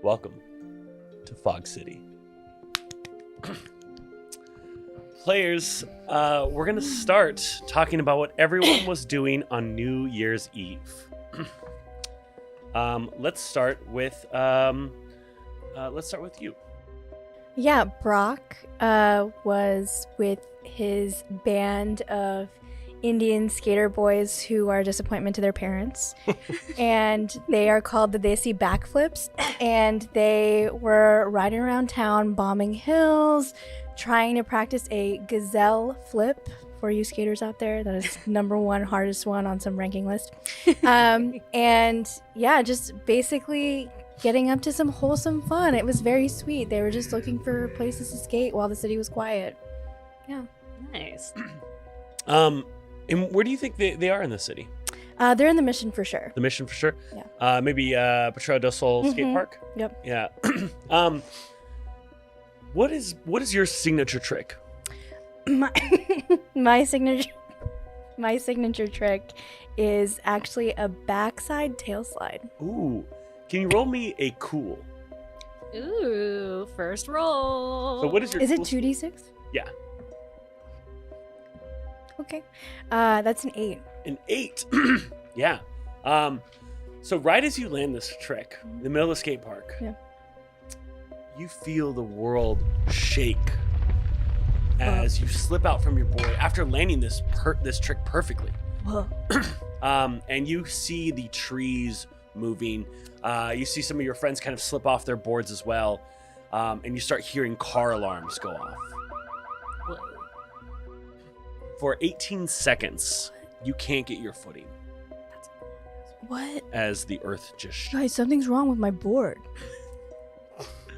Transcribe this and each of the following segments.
Welcome to Fog City. Players, we're going to start talking about what everyone was doing on New Year's Eve. Let's start with you. Yeah, Brock was with his band of Indian skater boys who are a disappointment to their parents. And they are called the Desi Backflips. And they were riding around town, bombing hills, trying to practice a gazelle flip for you skaters out there. That is number one hardest one on some ranking list. And yeah, just basically getting up to some wholesome fun. It was very sweet. They were just looking for places to skate while the city was quiet. Yeah. Nice. And where do you think they are in the city? They're in the Mission for sure. The Mission for sure? Yeah. Maybe Petro del Sol Skate Park? Yep. Yeah. What is your signature trick? My signature trick is actually a backside tail slide. Ooh. Can you roll me a cool? Ooh, first roll. So what is your Is it cool 2d6? Yeah. Okay. That's an 8. An 8. Yeah. So right as you land this trick in the middle of the skate park, yeah, you feel the world shake as you slip out from your board after landing this trick perfectly. Whoa. And you see the trees moving. You see some of your friends kind of slip off their boards as well. And you start hearing car alarms go off. Whoa. For 18 seconds, you can't get your footing What? as the earth just shakes. Guys, something's wrong with my board.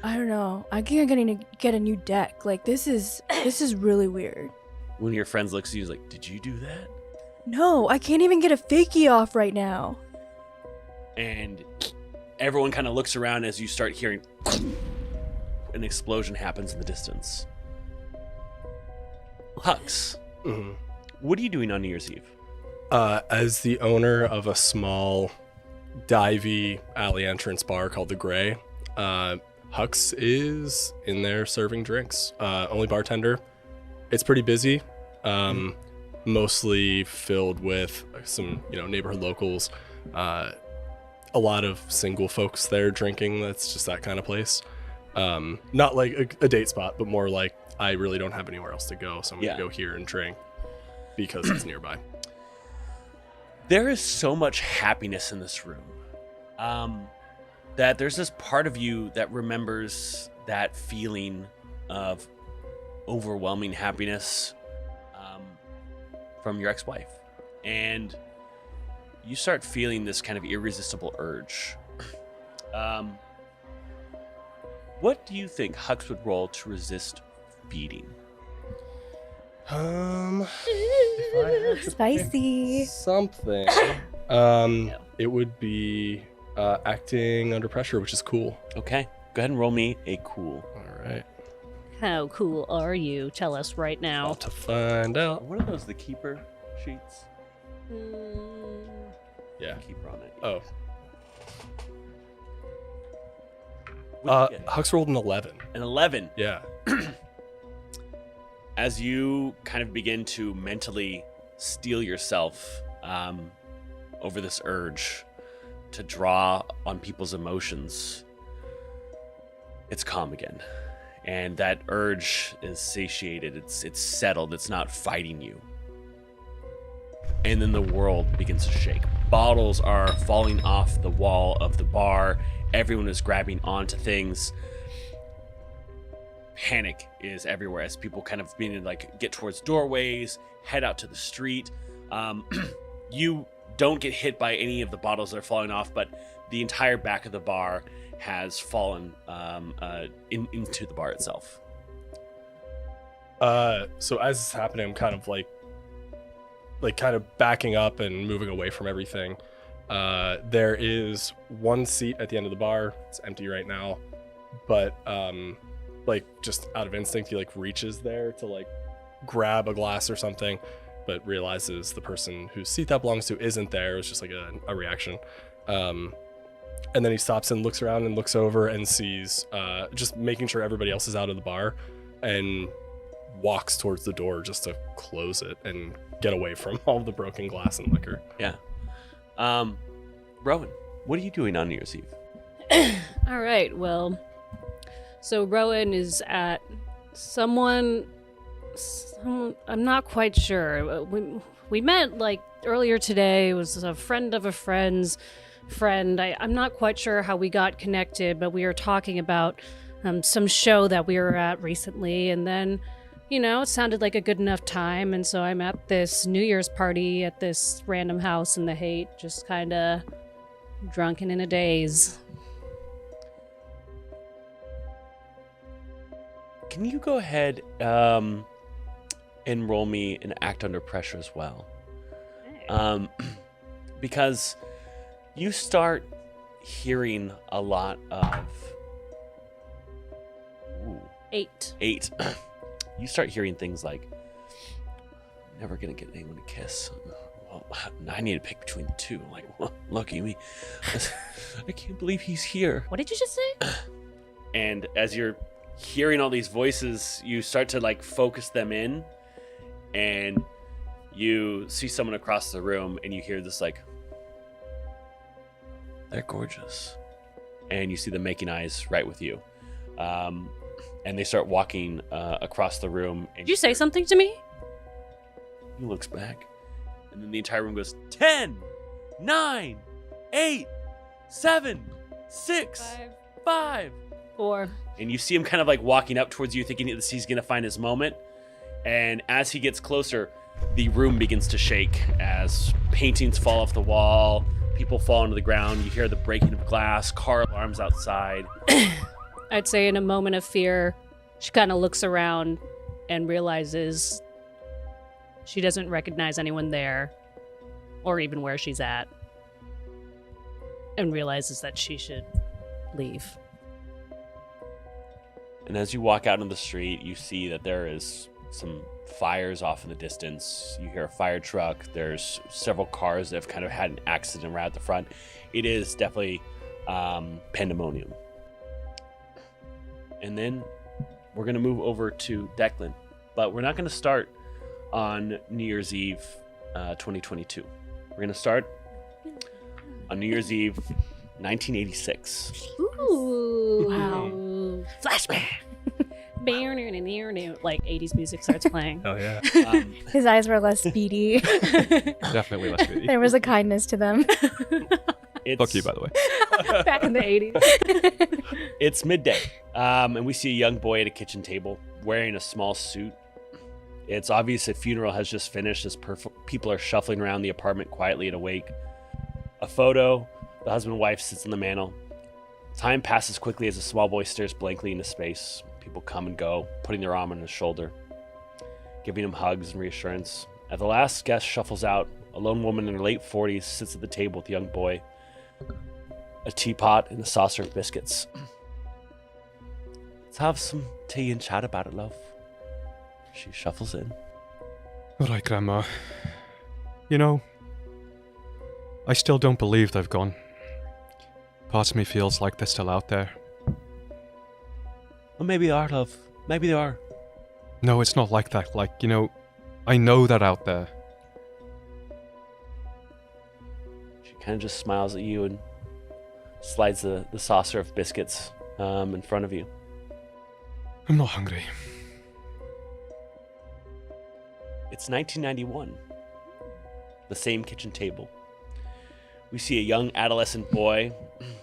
I don't know. I think I'm gonna get a new deck. Like, this is really weird. One of your friends looks at you and is like, did you do that? No, I can't even get a fakie off right now. And everyone kind of looks around as you start hearing an explosion happens in the distance. Hux, what are you doing on New Year's Eve? As the owner of a small divey alley entrance bar called The Gray, Hux is in there serving drinks. Only bartender. It's pretty busy. Mostly filled with some, neighborhood locals. A lot of single folks there drinking. That's just that kind of place. Not like a date spot, but more like I really don't have anywhere else to go, so I'm gonna go here and drink because it's nearby. There is so much happiness in this room that there's this part of you that remembers that feeling of overwhelming happiness from your ex-wife. And you start feeling this kind of irresistible urge. What do you think Hux would roll to resist feeding? If I had to Spicy. pick something, it would be acting under pressure, which is cool. Okay, go ahead and roll me a cool. All right. How cool are you? Tell us right now. About to find out. What are those, the keeper sheets? Yeah. Keeper on it. Oh. What'd you get? Hux rolled an 11. An 11. Yeah. As you kind of begin to mentally steel yourself over this urge to draw on people's emotions, it's calm again. And that urge is satiated. It's settled. It's not fighting you. And then the world begins to shake. Bottles are falling off the wall of the bar. Everyone is grabbing onto things. Panic is everywhere as people kind of begin to get towards doorways, head out to the street. You don't get hit by any of the bottles that are falling off, but the entire back of the bar has fallen into the bar itself. So as it's happening, I'm kind of backing up and moving away from everything. There is one seat at the end of the bar. It's empty right now, but just out of instinct, he reaches there to grab a glass or something, but realizes the person whose seat that belongs to isn't there. It's just a reaction. And then he stops and looks around and looks over and sees, just making sure everybody else is out of the bar, and walks towards the door just to close it and get away from all the broken glass and liquor. Yeah. Rowan, what are you doing on New Year's Eve? All right, well, so Rowan is at I'm not quite sure. We met like earlier today. It was a friend of a friend's friend. I'm not quite sure how we got connected, but we were talking about some show that we were at recently, and then, it sounded like a good enough time, and so I'm at this New Year's party at this random house in the Haight, just kind of drunk and in a daze. Can you go ahead and roll me an act under pressure as well? Because you start hearing a lot of... Ooh, 8. You start hearing things like, never gonna get anyone to kiss. Well, I need to pick between the two. Like, well, lucky me. I can't believe he's here. What did you just say? And as you're hearing all these voices, you start to like focus them in, and you see someone across the room, and you hear this like, they're gorgeous. And you see them making eyes right with you. And they start walking across the room. And Did you say something to me? He looks back, and then the entire room goes 10, 9, 8, 7, 6, 5, 4. And you see him kind of like walking up towards you, thinking that he's gonna find his moment. And as he gets closer, the room begins to shake as paintings fall off the wall, people fall onto the ground. You hear the breaking of glass, car alarms outside. I'd say in a moment of fear, she kind of looks around and realizes she doesn't recognize anyone there or even where she's at, and realizes that she should leave. And as you walk out on the street, you see that there is some fires off in the distance. You hear a fire truck. There's several cars that have kind of had an accident right at the front. It is definitely pandemonium. And then we're going to move over to Declan. But we're not going to start on New Year's Eve 2022. We're going to start on New Year's Eve 1986. Ooh. Wow. Flashback. Like 80s music starts playing. Oh yeah. His eyes were less beady. Definitely less beauty. There was a kindness to them. Fuck you, by the way. Back in the 80s. It's midday, and we see a young boy at a kitchen table wearing a small suit. It's obvious a funeral has just finished as people are shuffling around the apartment quietly at a wake. A photo, the husband and wife sits on the mantel. Time passes quickly as a small boy stares blankly into space. People come and go, putting their arm on his shoulder, giving him hugs and reassurance. As the last guest shuffles out, a lone woman in her late 40s sits at the table with the young boy, a teapot and a saucer of biscuits. Let's have some tea and chat about it, love. She shuffles in. All right, Grandma. You know, I still don't believe they've gone. Part of me feels like they're still out there. Well, maybe they are, love. Maybe they are. No, it's not like that. Like, I know they're out there. She kind of just smiles at you and slides the saucer of biscuits in front of you. I'm not hungry. It's 1991. The same kitchen table. We see a young adolescent boy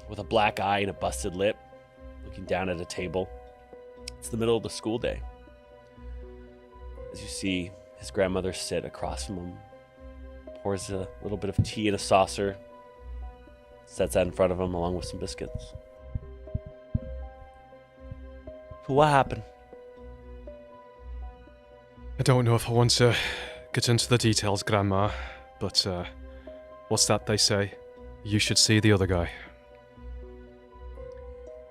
with a black eye and a busted lip looking down at a table. It's the middle of the school day. As you see his grandmother sit across from him, pours a little bit of tea in a saucer, sets that in front of him along with some biscuits. So what happened? I don't know if I want to get into the details, Grandma, but what's that they say? You should see the other guy.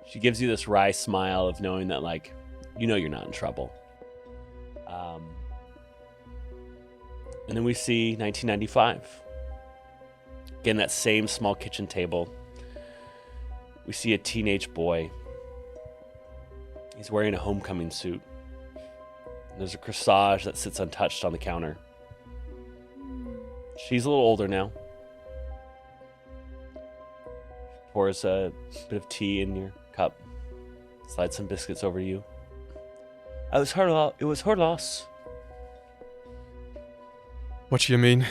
She gives you this wry smile of knowing that, like, you're not in trouble. And then we see 1995. Again, that same small kitchen table. we see a teenage boy. He's wearing a homecoming suit. And there's a corsage that sits untouched on the counter. She's a little older now. Pours a bit of tea in your cup. Slides some biscuits over to you. It was her loss. What do you mean?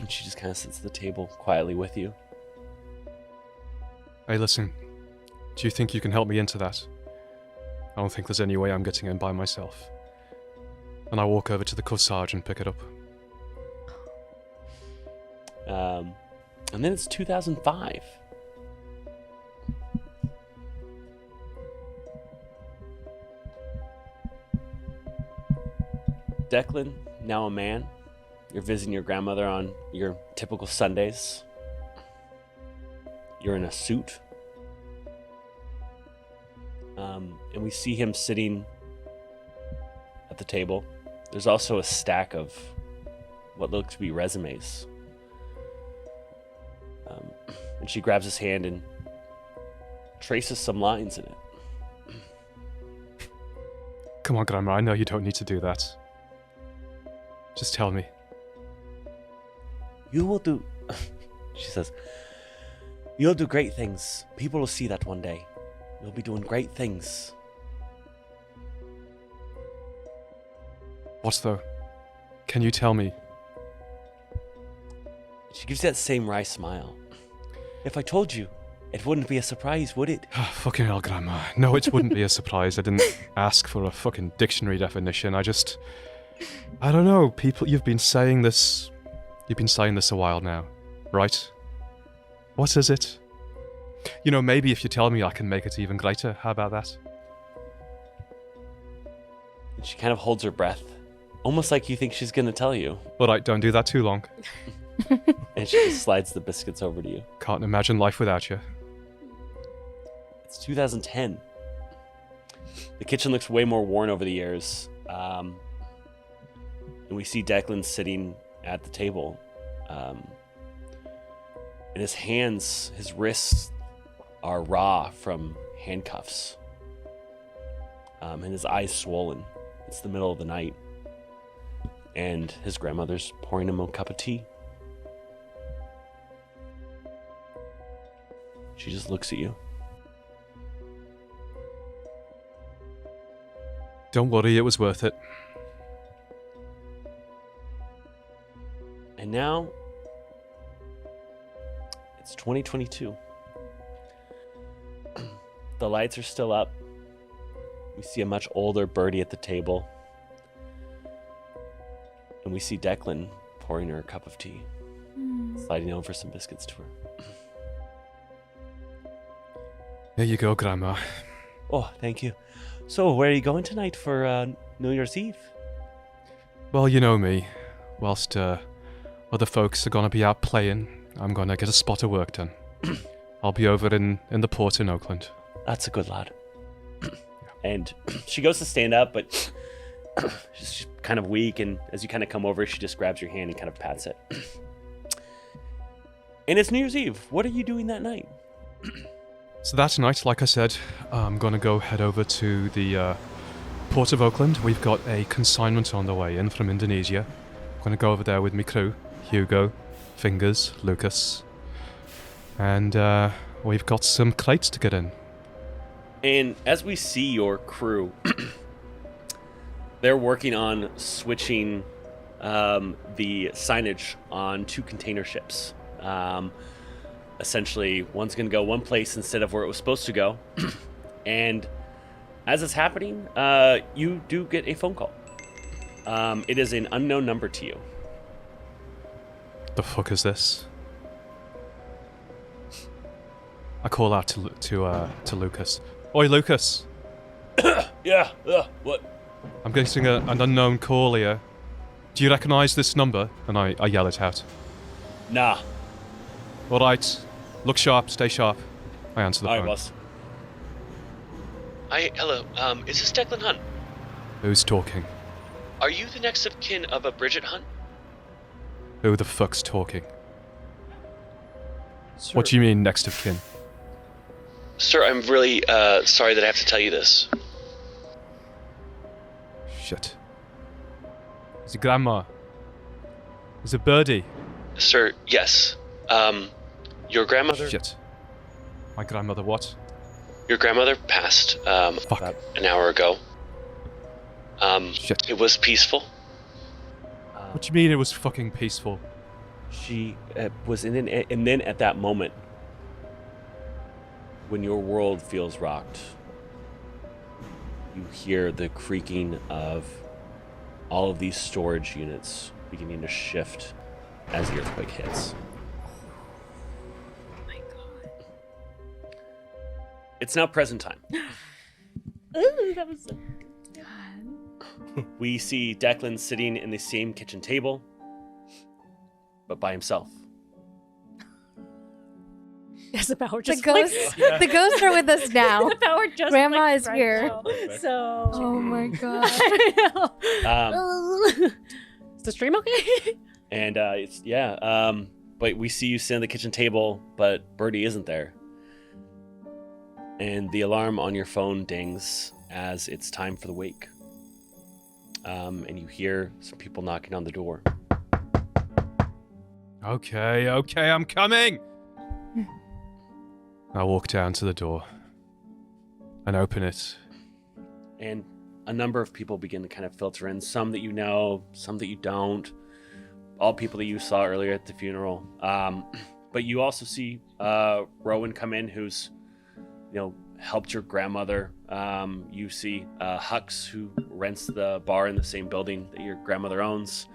And she just kind of sits at the table quietly with you. Hey, listen. Do you think you can help me into that? I don't think there's any way I'm getting in by myself. And I walk over to the corsage and pick it up. And then it's 2005. Declan, now a man. You're visiting your grandmother on your typical Sundays. You're in a suit. And we see him sitting at the table. There's also a stack of what look to be resumes. And she grabs his hand and traces some lines in it. Come on, Grandma, I know you don't need to do that. Just tell me. You will do, she says, you'll do great things. People will see that one day. You'll be doing great things. What though? Can you tell me? She gives you that same wry smile. If I told you, it wouldn't be a surprise, would it? Fucking hell, Grandma. No, it wouldn't be a surprise. I didn't ask for a fucking dictionary definition. I don't know. People, you've been saying this a while now, right? What is it? You know, maybe if you tell me I can make it even greater. How about that? And she kind of holds her breath, almost like you think she's going to tell you. Alright, don't do that too long. And she just slides the biscuits over to you. Can't imagine life without you. It's 2010. The kitchen looks way more worn over the years. And we see Declan sitting at the table. And his hands, his wrists are raw from handcuffs. And his eyes swollen. It's the middle of the night. And his grandmother's pouring him a cup of tea. She just looks at you. Don't worry, it was worth it. And now, it's 2022. The lights are still up. We see a much older Birdie at the table. And we see Declan pouring her a cup of tea. Sliding over some biscuits to her. There you go, Grandma. Oh, thank you. So, where are you going tonight for New Year's Eve? Well, you know me. Whilst other folks are gonna be out playing, I'm gonna get a spot of work done. I'll be over in the port in Oakland. That's a good lad. And she goes to stand up, but she's kind of weak, and as you kind of come over, she just grabs your hand and kind of pats it. And it's New Year's Eve. What are you doing that night? So that night, like I said, I'm gonna go head over to the port of Oakland. We've got a consignment on the way in from Indonesia. I'm gonna go over there with my crew, Hugo, Fingers, Lucas, and we've got some crates to get in. And as we see your crew, they're working on switching the signage on 2 container ships. Essentially, one's going to go one place instead of where it was supposed to go. And as it's happening, you do get a phone call. It is an unknown number to you. The fuck is this? I call out to Lucas. Oi, Lucas! Yeah, what? I'm getting an unknown call here. Do you recognise this number? And I yell it out. Nah. Alright. Look sharp, stay sharp. I answer the All phone. right, boss. Hi, hello. Is this Declan Hunt? Who's talking? Are you the next of kin of a Bridget Hunt? Who the fuck's talking? Sir, What do you mean, next of kin? Sir, I'm really sorry that I have to tell you this. Shit. Is it Grandma? Is it Birdie? Sir, yes. Your grandmother. Shit. My grandmother what? Your grandmother passed Fuck. about an hour ago. Shit. It was peaceful. What do you mean it was fucking peaceful? She was in an, and then at that moment, when your world feels rocked, you hear the creaking of all of these storage units beginning to shift as the earthquake hits. Oh my god. It's now present time. Ooh, that was so We see Declan sitting in the same kitchen table, but by himself. Yes, the power The just ghosts, the ghosts are with us now. the power just Grandma flicked is right here. now. So Oh my god. I know. Is the stream okay? And it's but we see you sit on the kitchen table, but Birdie isn't there. And the alarm on your phone dings as it's time for the wake. And you hear some people knocking on the door. Okay, I'm coming! I walk down to the door and open it. And a number of people begin to kind of filter in. Some that you know, some that you don't. All people that you saw earlier at the funeral. But you also see Rowan come in, who's, helped your grandmother. You see Hux, who rents the bar in the same building that your grandmother owns.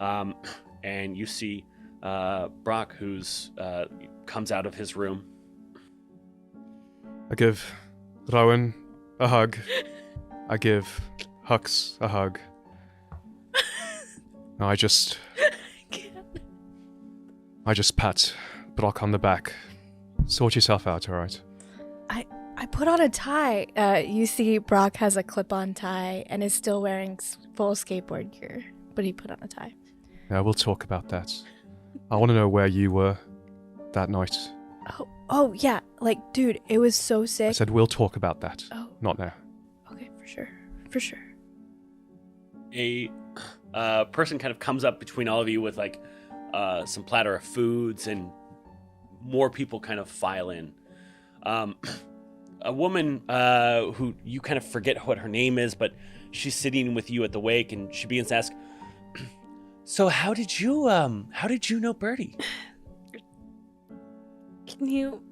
And you see Brock, who's comes out of his room. I give Rowan a hug. I give Hux a hug. I just pat Brock on the back. Sort yourself out, alright? I put on a tie. You see Brock has a clip-on tie and is still wearing full skateboard gear, but he put on a tie. Yeah, we'll talk about that. I want to know where you were that night. Oh yeah, dude, it was so I sick. said we'll talk about that. Oh, Not now. okay, for sure. A person kind of comes up between all of you with some platter of foods, and more people kind of file in. A woman who you kind of forget what her name is, but she's sitting with you at the wake, and she begins to ask, "So how did you know Birdie?" Can you?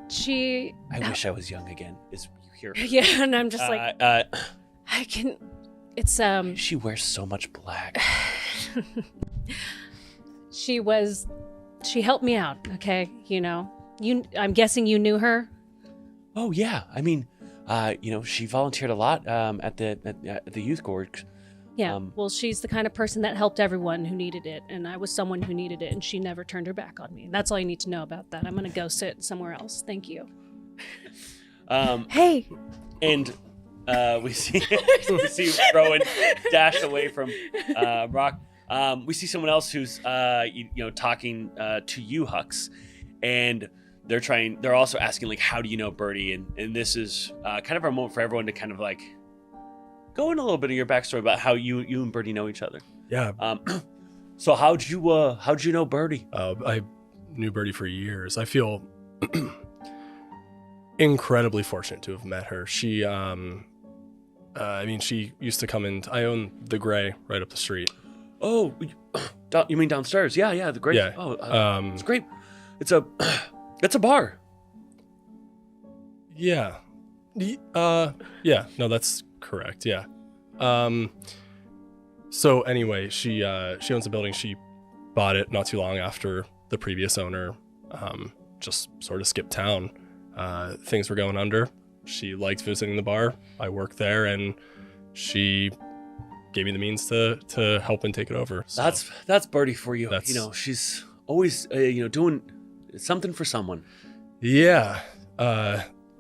She. I wish I was young again. Is you hear? Yeah, and I'm just I can. It's She wears so much black. She helped me out. Okay, I'm guessing you knew her. Oh yeah, I mean, she volunteered a lot at the youth court. Yeah, well, she's the kind of person that helped everyone who needed it, and I was someone who needed it, and she never turned her back on me. That's all you need to know about that. I'm gonna go sit somewhere else. Thank you. Hey, And we see Rowan dash away from Brock. We see someone else who's talking to you, Hux, and they're also asking how do you know Birdie, and this is kind of our moment for everyone to kind of go in a little bit of your backstory about how you and Birdie know each other. Yeah. So how'd you know Birdie? I knew Birdie for years. I feel incredibly fortunate to have met her. She, she used to come in. I own the Gray right up the street. Oh, you mean downstairs? Yeah, the Gray. Yeah. Oh, it's great. It's a bar. Yeah. Yeah. No, that's correct. Yeah. So anyway, she owns a building. She bought it not too long after the previous owner just sort of skipped town. Things were going under. She liked visiting the bar. I worked there, and she gave me the means to help and take it over. So That's Birdie for you. That's- She's always doing something for someone. yeah.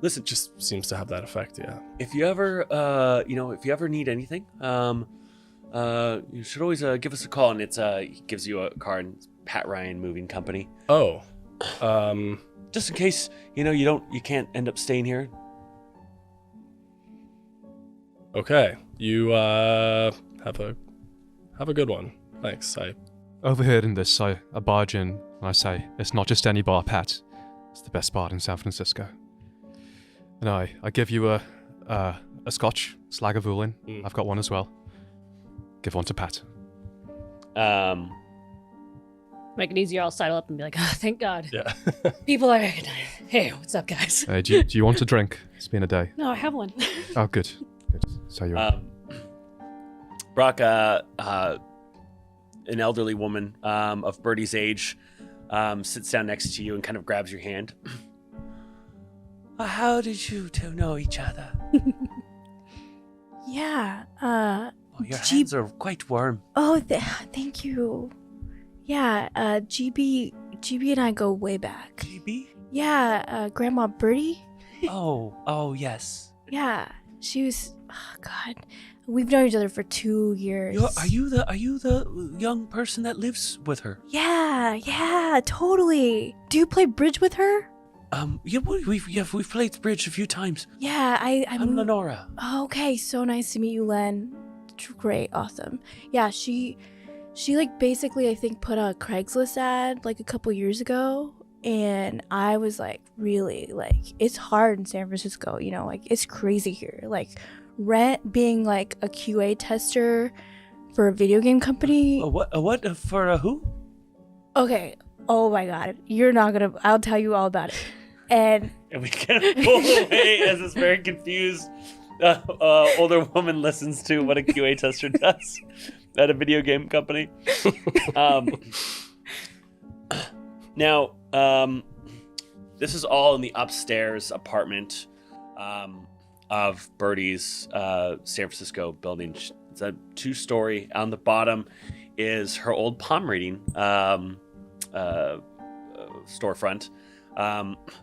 Listen, Just seems to have that effect. Yeah. if you ever need anything, you should always give us a call. And he gives you a card. And it's Pat Ryan Moving Company. Oh, Just in case you can't end up staying here. okay. You have a good one. Thanks. Overhearing this, I barge in and I say, it's not just any bar, Pat. It's the best bar in San Francisco. And I give you a scotch, Slagavulin. I've got one as well. Give one to Pat. Make it easier. I'll sidle up and be like, oh, thank God. Yeah. People I recognize. Hey, what's up, guys? Do you want a drink? It's been a day. No, I have one. Oh, good. So you are. Brock, an elderly woman of Birdie's age, sits down next to you and kind of grabs your hand. How did you two know each other? Yeah. Your hands are quite warm. Oh, thank you. Yeah. GB and I go way back. GB? Yeah. Grandma Birdie. Oh, yes. Yeah. She was. Oh God. We've known each other for 2 years. Are you the young person that lives with her? Yeah, totally. Do you play bridge with her? Yeah, we've played bridge a few times. Yeah, I'm Lenora. Oh, okay, so nice to meet you, Len. Great, awesome. Yeah, she like basically I think put a Craigslist ad like a couple years ago, and I was like, really, like it's hard in San Francisco, like it's crazy here. Like rent being like a QA tester for a video game company. What for a who? Okay. Oh my God, you're not gonna. I'll tell you all about it. And we kind of pull away as this very confused older woman listens to what a QA tester does at a video game company. Now, this is all in the upstairs apartment of Birdie's San Francisco building. It's a 2-story. On the bottom is her old palm reading storefront.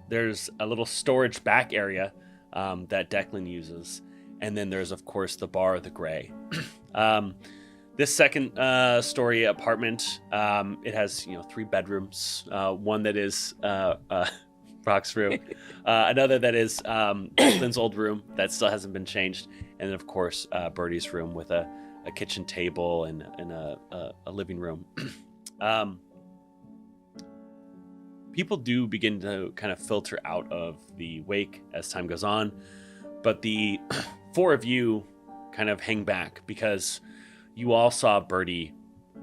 There's a little storage back area that Declan uses, and then there's of course the bar, the Gray. This second story apartment, it has 3 bedrooms, one that is Brock's room, another that is Declan's old room that still hasn't been changed, and then of course Birdie's room with a kitchen table and a living room. People do begin to kind of filter out of the wake as time goes on, but the 4 of you kind of hang back because you all saw Birdie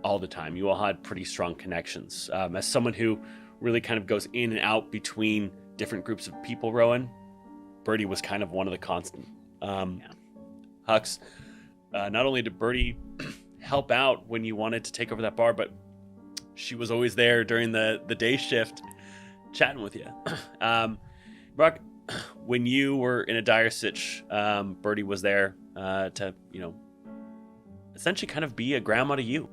all the time. You all had pretty strong connections. As someone who really kind of goes in and out between different groups of people, Rowan, Birdie was kind of one of the constant. Hux, not only did Birdie help out when you wanted to take over that bar, but she was always there during the day shift chatting with you. Brock, when you were in a dire sitch, Birdie was there to, essentially kind of be a grandma to you.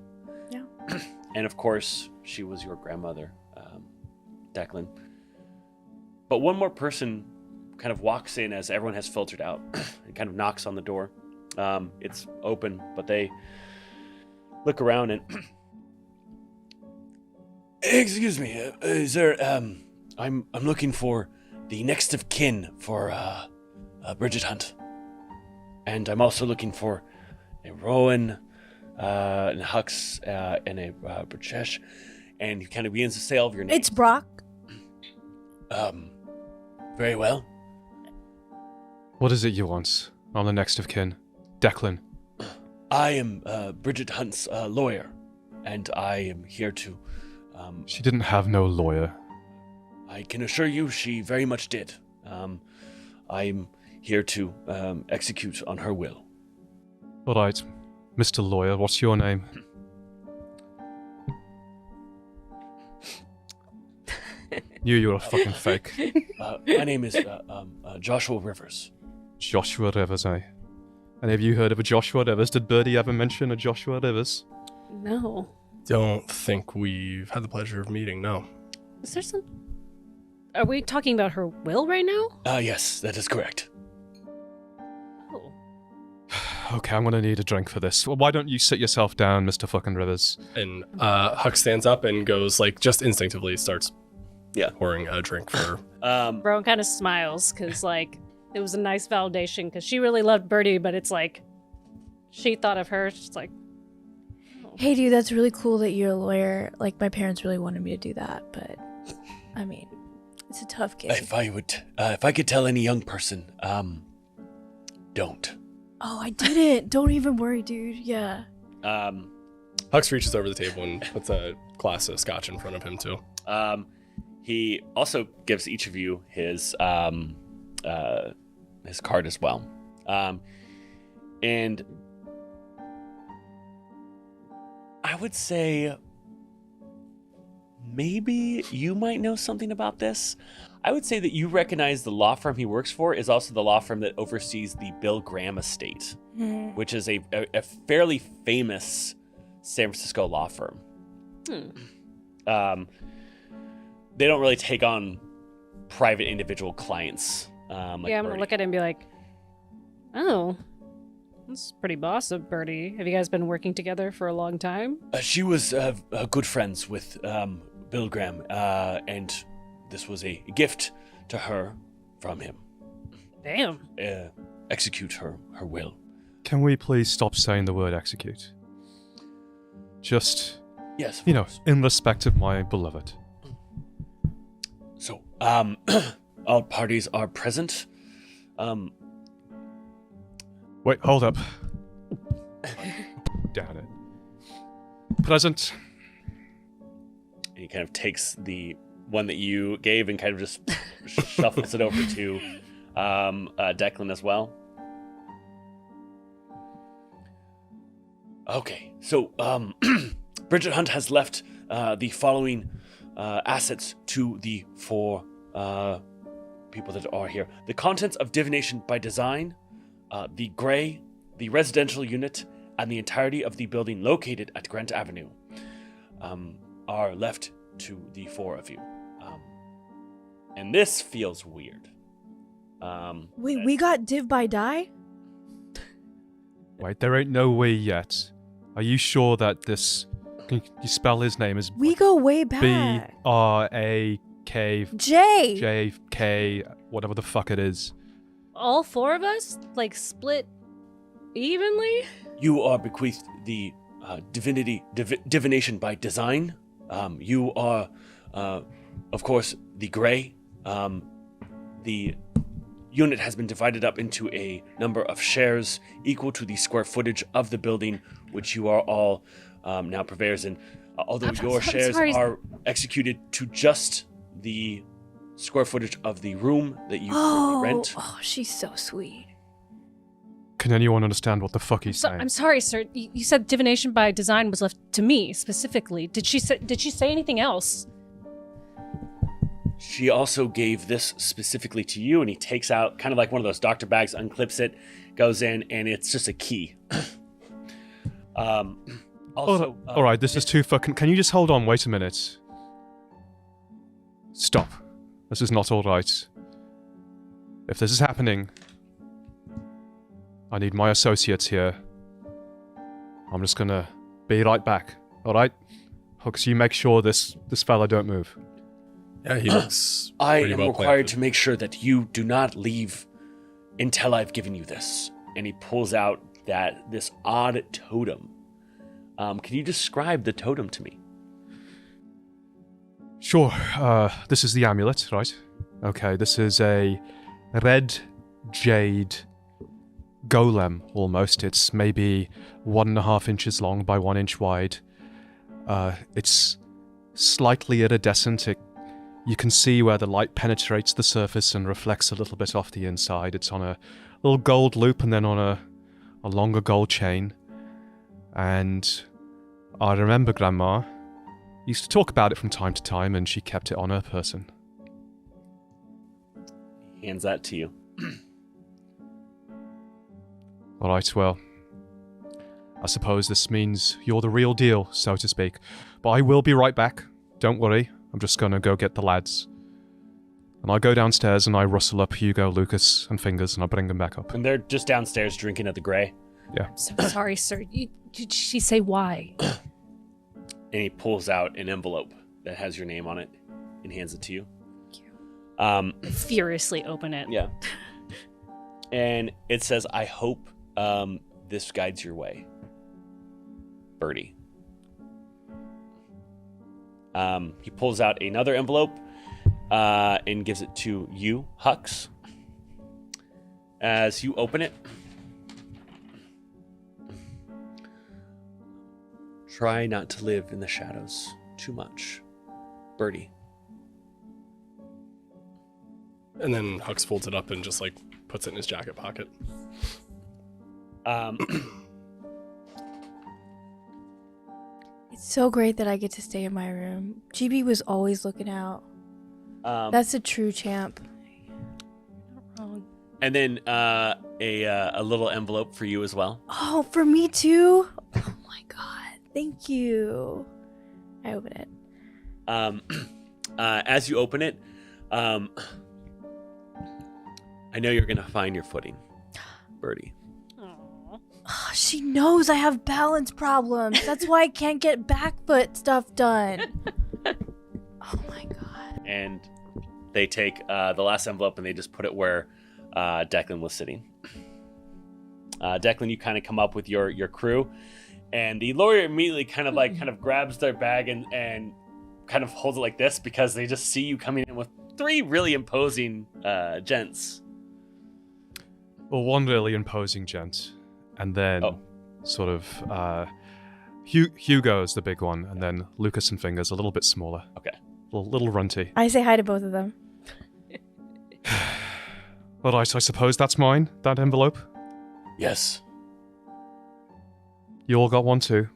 Yeah. And of course, she was your grandmother, Declan. But one more person kind of walks in as everyone has filtered out and kind of knocks on the door. It's open, but they look around and... Excuse me, is there... I'm looking for the next of kin for Bridget Hunt. And I'm also looking for a Rowan, and Hux, and a Brajesh, and he kind of begins to say all of your names. it's Brock. Very well. What is it you want? I'm the next of kin. Declan. I am Bridget Hunt's lawyer, and I am here to... She didn't have no lawyer. I can assure you she very much did. I'm here to execute on her will. All right, Mr. Lawyer, what's your name? You were a fucking fake. My name is Joshua Rivers. Joshua Rivers, eh? And have you heard of a Joshua Rivers? Did Birdie ever mention a Joshua Rivers? No. Don't think we've had the pleasure of meeting, no. Is there some... Are we talking about her will right now? Yes, that is correct. Oh. Okay, I'm gonna need a drink for this. Well, why don't you sit yourself down, Mr. fucking Rivers? And Hux stands up and goes, like, just instinctively starts pouring a drink for... Rowan kind of smiles because, like, it was a nice validation because she really loved Birdie, but it's like she thought of her. She's like, Hey, dude, that's really cool that you're a lawyer. Like, my parents really wanted me to do that, but I mean, it's a tough gig. If I could tell any young person, don't. Oh, I didn't. Don't even worry, dude. Yeah. Hux reaches over the table and puts a glass of scotch in front of him, too. He also gives each of you his card as well. And I would say maybe you might know something about this. I would say that you recognize the law firm he works for is also the law firm that oversees the Bill Graham estate, which is a fairly famous San Francisco law firm. They don't really take on private individual clients. I'm going to look at it and be like, oh, that's pretty boss of Birdie. Have you guys been working together for a long time? She was good friends with Bill Graham, and this was a gift to her from him. Damn. Execute her will. Can we please stop saying the word execute? Just, yes, in respect of my beloved. So, all parties are present. Wait, hold up. Damn it. Present. He kind of takes the one that you gave and kind of just shuffles it over to Declan as well. Okay, so Bridget Hunt has left the following assets to the 4 people that are here. The contents of Divination by Design, the Gray, the residential unit, and the entirety of the building located at Grant Avenue are left to the 4 of you. And this feels weird. Wait, we got div by die? Wait, there ain't no way yet. Are you sure that this... Can you spell his name as... We go way back. B-R-A-K... J. J-K... Whatever the fuck it is. All 4 of us? Like, split evenly? You are bequeathed the Divination by Design. You are, of course, the Gray. The unit has been divided up into a number of shares equal to the square footage of the building, which you are all now purveyors in. Although your shares are executed to just the square footage of the room that you rent. Oh, she's so sweet. Can anyone understand what the fuck he's saying? I'm sorry, sir. You said Divination by Design was left to me specifically. Did she say anything else? She also gave this specifically to you, and he takes out kind of like one of those doctor bags, unclips it, goes in, and it's just a key. Also, all right, this is too fucking... Can you just hold on? Wait a minute. Stop. This is not all right. If this is happening, I need my associates here. I'm just gonna be right back. All right, Hux, you make sure this fella don't move. Yeah, he looks I pretty am well required planted. to make sure that you do not leave until I've given you this. And he pulls out this odd totem. Can you describe the totem to me? Sure. This is the amulet, right? Okay, this is a red jade golem, almost. It's maybe 1.5 inches long by 1 inch wide. It's slightly iridescent. You can see where the light penetrates the surface and reflects a little bit off the inside. It's on a little gold loop and then on a longer gold chain. And I remember Grandma used to talk about it from time to time, and she kept it on her person. He hands that to you. Alright, well, I suppose this means you're the real deal, so to speak. But I will be right back. Don't worry. I'm just gonna go get the lads. And I go downstairs and I rustle up Hugo, Lucas, and Fingers, and I bring them back up. And they're just downstairs drinking at the Gray. Yeah. I'm so sorry, sir. Did she say why? And he pulls out an envelope that has your name on it and hands it to you. Furiously open it. Yeah. And it says, I hope this guides your way. Birdie. He pulls out another envelope and gives it to you, Hux. As you open it, try not to live in the shadows too much. Birdie. And then Hux folds it up and just like puts it in his jacket pocket. It's so great that I get to stay in my room. GB was always looking out. That's a true champ. Not wrong. And then a little envelope for you as well. Oh, for me too? Oh my god. Thank you. I open it. As you open it, I know you're going to find your footing, Birdie. Aw. Oh, she knows I have balance problems. That's why I can't get back foot stuff done. Oh my god. And they take the last envelope and they just put it where Declan was sitting. Declan, you kind of come up with your crew, and the lawyer immediately kind of grabs their bag and kind of holds it like this because they just see you coming in with 3 really imposing gents. Well, one really imposing gent, and then sort of Hugo's the big one, and then Lucas and Fingers a little bit smaller. Okay. Little runty. I say hi to both of them. All right, I suppose that's mine, that envelope. Yes. You all got one too.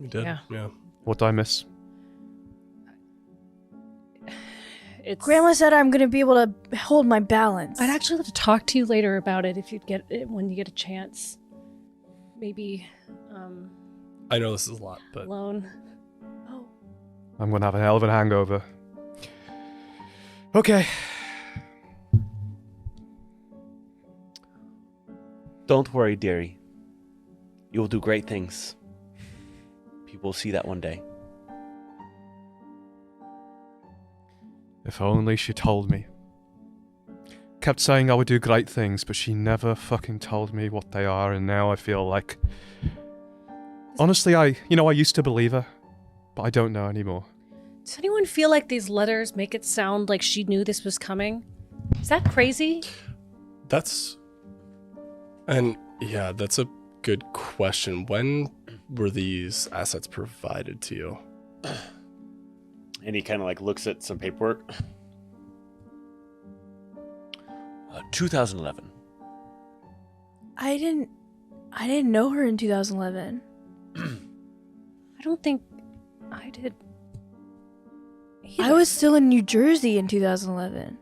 We did. Yeah. What did I miss? It's Grandma said I'm going to be able to hold my balance. I'd actually love to talk to you later about it if you'd get it when you get a chance. Maybe I know this is a lot, but alone. Oh. I'm gonna have a hell of a hangover. Okay. Don't worry, dearie. You will do great things. People will see that one day. If only she told me. Kept saying I would do great things, but she never fucking told me what they are, and now I feel like... Honestly, I used to believe her, but I don't know anymore. Does anyone feel like these letters make it sound like she knew this was coming? Is that crazy? that's a good question. When were these assets provided to you? And he kind of looks at some paperwork. 2011. I didn't know her in 2011. I don't think I did. I was still in New Jersey in 2011.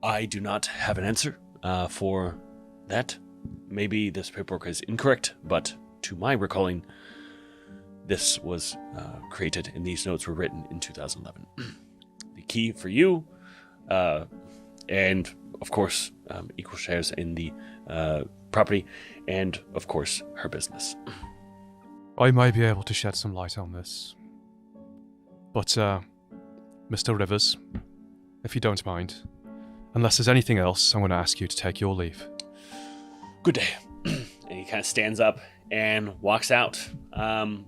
I do not have an answer for that. Maybe this paperwork is incorrect, but to my recalling, this was created and these notes were written in 2011. The key for you, and of course, equal shares in the property, and of course, her business. I may be able to shed some light on this. But, Mr. Rivers, if you don't mind, unless there's anything else, I'm going to ask you to take your leave. Good day. And he kind of stands up and walks out,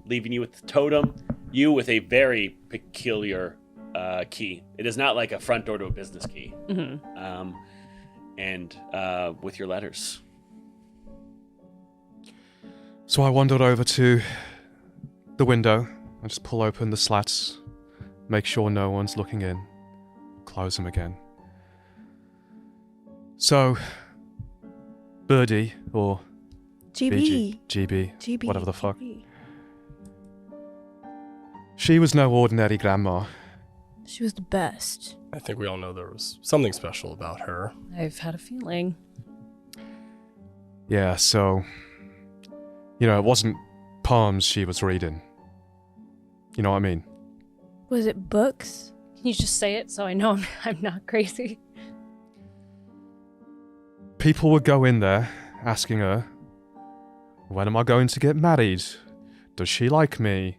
leaving you with the totem, you with a very peculiar key. It is not like a front door to a business key. Mm-hmm. And with your letters. So I wandered over to the window. I just pull open the slats, make sure no one's looking in, close them again. So, Birdie, or GB. GB, whatever the fuck. GB. She was no ordinary grandma. She was the best. I think we all know there was something special about her. I've had a feeling. Yeah, so, it wasn't palms she was reading. You know what I mean? Was it books? Can you just say it so I know I'm not crazy? People would go in there asking her When am I going to get married? Does she like me?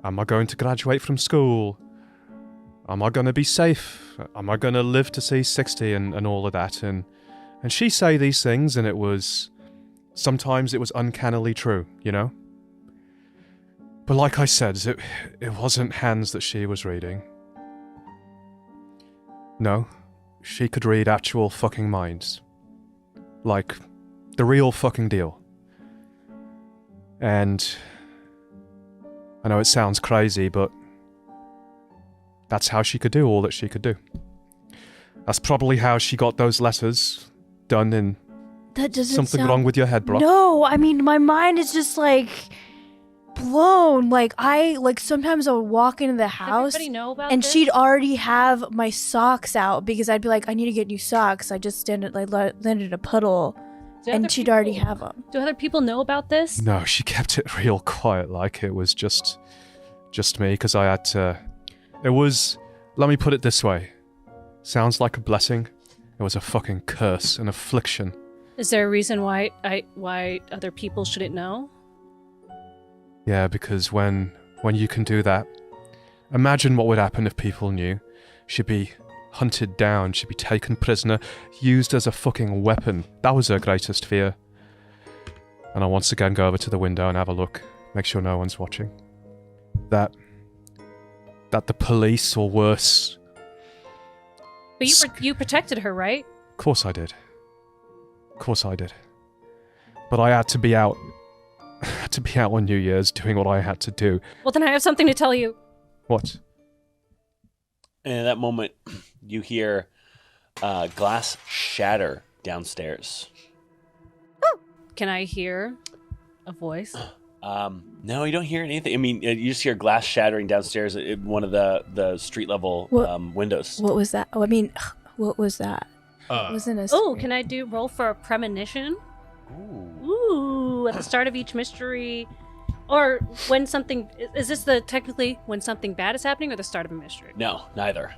Am I going to graduate from school? Am I going to be safe? Am I going to live to see 60 and all of that? And she say these things, and sometimes it was uncannily true, you know? But like I said, it wasn't hands that she was reading. No, she could read actual fucking minds. Like, the real fucking deal. And I know it sounds crazy, but that's how she could do all that she could do. That's probably how she got those letters done in... That doesn't Something sound... wrong with your head, bro? No, I mean, my mind is just like blown. Like, sometimes I would walk into the house Everybody know about and this? she'd already have my socks out because I'd be like, I need to get new socks. I just landed in a puddle. Do other And she'd already people- have them. Do other people know about this? No, she kept it real quiet, like it was just me, because I had to... It was... Let me put it this way. Sounds like a blessing. It was a fucking curse, an affliction. Is there a reason why other people shouldn't know? Yeah, because when you can do that, imagine what would happen if people knew. She'd be hunted down, she'd be taken prisoner, used as a fucking weapon. That was her greatest fear. And I once again go over to the window and have a look, make sure no one's watching. That the police, or worse... But you protected her, right? Of course I did. Of course I did. But I had to be out. I had to be out on New Year's doing what I had to do. Well, then I have something to tell you. What? And at that moment, you hear glass shatter downstairs. Can I hear a voice? No, you don't hear anything. I mean, you just hear glass shattering downstairs at one of the street level windows. What was that? Oh, I mean, what was that? It wasn't a... Oh, can I roll for a premonition? Ooh, at the start of each mystery. Or when something... Is this technically when something bad is happening or the start of a mystery? No, neither.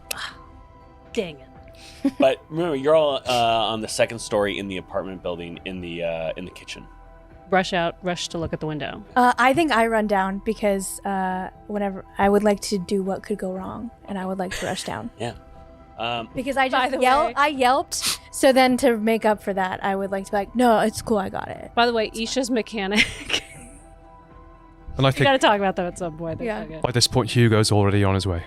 Dang it. But remember, you're all on the second story in the apartment building in the kitchen. Rush to look at the window. I think I run down because whenever I would like to do what could go wrong, and I would like to rush down. Yeah. Because I By just the way- I yelped. So then to make up for that, I would like to be like, no, it's cool, I got it. By the way, Isha's mechanic. And I We think gotta talk about that at some point. Yeah. Okay. by this point Hugo's already on his way.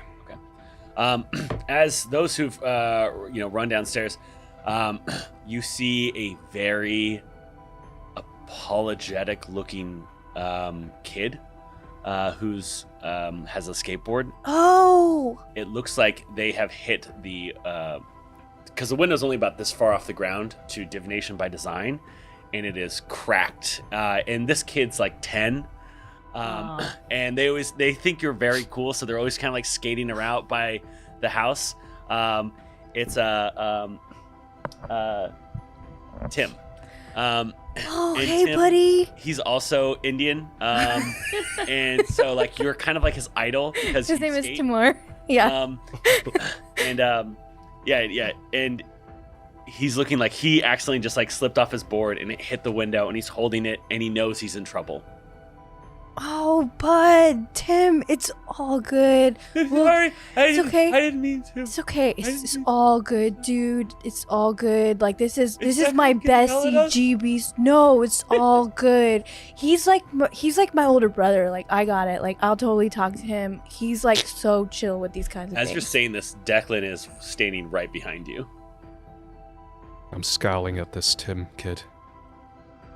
As those who've run downstairs, you see a very apologetic looking kid who's has a skateboard. Oh, It looks like they have hit the because the window's only about this far off the ground to divination by design, and it is cracked. And this kid's like 10. And they think you're very cool, so they're always kind of like skating around by the house. It's Tim. oh, and hey, Tim, buddy. He's also Indian, and so like you're kind of like his idol because His name is Timur. Yeah. And he's looking like he accidentally just like slipped off his board and it hit the window, and he's holding it, and he knows he's in trouble. Oh, bud, Tim, it's all good. Sorry, it's okay. I didn't mean to. It's okay. I It's didn't- all good, dude. It's all good. Like this is my Declan getting yelled at us? bestie GBs. No, it's all good. He's like my older brother. Like I got it. Like I'll totally talk to him. He's like so chill with these kinds of As things. you're saying this, Declan is standing right behind you. I'm scowling at this Tim kid.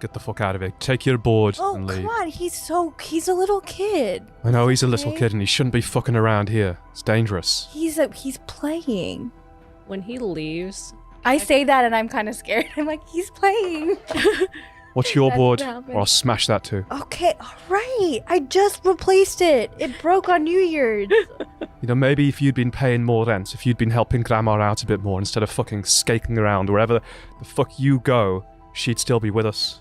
Get the fuck out of here. Take your board Oh, and leave. come on. He's a little kid. I know he's a little Okay. kid and he shouldn't be fucking around here. It's dangerous. He's playing. When he leaves, I say that and I'm kind of scared. I'm like, he's playing. What's your That's board? what happened. Or I'll smash that too. Okay, all right. I just replaced it. It broke on New Year's. You know, maybe if you'd been paying more rent, if you'd been helping Grandma out a bit more instead of fucking skating around wherever the fuck you go, she'd still be with us.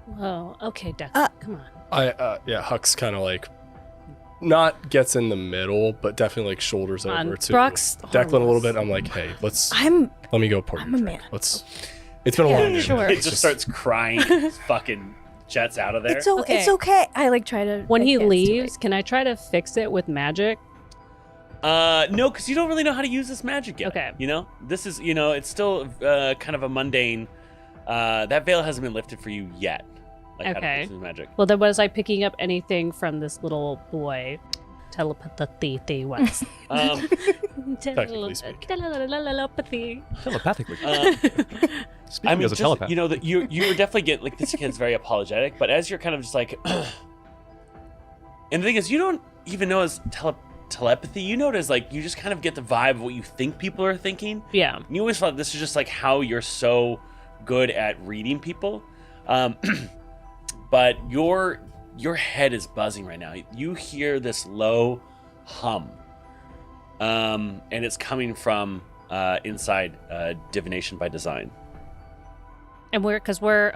whoa, okay, Declan, come on. Hux kind of like not gets in the middle, but definitely like shoulders Come on, over to Brock's Declan a little harmless. bit. I'm like, hey, let me go pour I'm you a drink. man. It's been a long day. sure. man. It Let's just starts crying, fucking jets out of there. Okay. It's okay. I like try to. When I he can't see leaves, can I try to fix it with magic? No, because you don't really know how to use this magic yet. Okay. You know, this is, it's still kind of a mundane. That veil hasn't been lifted for you yet. Like, how to Okay. use magic. Well, then was I picking up anything from this little boy? Telepathy was. Technically speaking. Telepathy. Telepathically. Speaking I mean, as a just, telepath. that you were definitely getting, like, this kid's very apologetic, but as you're kind of just like, and the thing is, you don't even know as telepathy. You know it as, like, you just kind of get the vibe of what you think people are thinking. Yeah. And you always thought this is just like how you're so good at reading people. But your head is buzzing right now. You hear this low hum. And it's coming from inside Divination by Design. And we're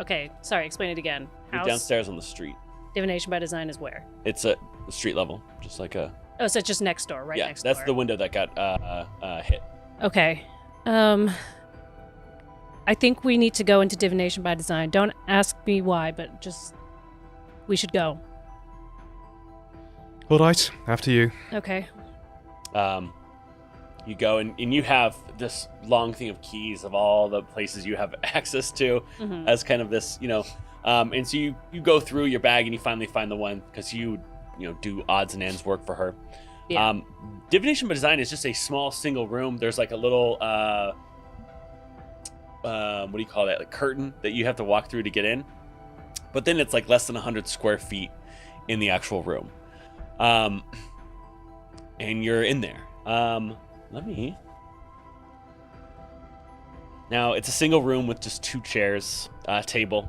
okay. Sorry, explain it again. You're downstairs on the street. Divination by Design is where? It's at the street level, just like a... Oh, so it's just next door, right? yeah, next that's door. the window that got hit. Okay. I think we need to go into Divination by Design. Don't ask me why, but just we should go. All right, after you. Okay. You go and you have this long thing of keys of all the places you have access to Mhm. as kind of this, and so you go through your bag and you finally find the one because you do odds and ends work for her. Yeah. Divination by Design is just a small single room. There's like a little what do you call that? Like curtain that you have to walk through to get in. But then it's like less than 100 square feet in the actual room. And you're in there. Now, it's a single room with just 2 chairs, table.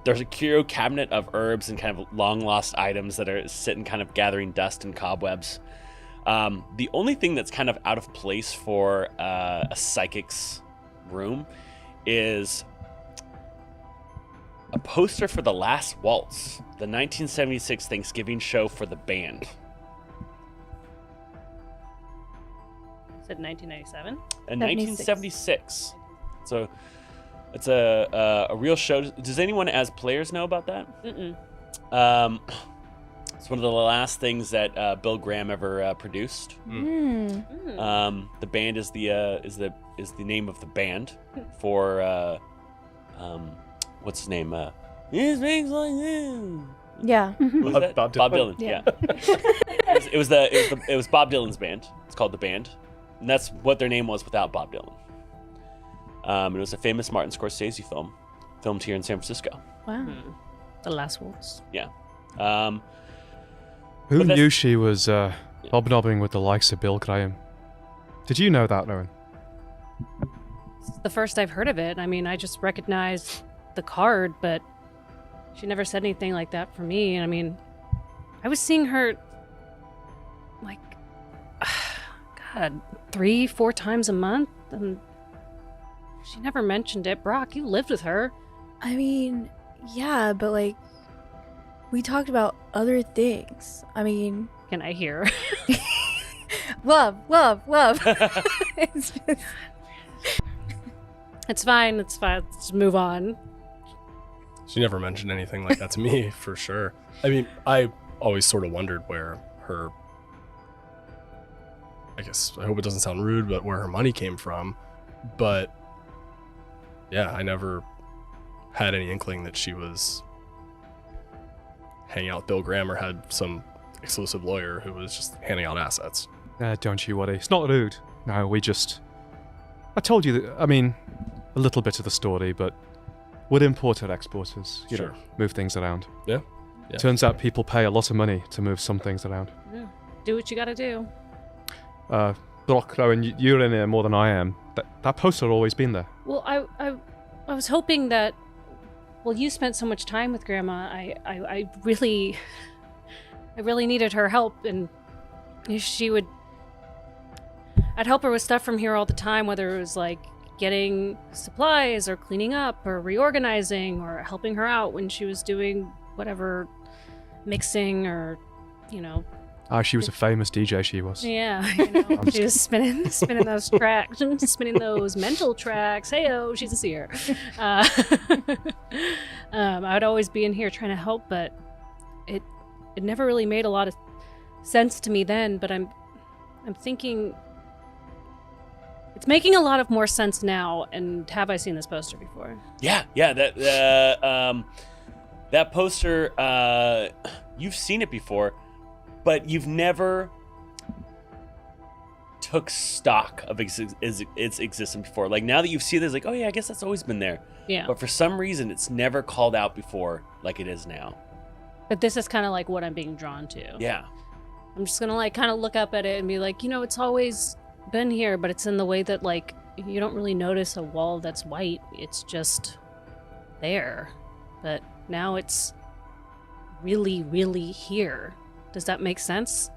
There's a curio cabinet of herbs and kind of long-lost items that are sitting kind of gathering dust and cobwebs. The only thing that's kind of out of place for a psychic's room is a poster for The Last Waltz, the 1976 Thanksgiving show for the band. Said 1997. In 76. 1976. So it's a real show. Does anyone as players know about that? Mm-mm. It's one of the last things that Bill Graham ever produced. The band is the name of the band for what's his name? It makes like this. Yeah. Who was that? Bob Bob Dylan. Dylan. Yeah. it was Bob Dylan's band. It's called The Band, and that's what their name was without Bob Dylan. It was a famous Martin Scorsese film, filmed here in San Francisco. Wow. The Last Waltz. Yeah. Who But that's- knew she was hobnobbing with the likes of Bill Graham? Did you know that, Rowan? It's the first I've heard of it. I mean, I just recognized the card, but she never said anything like that for me. And I mean, I was seeing her like, God, 3-4 times a month, and she never mentioned it. Brock, you lived with her. I mean, yeah, but like, we talked about other things. I mean, Can I hear? love. It's just, It's fine. It's fine. Let's move on. She never mentioned anything like that to me, for sure. I mean, I always sort of wondered where her, I guess, I hope it doesn't sound rude, but where her money came from. But yeah, I never had any inkling that she was hanging out with Bill Graham or had some exclusive lawyer who was just handing out assets. Don't you worry. It's not rude. No, I told you that, I mean, a little bit of the story, but we're importer-exporters. You know, Sure. move things around. Yeah. Yeah. Turns out people pay a lot of money to move some things around. Yeah. Do what you gotta do. Brock, Rowan, you're in there more than I am. That poster had always been there. Well, I was hoping that. Well, you spent so much time with Grandma. I really needed her help, and if she would, I'd help her with stuff from here all the time, whether it was like getting supplies or cleaning up or reorganizing or helping her out when she was doing whatever, mixing or, Ah, she was a famous DJ, she was. Yeah, she was spinning those tracks, spinning those mental tracks. Heyo, she's a seer. I would always be in here trying to help, but it never really made a lot of sense to me then. But I'm thinking it's making a lot of more sense now. And have I seen this poster before? Yeah. That poster, you've seen it before, but you've never took stock of its existence before. Like, now that you've seen this, like, oh yeah, I guess that's always been there. Yeah. But for some reason, it's never called out before like it is now. But this is kind of like what I'm being drawn to. Yeah. I'm just gonna like kind of look up at it and be like, it's always been here, but it's in the way that like you don't really notice a wall that's white. It's just there. But now it's really, really here. Does that make sense?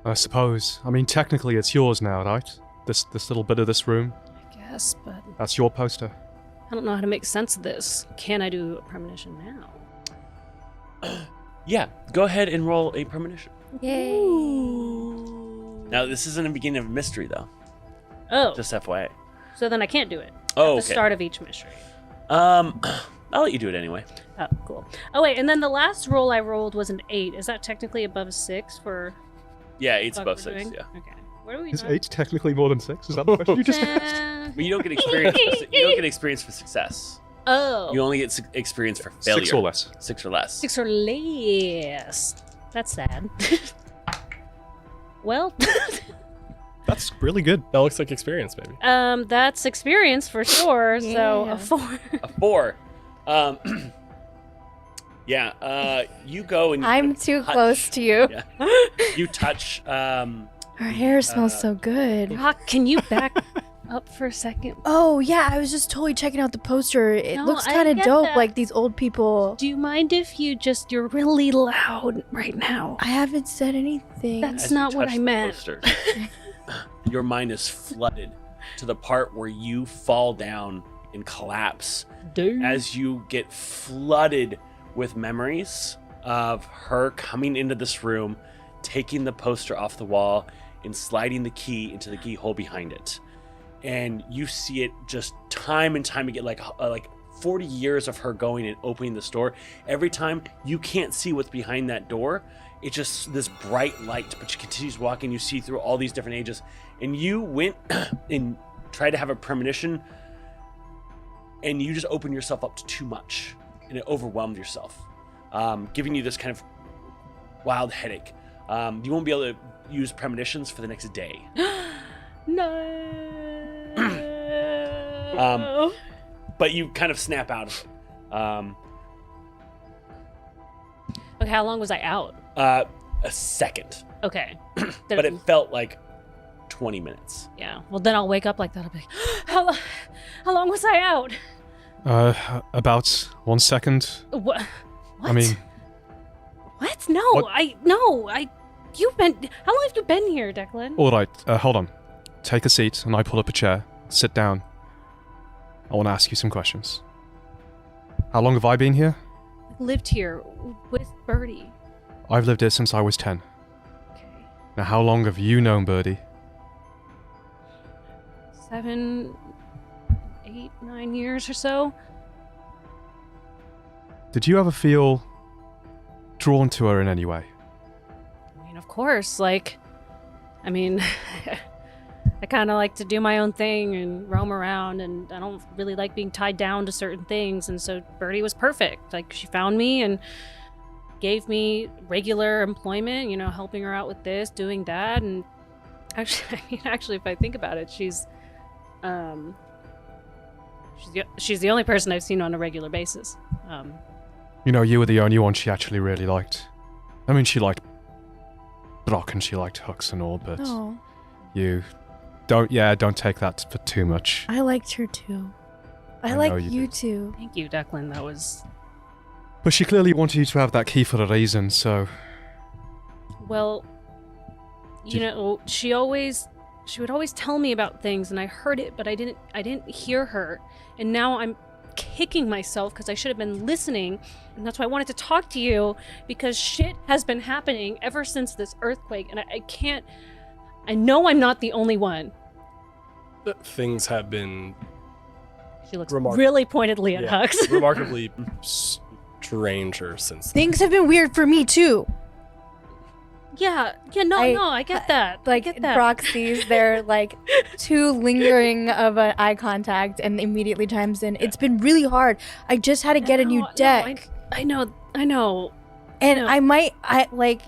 I suppose. I mean, technically it's yours now, right? This little bit of this room. I guess, but That's your poster. I don't know how to make sense of this. Can I do a premonition now? Yeah. Go ahead and roll a premonition. Yay! Now, this isn't the beginning of a mystery, though. Oh, Just FYI. so then I can't do it. Oh, At the okay. start of each mystery. I'll let you do it anyway. Oh, cool. Oh wait, and then the last roll I rolled was an 8. Is that technically above a 6 for? Yeah, 8's what above we're 6. doing? Yeah. Okay. What are we? Is not- 8 technically more than 6? Is that the question you just asked? But you don't get experience. You don't get experience for success. Oh. You only get experience for failure. 6 or less. 6 or less. 6 or less. That's sad. Well, That's really good. That looks like experience, maybe. that's experience for sure. So Yeah. a 4. A 4. Yeah. You go and I'm too close to you. Yeah. You touch. Her hair smells so good. Rock, can you back up for a second? Oh yeah, I was just totally checking out the poster. It No, looks I kind of get dope, that. like these old people. Do you mind if you're really loud right now? I haven't said anything. That's as you not what touch I the meant. poster, your mind is flooded to the part where you fall down and collapse Dude. as you get flooded with memories of her coming into this room, taking the poster off the wall, and sliding the key into the keyhole behind it. And you see it just time and time again, like 40 years of her going and opening this door. Every time, you can't see what's behind that door. It's just this bright light, but she continues walking. You see through all these different ages. And you went and tried to have a premonition, and you just opened yourself up to too much, and it overwhelmed yourself, giving you this kind of wild headache. You won't be able to use premonitions for the next day. No. But you kind of snap out of it. Okay, how long was I out? A second. Okay. But it felt like 20 minutes. Yeah. Well, then I'll wake up like that. I'll be like, how long was I out? About 1 second. What? I mean, What? No, What? You've been. How long have you been here, Declan? all right, hold on. Take a seat, and I pull up a chair. Sit down. I want to ask you some questions. How long have I been here? Lived here with Birdie. I've lived here since I was 10. Okay. Now, how long have you known Birdie? 7, 8, 9 years or so. Did you ever feel drawn to her in any way? I mean, of course. I kind of like to do my own thing and roam around, and I don't really like being tied down to certain things. And so Birdie was perfect. Like, she found me and gave me regular employment, helping her out with this, doing that. And actually, if I think about it, she's the only person I've seen on a regular basis. You were the only one she actually really liked. I mean, she liked Brock and she liked Hux and all, but Oh, you don't take that for too much. I liked her too. I I know like you you do. too. Thank you, Declan. That was But she clearly wanted you to have that key for a reason, so well. She would always tell me about things, and I heard it, but I didn't hear her. And now I'm kicking myself because I should have been listening. And that's why I wanted to talk to you, because shit has been happening ever since this earthquake. And I can't, I know I'm not the only one. Things have been She looks really pointedly at yeah, Hux. remarkably stranger since then. Things have been weird for me too. I get that. Like I get that. Brock sees their like too lingering of an eye contact and immediately chimes in. It's been really hard. I just had to get a new deck. I know. And I might,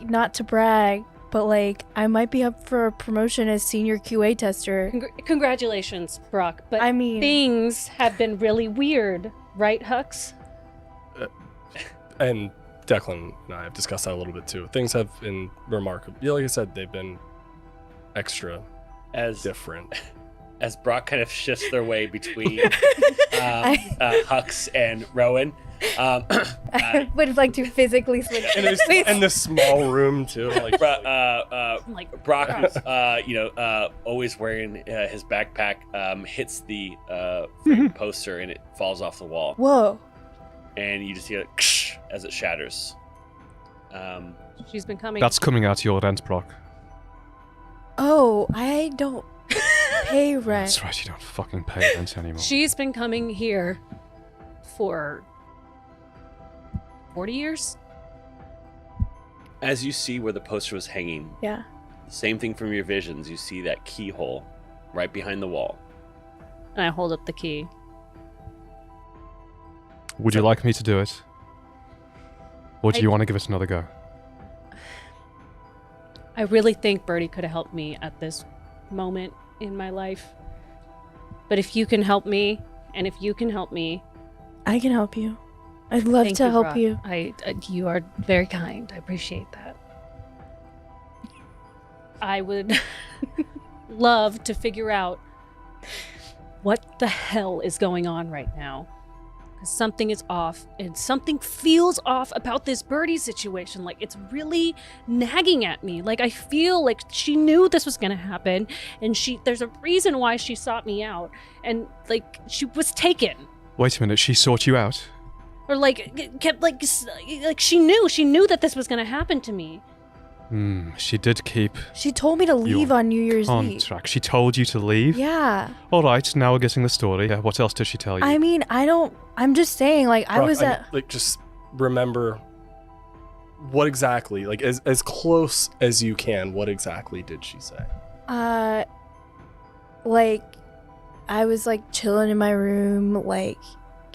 not to brag, but like I might be up for a promotion as senior QA tester. Congratulations, Brock. But I mean, things have been really weird, right, Hux? And Declan and I have discussed that a little bit too. Things have been remarkable. Yeah, like I said, they've been extra different. As Brock kind of shifts their way between Hux and Rowan. I would like to physically switch. In this small room too. Like, Brock, who's always wearing his backpack, hits the framed poster and it falls off the wall. Whoa. And you just hear it as it shatters. She's been coming. That's coming out of your rent, Brock. Oh, I don't pay rent. That's right, you don't fucking pay rent anymore. She's been coming here for 40 years? As you see where the poster was hanging, Yeah. same thing from your visions, you see that keyhole right behind the wall. And I hold up the key. Would you like me to do it? Or do you want to give it another go? I really think Birdie could have helped me at this moment in my life. But if you can help me, and if you can help me... I can help you. I'd love Thank to you, help Brock. you. You are very kind. I appreciate that. I would love to figure out what the hell is going on right now. Because something is off, and something feels off about this Birdie situation. Like, it's really nagging at me. Like, I feel like she knew this was going to happen, and there's a reason why she sought me out, and, like, she was taken. Wait a minute, she sought you out? Or, like, kept, like she knew that this was going to happen to me. She did keep... She told me to leave on New Year's Eve. Contract. She told you to leave? Yeah. All right, now we're getting the story. What else did she tell you? I mean, I'm just saying, like, Brock, just remember what exactly, like, as close as you can, what exactly did she say? Like, I was, like, chilling in my room, like,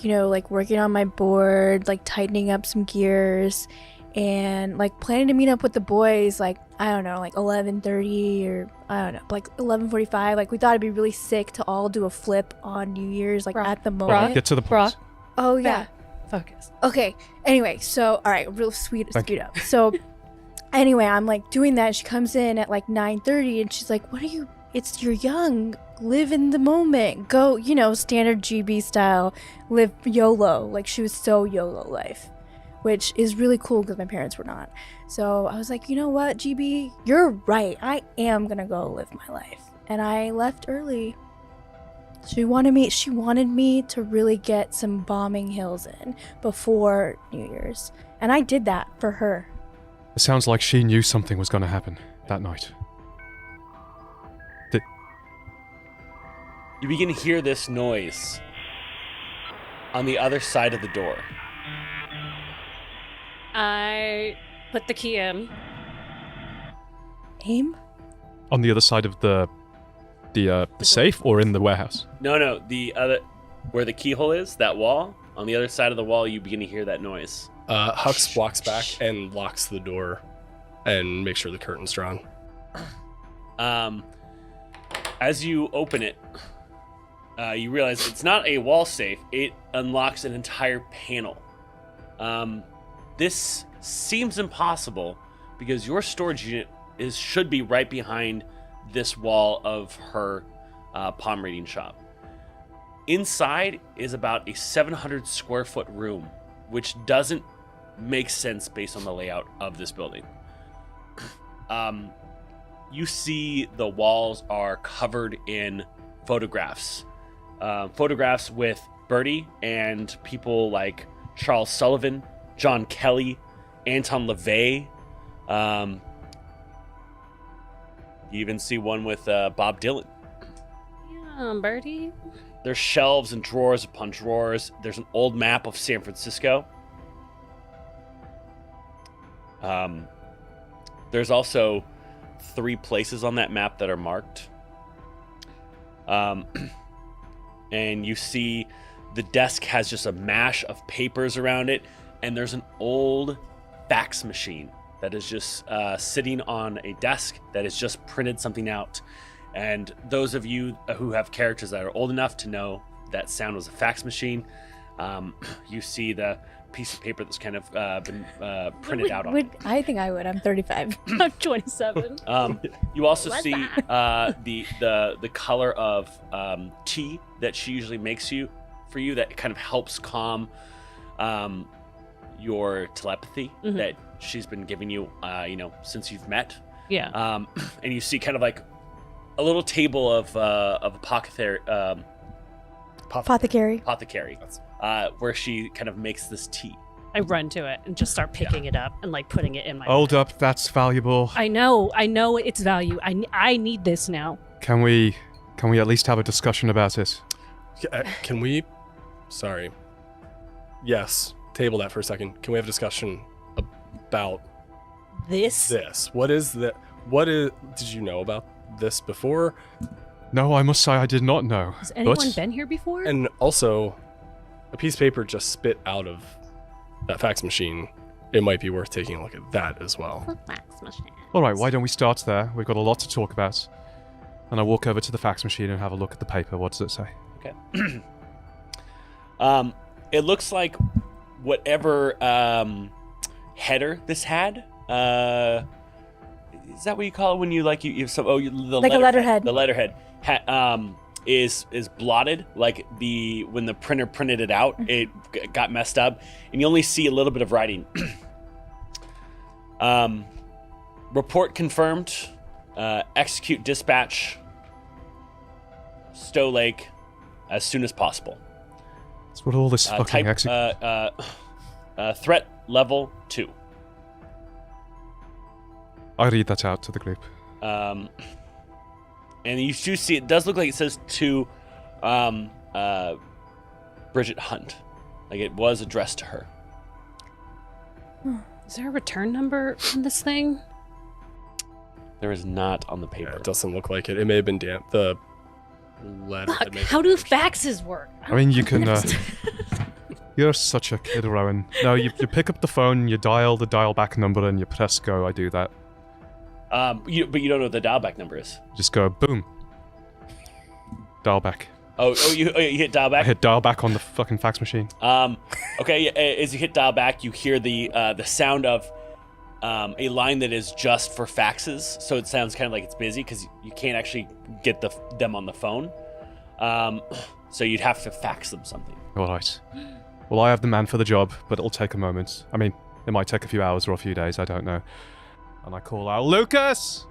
like, working on my board, like, tightening up some gears, and, like, planning to meet up with the boys, like, I don't know, like, 11:30 or, I don't know, like, 11:45. Like, we thought it'd be really sick to all do a flip on New Year's, like, at the moment. Get to the point. Brock. Oh, yeah. Focus. Okay. Anyway, so, all right, real speed up. So, anyway, I'm, like, doing that. She comes in at, like, 9:30, and she's like, you're young. Live in the moment. Go, standard GB style. Live YOLO. Like, she was so YOLO life, which is really cool because my parents were not. So I was like, you know what, GB? You're right. I am going to go live my life. And I left early. She wanted me to really get some bombing hills in before New Year's. And I did that for her. It sounds like she knew something was going to happen that night. You begin to hear this noise on the other side of the door. I put the key in. Aim? On the other side of the safe, or in the warehouse? No, the other, where the keyhole is, that wall, on the other side of the wall, you begin to hear that noise. Hux walks back and locks the door and makes sure the curtain's drawn. As you open it, you realize it's not a wall safe. It unlocks an entire panel. This seems impossible because your storage unit should be right behind this wall of her palm reading shop. Inside is about a 700 square foot room, which doesn't make sense based on the layout of this building. You see the walls are covered in photographs. Photographs with Birdie and people like Charles Sullivan, John Kelly, Anton LaVey. You even see one with Bob Dylan. Yeah, Birdie. There's shelves and drawers upon drawers. There's an old map of San Francisco. There's also 3 places on that map that are marked. And you see the desk has just a mash of papers around it, and there's an old fax machine that is just sitting on a desk that has just printed something out. And those of you who have characters that are old enough to know that sound was a fax machine, you see the piece of paper that's kind of been printed out on it. I think I would. I'm 35. I'm 27. You also What's see the color of tea that she usually makes for you that kind of helps calm your telepathy that she's been giving you, since you've met. Yeah. And you see kind of like a little table of apothecary, where she kind of makes this tea. I run to it and just start picking it up and like putting it in my Hold bag. up, that's valuable. I know it's value. I need this now. Can we at least have a discussion about it? Can we? Sorry. Yes. Table that for a second. Can we have a discussion about This? What is that? What is? Did you know about this before? No, I must say I did not know. Has anyone but been here before? And also, a piece of paper just spit out of that fax machine. It might be worth taking a look at that as well. Fax machine. all right, why don't we start there? We've got a lot to talk about. And I walk over to the fax machine and have a look at the paper. What does it say? Okay. It looks like whatever header this had. Is that what you call it when you like you some? Oh, the Like a letterhead. The letterhead is blotted. Like when the printer printed it out, it got messed up, and you only see a little bit of writing. Report confirmed. Execute dispatch. Stow Lake, as soon as possible. That's what all this fucking Threat level 2. I read that out to the group. And you do see it does look like it says to Bridget Hunt. Like it was addressed to her. Is there a return number on this thing? There is not on the paper. Yeah, it doesn't look like it. It may have been damp. The letter. Fuck, that may have how been do damaged. faxes work? I mean, you can... You're such a kid, Rowan. No, you pick up the phone, you dial the dial back number, and you press go. I do that. But you don't know what the dial back number is. Just go, boom. Dial back. You hit dial I back. hit dial back on the fucking fax machine. Okay. As you hit dial back, you hear the sound of a line that is just for faxes. So it sounds kind of like it's busy because you can't actually get them on the phone. So you'd have to fax them something. All right. Well, I have the man for the job, but it'll take a moment. I mean, it might take a few hours or a few days, I don't know. And I call out, Lucas!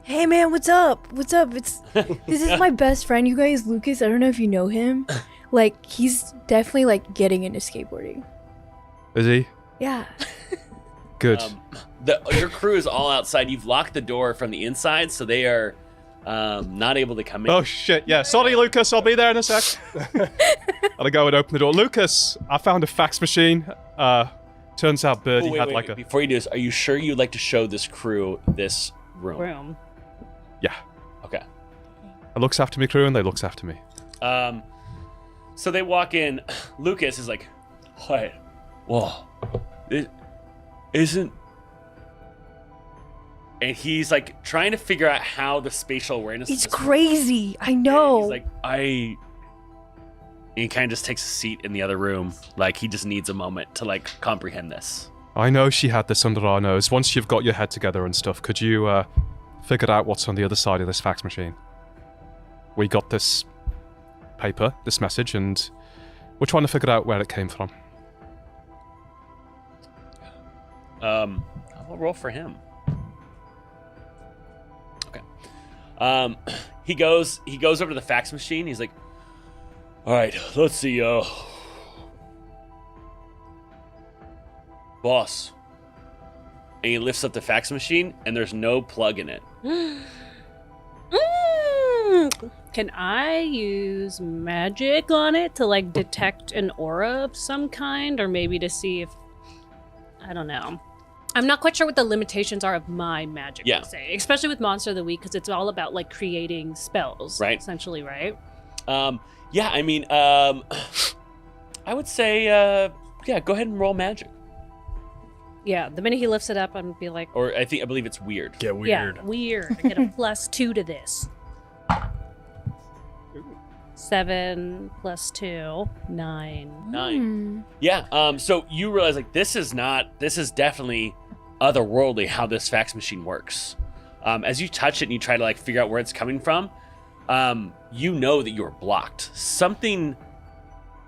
Hey man, what's up? What's up? This is my best friend, you guys, Lucas. I don't know if you know him. Like, he's definitely like getting into skateboarding. Is he? Yeah. Good. Your crew is all outside. You've locked the door from the inside, so they are not able to come in. Oh shit, yeah. Sorry, Lucas, I'll be there in a sec. And I go and open the door. Lucas, I found a fax machine. Turns out Birdie had like a... Before you do this, are you sure you'd like to show this crew this room? Yeah. Okay. I looks after me crew and they looks after me. So they walk in. Lucas is like, "What? Whoa, it isn't." And he's like trying to figure out how the spatial awareness. It's of this crazy. I know. He's like, And he kind of just takes a seat in the other room. Like he just needs a moment to like comprehend this. I know she had this under our nose. Once you've got your head together and stuff, could you figure out what's on the other side of this fax machine? We got this paper, this message, and we're trying to figure out where it came from. I'll roll for him. Okay. He goes over to the fax machine. He's like, All right, let's see. Boss. And he lifts up the fax machine, and there's no plug in it. Can I use magic on it to like detect an aura of some kind, or maybe to see if I don't know. I'm not quite sure what the limitations are of my magic, Yeah. per se, especially with Monster of the Week, because it's all about like creating spells, Right. Essentially, right? Yeah, I mean, I would say, yeah, go ahead and roll magic. Yeah. The minute he lifts it up, I'm gonna be like, Or I believe it's weird. Get weird. yeah, weird. I get a +2 to this. 7 + 2, 9. 9. Yeah. So you realize like this is definitely otherworldly how this fax machine works. As you touch it and you try to like figure out where it's coming from, you know that you're blocked. Something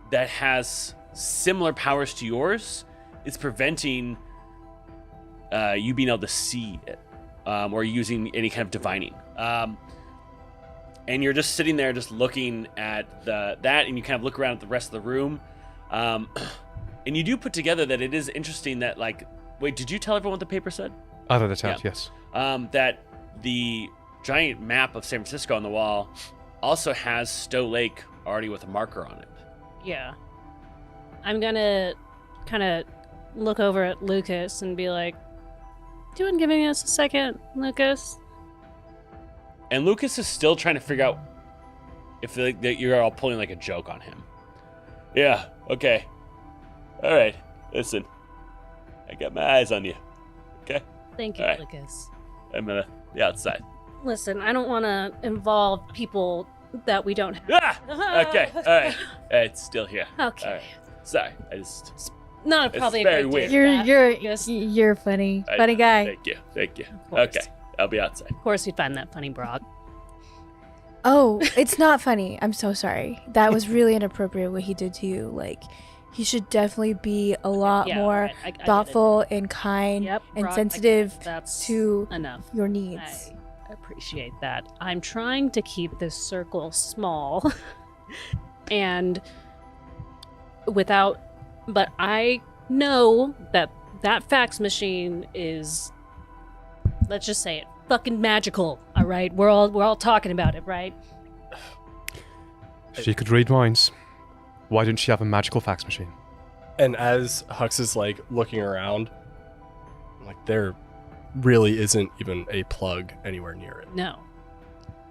that has similar powers to yours is preventing you being able to see it, or using any kind of divining. And you're just sitting there just looking at that, and you kind of look around at the rest of the room. And you do put together that it is interesting that, like, wait, did you tell everyone what the paper said? I read it out, yes. That the giant map of San Francisco on the wall also has Stow Lake already with a marker on it. Yeah. I'm gonna kind of look over at Lucas and be like, do you want to give us a second, Lucas? And Lucas is still trying to figure out if that you're all pulling like a joke on him. Yeah, okay. All right, listen. I got my eyes on you. Okay? Thank you, All right. Lucas. I'm gonna be outside. Listen, I don't want to involve people that we don't have. Ah! Okay, all right. It's still here. Okay. All right. Sorry, I just... Not It's probably very a weird. great You're funny. Funny guy. Thank you. Of course. Okay, I'll be outside. Of course, you'd find that funny, Brock. Oh, it's not funny. I'm so sorry. That was really inappropriate what he did to you. Like, he should definitely be a lot Yeah, more right. I get it. thoughtful and kind Yep, and Brock, sensitive That's to enough. your needs. I appreciate that. I'm trying to keep this circle small and but I know that fax machine is, let's just say it, fucking magical. All right, we're all talking about it, right? She could read minds. Why didn't she have a magical fax machine? And as Hux is like looking around, like there really isn't even a plug anywhere near it. No,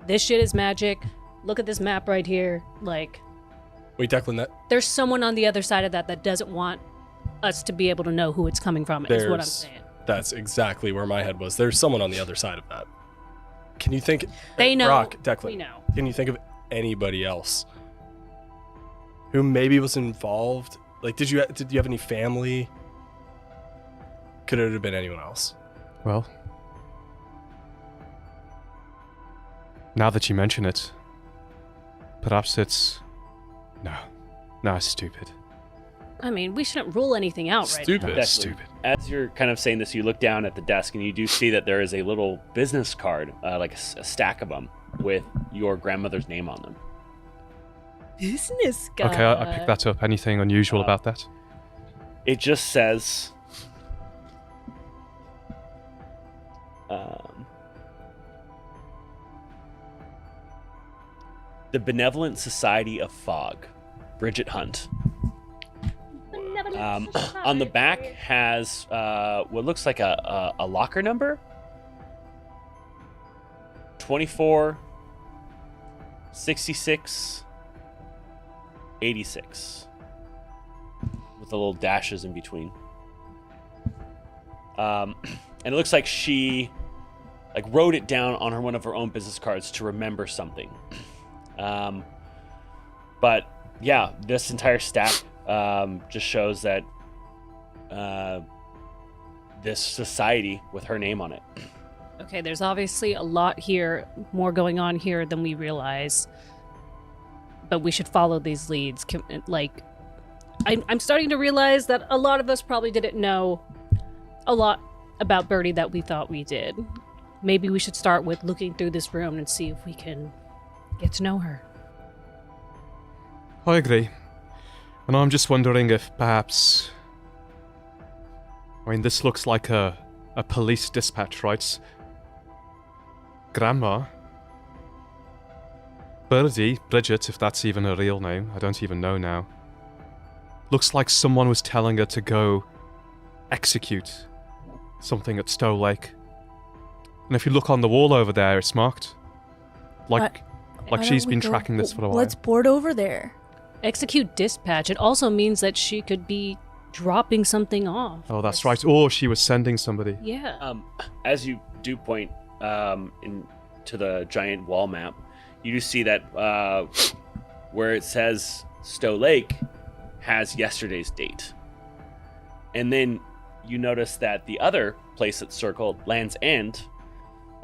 this shit is magic. Look at this map right here. Like, Wait, Declan, there's someone on the other side of that doesn't want us to be able to know who it's coming from. Is what I'm There's- saying. that's exactly where my head was. There's someone on the other side of that. Can you think? They know. Brock, Declan, We know. can you think of anybody else who maybe was involved? Like, did you have any family? Could it have been anyone else? Well, now that you mention it, perhaps it's... No, it's stupid. I mean, we shouldn't rule anything out right Stupid. now. Definitely. Stupid. As you're kind of saying this, you look down at the desk and you do see that there is a little business card, like a stack of them, with your grandmother's name on them. Business guy. Okay, I picked that up. Anything unusual about that? It just says, the Benevolent Society of Fog, Bridget Hunt. On the back has what looks like a locker number. 24 66 86 with the little dashes in between. And it looks like she wrote it down on one of her own business cards to remember something. But yeah, this entire stack just shows that this society with her name on it. Okay, there's obviously a lot here, more going on here than we realize. But we should follow these leads. I'm starting to realize that a lot of us probably didn't know a lot about Birdie that we thought we did. Maybe we should start with looking through this room and see if we can get to know her. I agree. And I'm just wondering if perhaps... I mean, this looks like a police dispatch, right? Grandma? Birdie, Bridget, if that's even her real name, I don't even know now. Looks like someone was telling her to go execute something at Stow Lake. And if you look on the wall over there, it's marked. Like Why she's don't we been go- tracking this for a while. Let's board over there. Execute dispatch. It also means that she could be dropping something off. Oh, that's right. Or she was sending somebody. Yeah. As you do point to the giant wall map, you do see that where it says Stow Lake has yesterday's date. And then you notice that the other place that's circled, Land's End,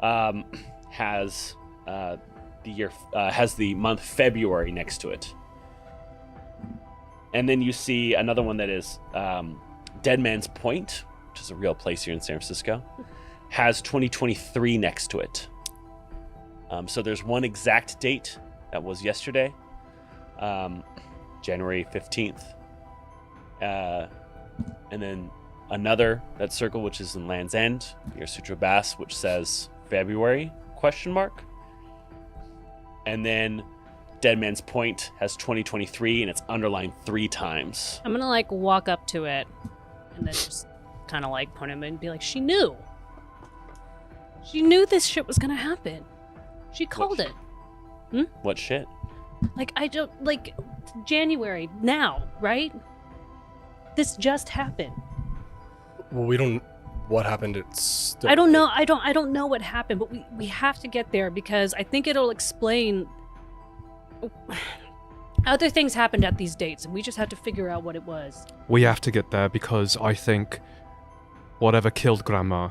has the month February next to it. And then you see another one that is Dead Man's Point, which is a real place here in San Francisco, has 2023 next to it. So there's one exact date that was yesterday, January 15th. And then another that's circled, which is in Land's End, near Sutro Bass, which says February, ? And then Dead Man's Point has 2023, and it's underlined 3 times. I'm gonna like walk up to it and then just kind of like point him and be like, she knew. She knew this shit was gonna happen. She called it. What shit? Like, I don't, like, January, now, right? This just happened. Well, we don't. What happened at Stow? I don't know. I don't know what happened, but we have to get there because I think it'll explain. Other things happened at these dates, and we just have to figure out what it was. We have to get there because I think whatever killed Grandma,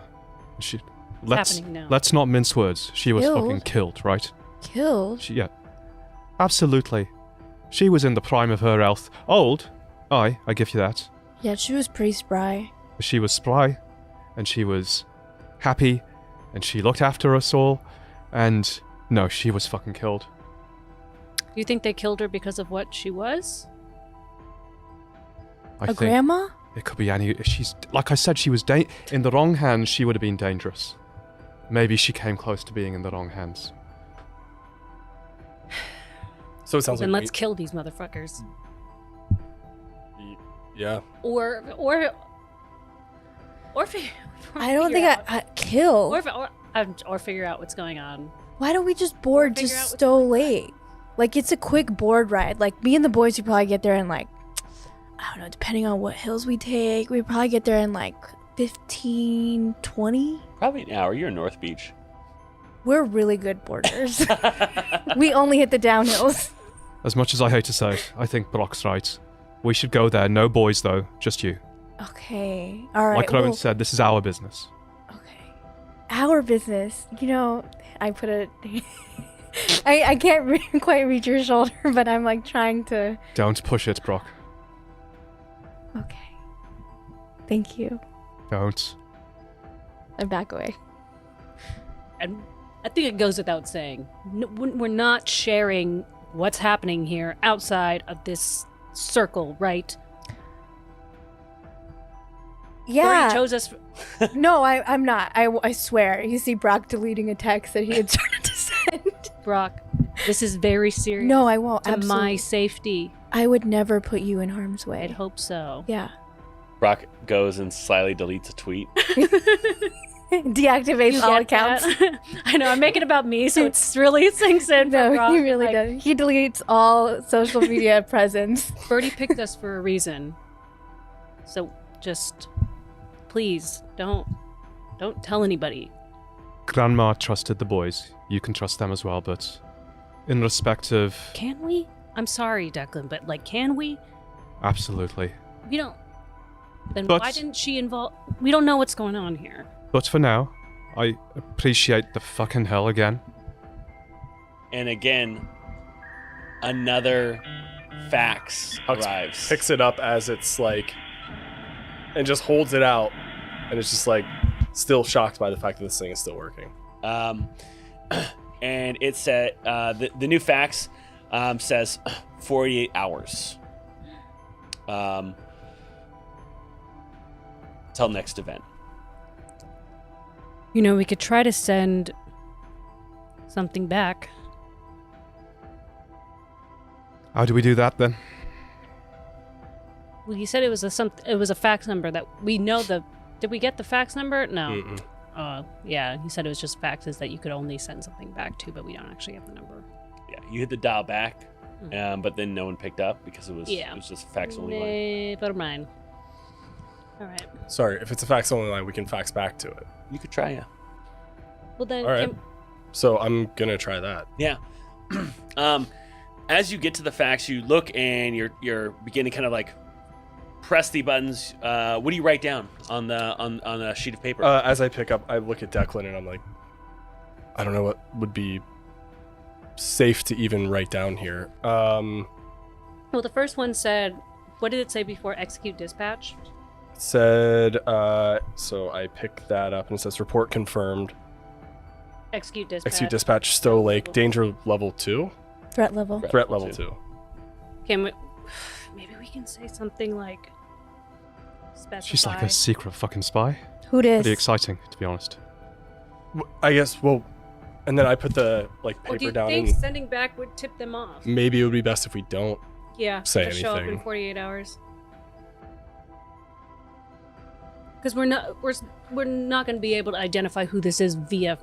happening now. let's not mince words. She was Killed? fucking killed, right? Killed? Yeah, absolutely. She was in the prime of her health. Old, I give you that. Yeah, she was pretty spry. But she was spry, and she was happy, and she looked after us all, and no, she was fucking killed. Do you think they killed her because of what she was? I A think grandma? it could be any. She's like I said, she was in the wrong hands. She would have been dangerous. Maybe she came close to being in the wrong hands. So it sounds Then like let's kill these motherfuckers. yeah. Or I don't think I kill. Or figure out what's going on. Why don't we just board to Figure out what's Stow going on. Lake? Like, it's a quick board ride. Like, me and the boys would probably get there in, like, I don't know, depending on what hills we take, we'd probably get there in, like, 15, 20. Probably an hour. You're in North Beach. We're really good boarders. We only hit the downhills. As much as I hate to say it, I think Brock's right. We should go there. No boys though, just you. Okay. All right. Like Rowan well, said, this is our business. okay. Our business. You know, I put it... I can't quite reach your shoulder, but I'm, like, trying to... Don't push it, Brock. Okay. Thank you. Don't. I back away. And I think it goes without saying, we're not sharing what's happening here outside of this circle, right? Yeah. Or he chose us. No, I'm not. I swear. You see Brock deleting a text that he had started to send. Brock, this is very serious. No, I won't. To my Absolutely. safety. I would never put you in harm's I'd way. hope so. Yeah. Brock goes and slyly deletes a tweet. Deactivates You all get accounts. that? I know, I'm making it about me, so it's really sinks in. for No, Brock. he really Like, does. He deletes all social media presence. Birdie picked us for a reason. So just please don't tell anybody. Grandma trusted the boys. You can trust them as well, but in respect of... Can we? I'm sorry, Declan, but like, can we? Absolutely. We don't. Then But- why didn't she involve? We don't know what's going on here. But for now, I appreciate the fucking hell again. And again, another fax Hux arrives. picks it up as it's like, and just holds it out, and it's just like, still shocked by the fact that this thing is still working. And it said the new fax says 48 hours. Till next event. You know, we could try to send something back. How do we do that then? Well, you said it was a fax number that we know the. Did we get the fax number? No. Mm-mm. Yeah. He said it was just faxes that you could only send something back to, but we don't actually have the number. Yeah, you hit the dial back, but then no one picked up because it was just fax only line. Never mind. All right. Sorry, if it's a fax only line, we can fax back to it. You could try, yeah. Well then. All right. So I'm gonna try that. Yeah. As you get to the fax, you look and you're beginning to kind of like press the buttons. What do you write down on a sheet of paper? As I pick up, I look at Declan and I'm like, I don't know what would be safe to even write down here. Well, the first one said, what did it say before execute dispatch? It said, so I pick that up and it says report confirmed. Execute dispatch. Execute dispatch, Stow Lake, danger level 2? Threat level. Threat level 2. Can we? Maybe we can say something like. Specify. She's like a secret fucking spy. Who dis? Pretty exciting, to be honest. I guess, well, and then I put the Or paper do you down think and sending back would tip them off? maybe it would be best if we don't. Yeah. say to show up in anything. 48 hours. Because we're not going to be able to identify who this is via.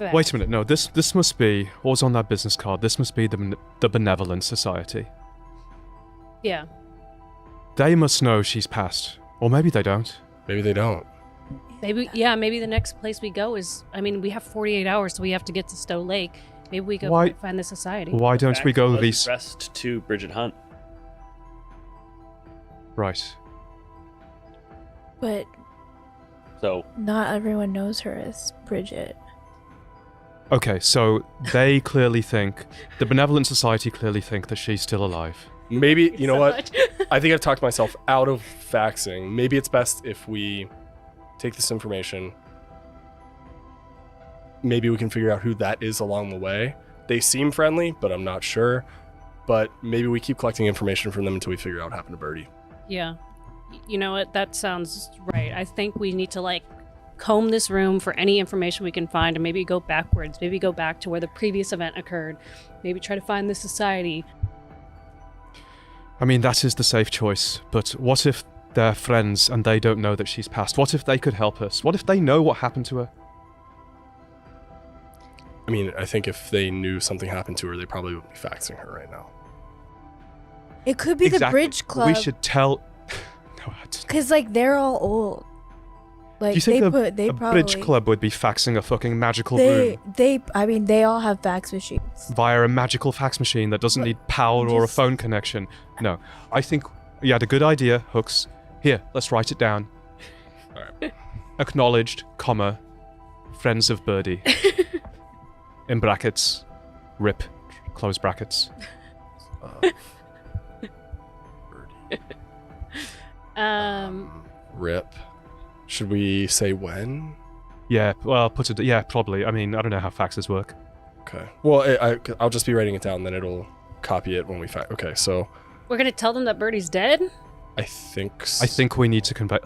fax. Wait a minute, no, this must be what was on that business card. This must be the Benevolent Society. Yeah. They must know she's passed, or maybe they don't. Maybe they don't. Maybe the next place we go is. I mean, we have 48 hours, so we have to get to Stow Lake. Maybe we go Why- find the society. Why don't we Fax go was these? addressed to Bridget Hunt. Right. But So not everyone knows her as Bridget. Okay, so they clearly think the Benevolent Society clearly think that she's still alive. Maybe, you know So what? much. I think I've talked myself out of faxing. Maybe it's best if we take this information. Maybe we can figure out who that is along the way. They seem friendly, but I'm not sure. But maybe we keep collecting information from them until we figure out what happened to Birdie. Yeah. You know what? That sounds right. I think we need to comb this room for any information we can find and maybe go backwards. Maybe go back to where the previous event occurred. Maybe try to find the society. I mean, that is the safe choice, but what if they're friends and they don't know that she's passed? What if they could help us? What if they know what happened to her? I mean, I think if they knew something happened to her, they probably would be faxing her right now. It could be the Exactly. Bridge Club. We should tell... No, Because, they're all old. do you think they a probably... bridge club would be faxing a fucking magical room they all have fax machines. via a magical fax machine that doesn't need power or a Just- phone connection? No. I think you had a good idea, Hux. Here, let's write it down. All right. Acknowledged, comma, friends of Birdie. In brackets, rip, close brackets. Birdie. Rip. Should we say when? Yeah, well, probably. I mean, I don't know how faxes work. Okay. Well, I'll just be writing it down, then it'll copy it when we fax. Okay, so We're going to tell them that Birdie's dead? I think... I think we need to convey...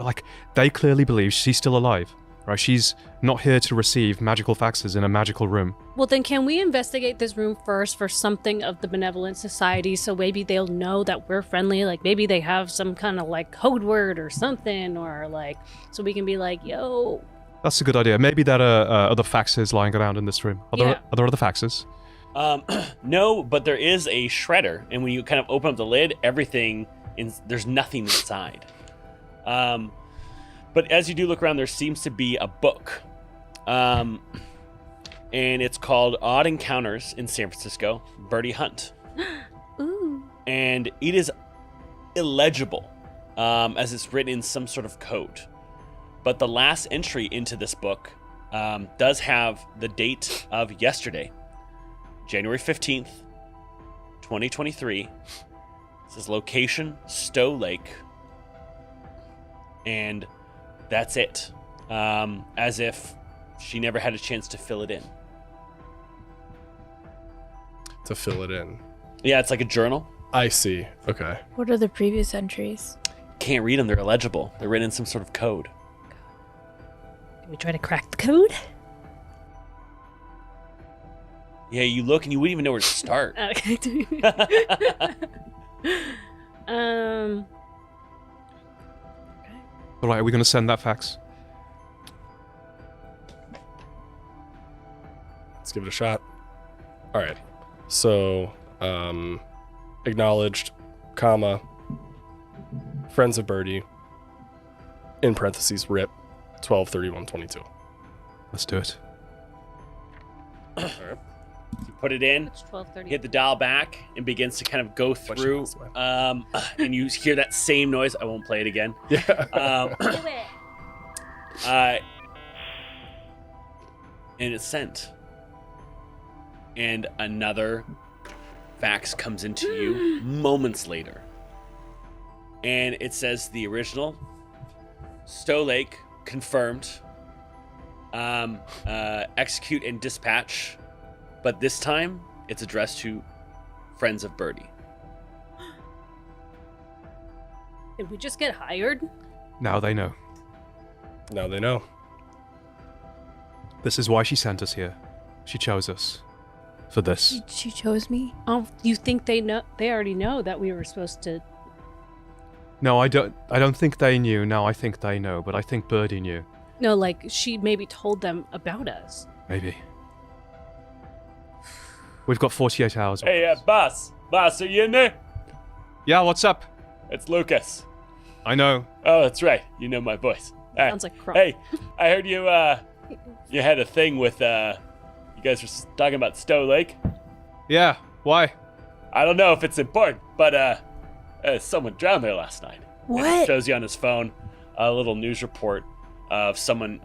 they clearly believe she's still alive, right? She's not here to receive magical faxes in a magical room. Well, then can we investigate this room first for something of the Benevolent Society so maybe they'll know that we're friendly? Maybe they have some kind of, code word or something, or, so we can be like, yo... That's a good idea. Maybe there are other faxes lying around in this room. Are there other faxes? no, but there is a shredder, and when you kind of open up the lid, there's nothing inside. But as you do look around, there seems to be a book. And it's called Odd Encounters in San Francisco, Birdie Hunt. Ooh. And it is illegible, as it's written in some sort of code. But the last entry into this book does have the date of yesterday, January 15th, 2023. It says location, Stow Lake. And that's it. As if she never had a chance to fill it in. To fill it in. Yeah, it's like a journal. I see. Okay. What are the previous entries? Can't read them. They're illegible. They're written in some sort of code. Can we try to crack the code? Yeah, you look and you wouldn't even know where to start. Okay. All right, are we going to send that fax? Let's give it a shot. All right. So, acknowledged, comma, friends of Birdie, in parentheses, RIP, 12/31/22. Let's do it. You put it in, It's 12:30. hit the dial back, and begins to kind of go Question through. this way. And you hear that same noise. I won't play it again. Yeah. And it's sent. And another fax comes into you moments later. And it says the original Stow Lake confirmed. Execute and dispatch. But this time it's addressed to friends of Birdie. Did we just get hired? Now they know. Now they know. This is why she sent us here. She chose us. For this. She chose me. Oh, you think they know? They already know that we were supposed to. No, I don't think they knew. Now I think they know, but I think Birdie knew. No, like she maybe told them about us. Maybe. We've got 48 hours. Hey, boss, are you in there? Yeah, what's up? It's Lucas. I know. Oh, that's right. You know my voice. Hey, Sounds like Croc. Hey, I heard you had a thing with you guys were talking about Stow Lake. Yeah, why? I don't know if it's important, but someone drowned there last night. And it What? shows you on his phone a little news report of someone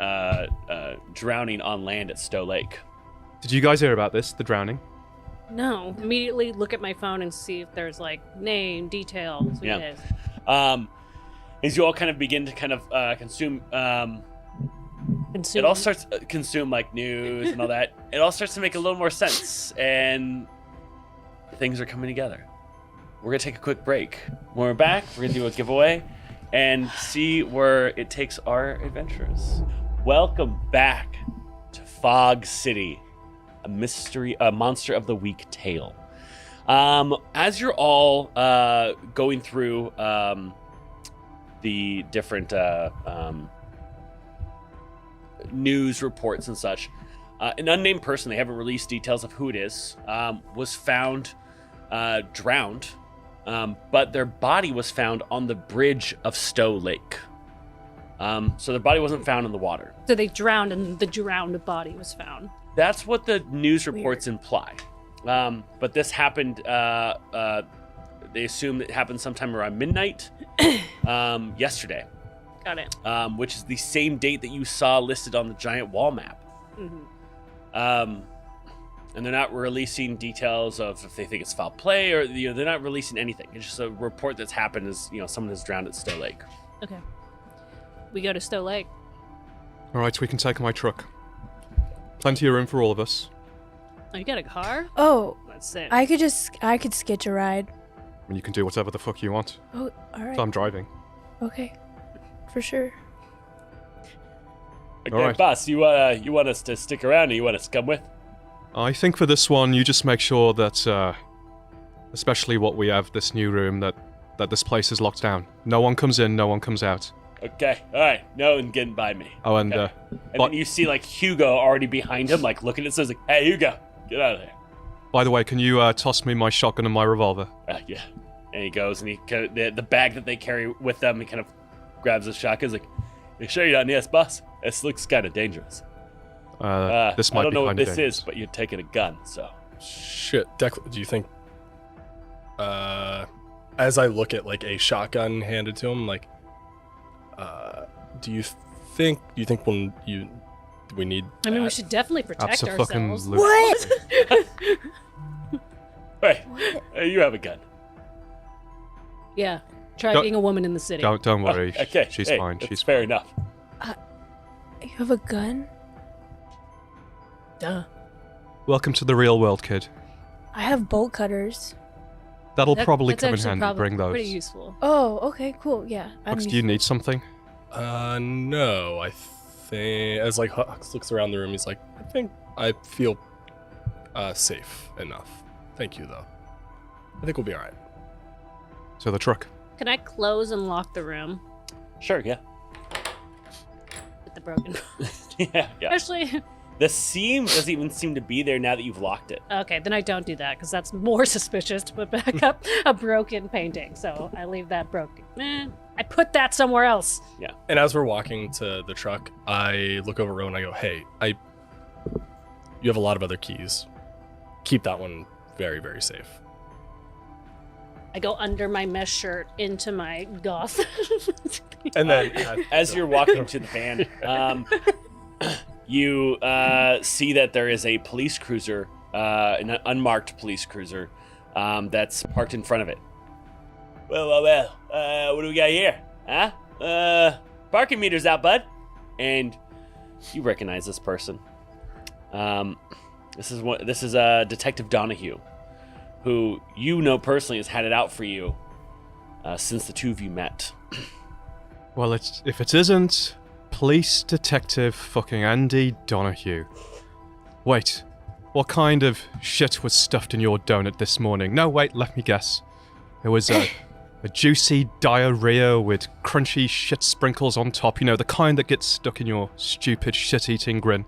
drowning on land at Stow Lake. Did you guys hear about this, the drowning? No. Immediately look at my phone and see if there's like name, details. Who Yeah. it is. As you all kind of begin to kind of consume, it all starts to consume like news and all that. It all starts to make a little more sense, and things are coming together. We're gonna take a quick break. When we're back, we're gonna do a giveaway and see where it takes our adventures. Welcome back to Fog City, a monster of the week tale. As you're all going through the different news reports and such, an unnamed person, they haven't released details of who it is, was found drowned, but their body was found on the bridge of Stow Lake. So their body wasn't found in the water. So they drowned, and the drowned body was found. That's what the news reports imply. But this happened, they assume it happened sometime around midnight yesterday. Got it. Which is the same date that you saw listed on the giant wall map. Mm-hmm. And they're not releasing details of if they think it's foul play, or they're not releasing anything. It's just a report that's happened is someone has drowned at Stow Lake. Okay. We go to Stow Lake. All right, we can take my truck. Plenty of room for all of us. Oh, you got a car? Oh, That's it. I could sketch a ride. And you can do whatever the fuck you want. Oh, all right. So I'm driving. Okay, for sure. Okay, All right. boss, you want us to stick around, or you want us to come with? I think for this one, you just make sure that, especially what we have, this new room, that this place is locked down. No one comes in, no one comes out. Okay, all right. No one getting by me. Oh, and Okay. And but- then you see like Hugo already behind him, like looking at us, like, "Hey, Hugo, get out of there!" by the way, can you toss me my shotgun and my revolver? Yeah. And he goes and he the bag that they carry with them. He kind of grabs a shotgun. He's like, "You sure you're not yes, boss? This looks kind of dangerous." This I might don't be know what kind of this dangerous. is, but you're taking a gun, so. Shit, Declan, do you think, as I look at like a shotgun handed to him, like, do you think we need? I mean, we that? should definitely protect ourselves. Abso-fucking-lutely. What? Hey, you have a gun. Yeah. Try Don't- being a woman in the city. Don't worry. Okay, She's hey, fine. that's She's fair fine. enough. You have a gun? Duh. Welcome to the real world, kid. I have bolt cutters. That'll probably that's come in actually handy. probably Bring those. Pretty useful. Oh, okay, cool. Yeah. Hux, do you need something? No, I think as like Hux looks around the room, he's like, I think I feel safe enough. Thank you, though. I think we'll be all right. So the truck. Can I close and lock the room Sure, yeah. with the broken? Yeah. Actually, The seam doesn't even seem to be there now that you've locked it. okay, then I don't do that because that's more suspicious to put back up a broken painting. So I leave that broken. I put that somewhere else. Yeah. And as we're walking to the truck, I look over at Rowan and I go, hey, you have a lot of other keys. Keep that one very, very safe. I go under my mesh shirt into my goth. And then As you're walking to the van, you see that there is a police cruiser, an unmarked police cruiser, that's parked in front of it. Well, what do we got here? Huh? Parking meter's out, bud. And you recognize this person. This is Detective Donahue, who you know personally has had it out for you since the two of you met. Well, if it isn't Police Detective fucking Andy Donahue. Wait, what kind of shit was stuffed in your donut this morning? No, wait, let me guess. It was a juicy diarrhea with crunchy shit sprinkles on top. You know, the kind that gets stuck in your stupid shit-eating grin.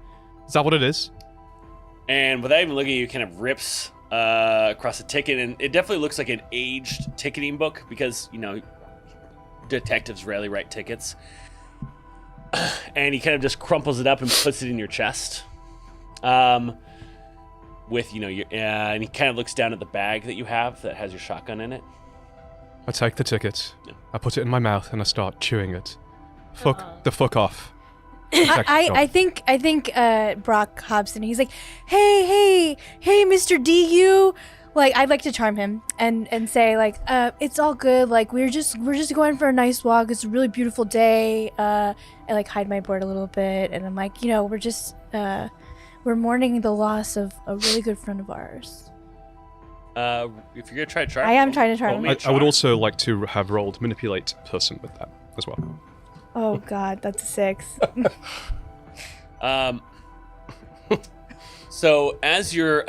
Is that what it is? And without even looking at you, kind of rips across the ticket, and it definitely looks like an aged ticketing book because, you know, detectives rarely write tickets. And he kind of just crumples it up and puts it in your chest. With, you know, and he kind of looks down at the bag that you have that has your shotgun in it. I take the ticket, Yeah. I put it in my mouth, and I start chewing it. Fuck the fuck off. I think Brock Hobson. He's like, hey, Mr. DU. Like, I'd like to charm him and say like, it's all good. Like, we're just going for a nice walk. It's a really beautiful day. I like hide my board a little bit, and I'm like, you know, we're just we're mourning the loss of a really good friend of ours. If you're gonna try to charm, I am trying to charm roll him. me a I would charm. also like to have rolled manipulate person with that as well. Oh God, that's a 6. So as you're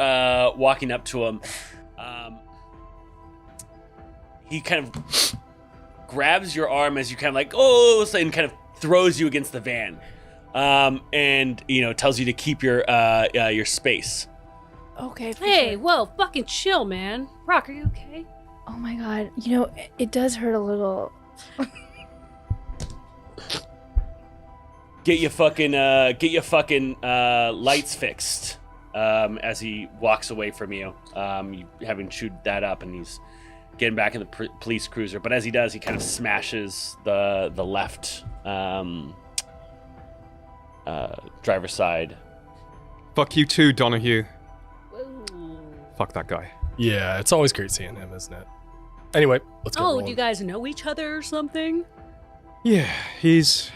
walking up to him, he kind of grabs your arm as you kind of like, and kind of throws you against the van, and you know tells you to keep your space. Okay. for Hey, sure. whoa, fucking chill, man. Rock, are you okay? Oh my God, you know, it does hurt a little. Get your fucking lights fixed. As he walks away from you, you having chewed that up, and he's getting back in the police cruiser. But as he does, he kind of smashes the left driver's side. Fuck you too, Donahue. Whoa. Fuck that guy. yeah, it's always great seeing him, isn't it? Anyway, let's go. Oh, rolling. do you guys know each other or something? Yeah, he's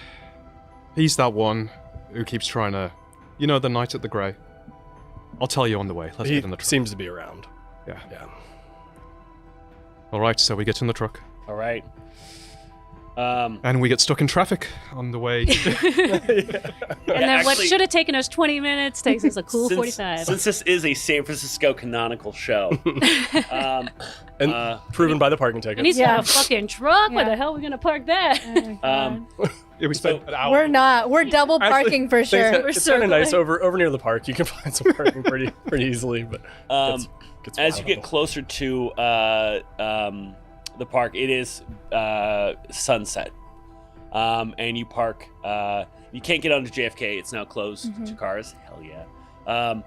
that one who keeps trying to, you know, the night at the Grey. I'll tell you on the way. Let's He get in the truck. seems to be around. Yeah. Yeah. All right, so we get in the truck, All right. and we get stuck in traffic on the way. And then what actually- should have taken us 20 minutes takes us a cool 45. Since this is a San Francisco canonical show, And proven by the parking ticket. and he's Yeah. got a fucking truck. Where Yeah. the hell are we gonna park that? Oh my God. Yeah, we spent an hour. We're not. We're double Actually, parking for sure. We're It's kind of nice circling. over near the park. You can find some parking pretty easily, but gets as you wild. get closer to the park, it is sunset, and you park. You can't get onto JFK; it's now closed to cars. Hell yeah!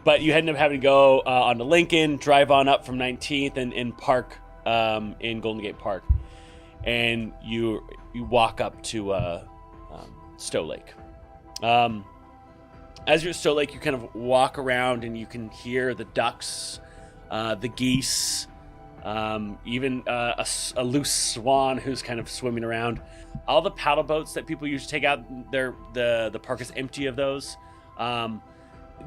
But you end up having to go onto Lincoln, drive on up from 19th, and park in Golden Gate Park, and you walk up to Stow Lake. As you're at Stow Lake, you kind of walk around and you can hear the ducks, the geese, even a loose swan who's kind of swimming around. All the paddle boats that people usually take out, the park is empty of those.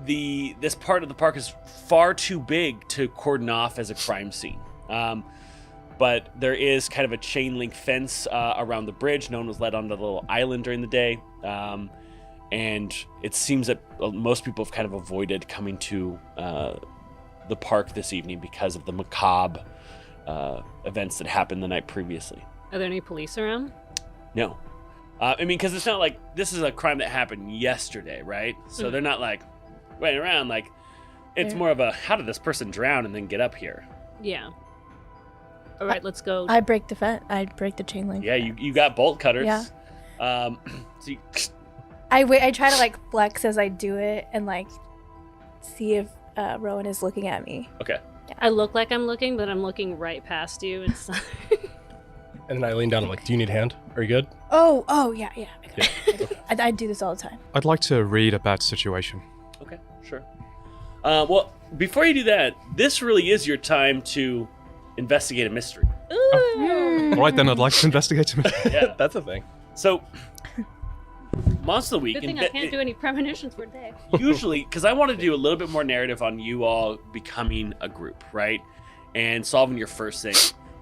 this part of the park is far too big to cordon off as a crime scene. But there is kind of a chain link fence around the bridge. No one was let onto the little island during the day. And it seems that most people have kind of avoided coming to the park this evening because of the macabre events that happened the night previously. Are there any police around? No. I mean, because it's not like this is a crime that happened yesterday, right? So they're not like running around. Like, it's more of a, how did this person drown and then get up here? Yeah. All right, let's go. I break the fence. I break the chain link. Yeah, you got bolt cutters. Yeah. So you, I try to like flex as I do it and like see if Rowan is looking at me. okay. I look like I'm looking, but I'm looking right past you. It's And then I lean down. I'm like, "Do you need a hand? Are you good?" Oh, yeah. I do this all the time. I'd like to read a bad situation. Okay, sure. Well, before you do that, this really is your time to investigate a mystery. ooh. All right, then I'd like to investigate a mystery. Yeah. That's a thing. So, Monster of the Week. Good thing I can't do any premonitions for a day. Usually, because I want to do a little bit more narrative on you all becoming a group, right? And solving your first thing.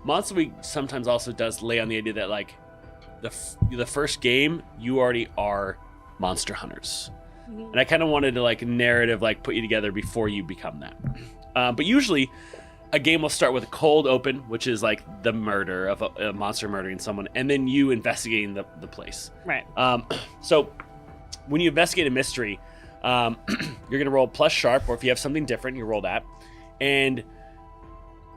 Monster Week sometimes also does lay on the idea that, like, the first game, you already are monster hunters. And I kind of wanted to, like, narrative, like, put you together before you become that. But usually, a game will start with a cold open, which is, like, the murder of a monster murdering someone, and then you investigating the place. Right. So, when you investigate a mystery, you're going to roll plus sharp, or if you have something different, you roll that. And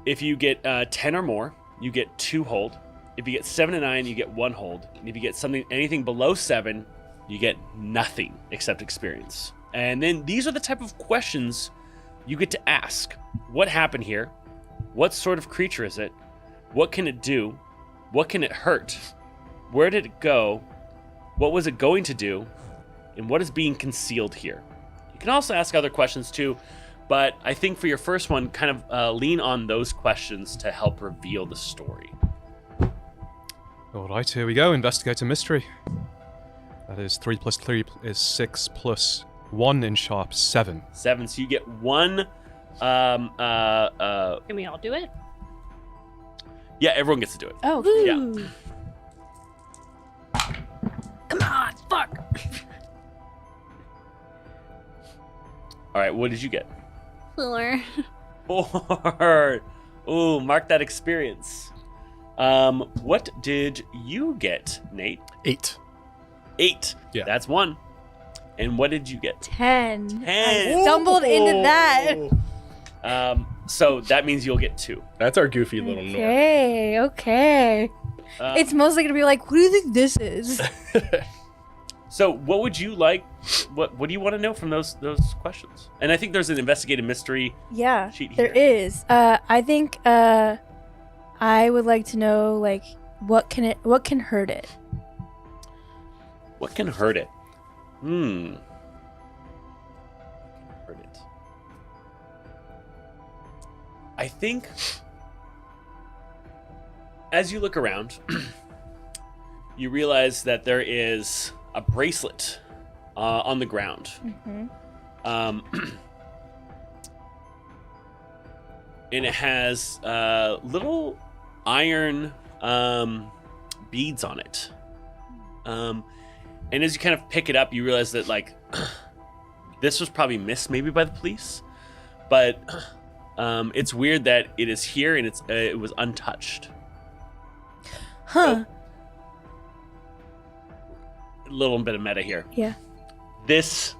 if you get 10 or more, you get 2 hold. If you get 7 to 9, you get 1 hold. And if you get anything below 7, you get nothing except experience. And then these are the type of questions you get to ask. What happened here? What sort of creature is it? What can it do? What can it hurt? Where did it go? What was it going to do? And what is being concealed here? You can also ask other questions too, but I think for your first one, kind of lean on those questions to help reveal the story. All right, here we go. Investigate a mystery. That is 3 plus 3 is 6 plus 1 in sharp 7. 7, so you get 1. Can we all do it? Yeah, everyone gets to do it. Oh, Yeah. Come on, fuck. All right, what did you get? 4. 4. Ooh, mark that experience. What did you get, Nate? 8. 8. Yeah. That's 1. And what did you get? 10. 10. I stumbled into that. So that means you'll get 2. That's our goofy little Nord. Okay. It's mostly gonna be like, what do you think this is? So what would you like? What do you want to know from those questions? And I think there's an investigative mystery. Yeah, Sheet there here. is. I think I would like to know like what can hurt it? What can hurt it? Hurt it. I think as you look around, you realize that there is a bracelet on the ground. And it has little iron beads on it. And as you kind of pick it up, you realize that, like, this was probably missed maybe by the police. But it's weird that it is here and it was untouched. Huh. A little bit of meta here. Yeah. This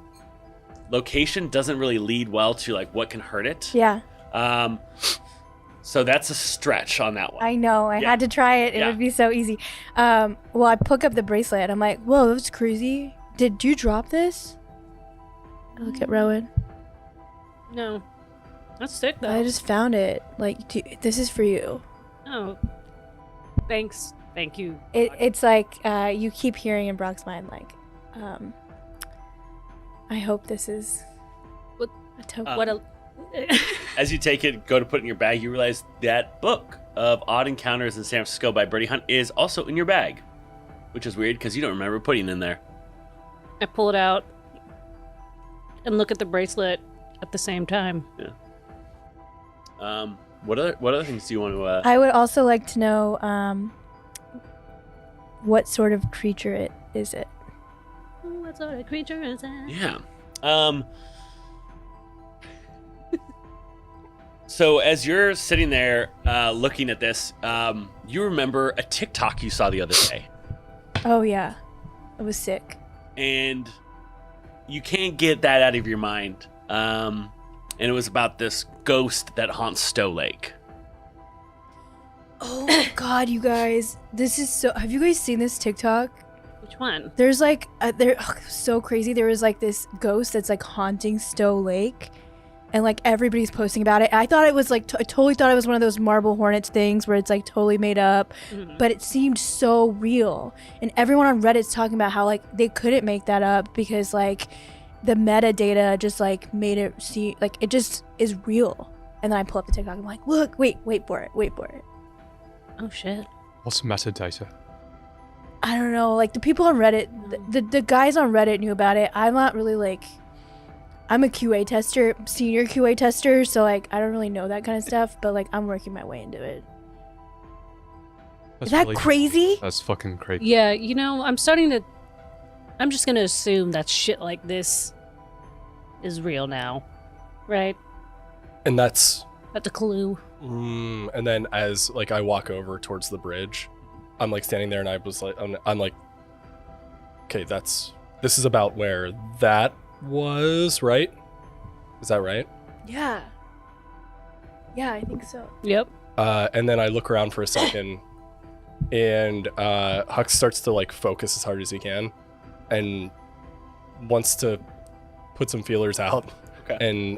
location doesn't really lead well to, like, what can hurt it. Yeah. So that's a stretch on that one. I know. I had to try it. It Yeah. would be so easy. Well, I pick up the bracelet. I'm like, whoa, that's crazy. Did you drop this? I look at Rowan. No. That's sick, though. I just found it. Like, this is for you. Oh. Thanks. Thank you. It's like you keep hearing in Brock's mind, like, I hope this is What- a token. What a... As you take it, go to put it in your bag, you realize that book of Odd Encounters in San Francisco by Birdie Hunt is also in your bag, which is weird because you don't remember putting it in there. I pull it out. and look at the bracelet at the same time. What other things do you want to? I would also like to know what sort of creature is it? What sort of creature is that? Yeah. So as you're sitting there looking at this, you remember a TikTok you saw the other day, Oh yeah, it was sick. and you can't get that out of your mind. And it was about this ghost that haunts Stow Lake. Oh God, you guys, this is so. Have you guys seen this TikTok? Which one? There's like, so crazy. There was like this ghost that's like haunting Stow Lake, and like everybody's posting about it. I thought it was like, I totally thought it was one of those Marble Hornets things where it's like totally made up, but it seemed so real. And everyone on Reddit's talking about how like they couldn't make that up because like the metadata just like made it seem like it just is real. And then I pull up the TikTok. I'm like, look, wait for it. Oh shit. What's metadata? I don't know. Like the people on Reddit, the guys on Reddit knew about it. I'm not really like, I'm a QA tester, senior QA tester, so like I don't really know that kind of stuff. But like I'm working my way into it. Is that crazy? That's fucking crazy. Yeah, you know, I'm just gonna assume that shit like this is real now, right? And that's That's a clue. and then as like I walk over towards the bridge, I'm like standing there and I was like, I'm like, okay, this is about where that was, right? Is that right? Yeah. Yeah, I think so. Yep. And then I look around for a second, and Hux starts to like focus as hard as he can, and wants to put some feelers out. Okay. And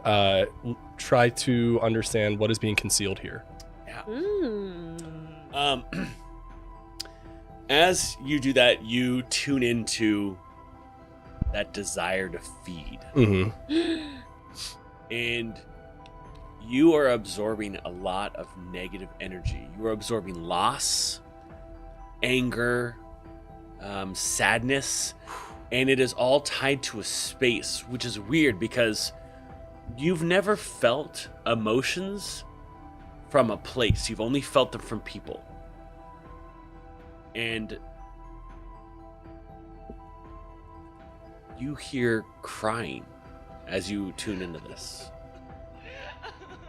try to understand what is being concealed here. Yeah. As you do that, you tune into that desire to feed. Mm-hmm. And you are absorbing a lot of negative energy. You are absorbing loss, anger, sadness, and it is all tied to a space, which is weird because you've never felt emotions from a place. You've only felt them from people. And you hear crying as you tune into this.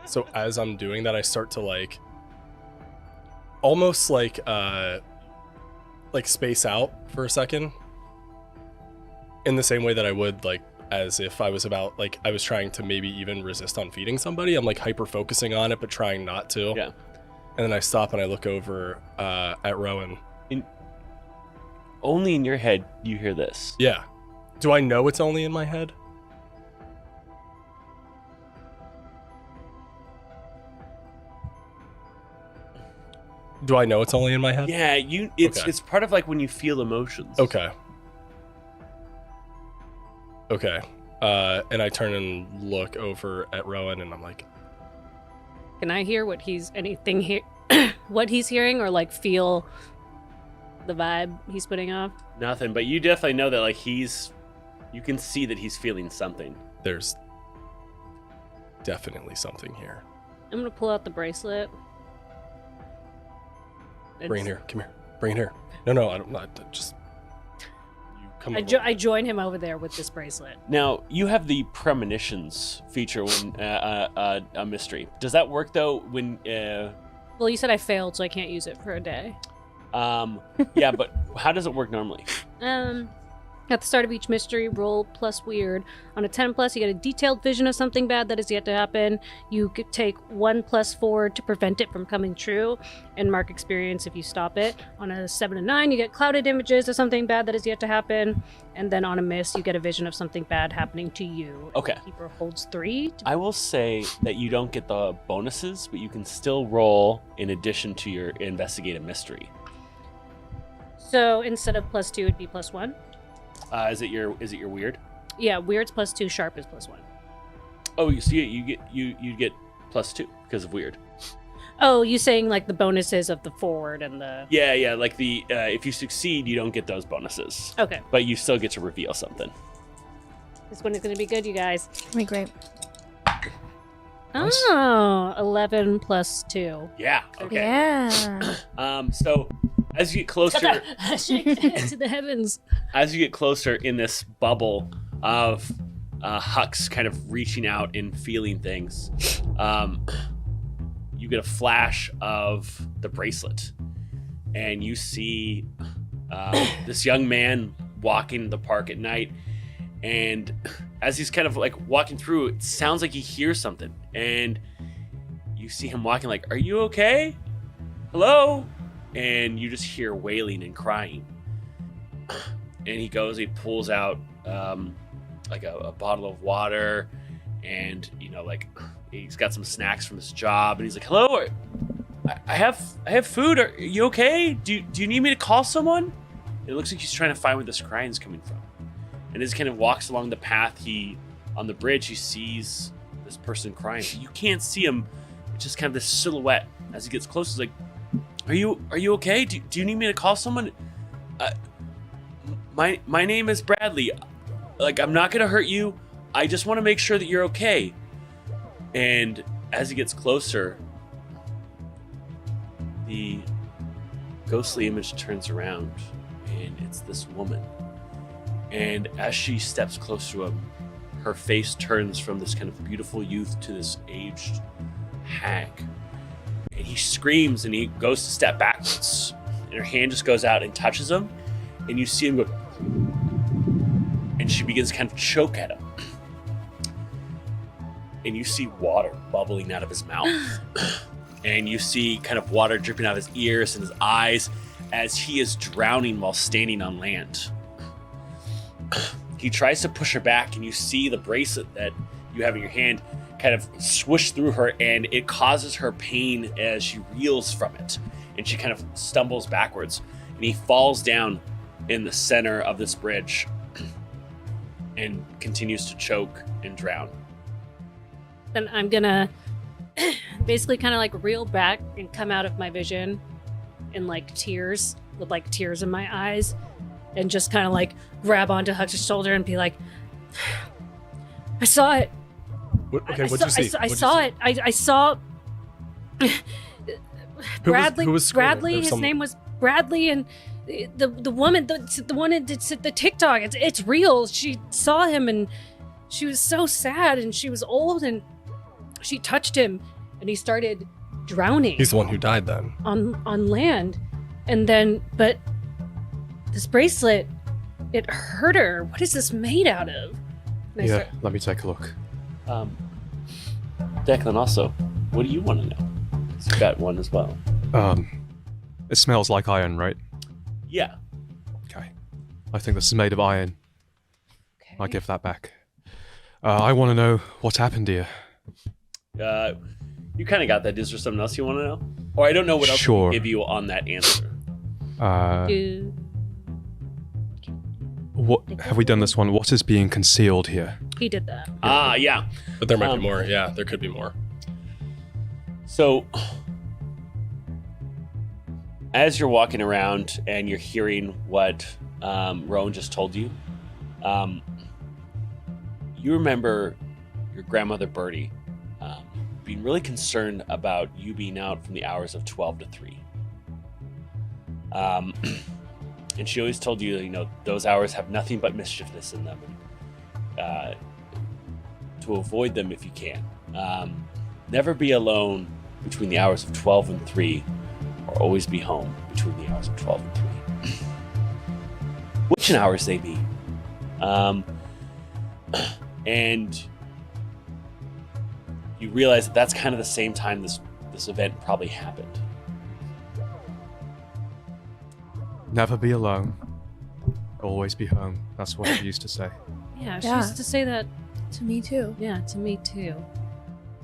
So as I'm doing that, I start to like almost like space out for a second, in the same way that I would like as if I was about like I was trying to maybe even resist on feeding somebody. I'm like hyper focusing on it but trying not to. Yeah. And then I stop and I look over at Rowan. Only in your head you hear this. Yeah. Do I know it's only in my head? Do I know it's only in my head? Yeah, it's Okay. it's part of like when you feel emotions. Okay. And I turn and look over at Rowan and I'm like, Can I hear what he's what he's hearing, or like feel the vibe he's putting off? Nothing, but you definitely know that like you can see that he's feeling something. there's definitely something here. I'm gonna pull out the bracelet. Bring it here. Come here. Bring it here. No, I don't. Not just. You come. I join him over there with this bracelet. Now, you have the premonitions feature when a mystery. Does that work though when Well, you said I failed, so I can't use it for a day. yeah, but how does it work normally? At the start of each mystery, roll plus weird. On a 10 plus, you get a detailed vision of something bad that is yet to happen. You could take 1 plus 4 to prevent it from coming true, and mark experience if you stop it. On a 7 and 9, you get clouded images of something bad that is yet to happen. And then on a miss, you get a vision of something bad happening to you. Okay. The keeper holds 3. I will say that you don't get the bonuses, but you can still roll in addition to your investigate a mystery. So instead of plus 2, it'd be plus 1. Is it your weird? Yeah, weird's plus 2, sharp is plus 1. Oh, you get plus 2 because of weird. Oh, you saying like the bonuses of the forward and the... Yeah, like the if you succeed, you don't get those bonuses. Okay. But you still get to reveal something. This one is going to be good, you guys. That'd be great. Nice. Oh, 11 plus 2. Yeah. Okay. Yeah. So as you get closer, Shake the head to the heavens. as you get closer in this bubble of Hux kind of reaching out and feeling things, you get a flash of the bracelet, and you see this young man walking the park at night. And as he's kind of like walking through, it sounds like he hears something, and you see him walking like, "Are you okay? Hello?" And you just hear wailing and crying. And he goes, he pulls out like a bottle of water, and like he's got some snacks from his job, and he's like, "Hello, I have food. Are you okay? Do you need me to call someone?" And it looks like he's trying to find where this crying's coming from. And as he kind of walks along the path, on the bridge, he sees this person crying. You can't see him; it's just kind of this silhouette. As he gets close, he's like, "Are you okay? Do you need me to call someone? My name is Bradley. Like, I'm not gonna hurt you. I just want to make sure that you're okay." And as he gets closer, the ghostly image turns around, and it's this woman. And as she steps close to him, her face turns from this kind of beautiful youth to this aged hag. And he screams, and he goes to step backwards. And her hand just goes out and touches him, and you see him go, and she begins to kind of choke at him. And you see water bubbling out of his mouth. And you see kind of water dripping out of his ears and his eyes as he is drowning while standing on land. He tries to push her back, and you see the bracelet that you have in your hand kind of swish through her, and it causes her pain as she reels from it. And she kind of stumbles backwards, and he falls down in the center of this bridge and continues to choke and drown. Then I'm gonna basically kind of like reel back and come out of my vision in like tears, with like tears in my eyes, and just kind of like grab onto Hux's shoulder and be like, "I saw it. Okay, what'd you see? I saw it. I saw Bradley. Who was screaming? Bradley. His name was Bradley, and the woman, the one that did the TikTok. It's real. She saw him, and she was so sad, and she was old, and she touched him, and he started drowning. He's the one who died then. On land, and then but this bracelet, it hurt her. What is this made out of?" And I Yeah, start- let me take a look. Declan, also, what do you want to know? You've got one as well. It smells like iron, right? Yeah. Okay. I think this is made of iron. Okay. I give that back. I want to know what happened here. You kind of got that. Is there something else you want to know? Or I don't know what else I Sure. can give you on that answer. Dude. What have we done this one? What is being concealed here? He did that. Yeah. But there might be more. Yeah, there could be more. So, as you're walking around and you're hearing what Rowan just told you, you remember your grandmother Birdie being really concerned about you being out from the hours of 12 to 3. And she always told you, those hours have nothing but mischievousness in them. To avoid them if you can. Never be alone between the hours of 12 and 3, or always be home between the hours of 12 and 3. Which hours they be. And you realize that that's kind of the same time this event probably happened. Never be alone. Always be home. That's what I used to say. Yeah, she Yeah. used to say that. To me too. Yeah, to me too.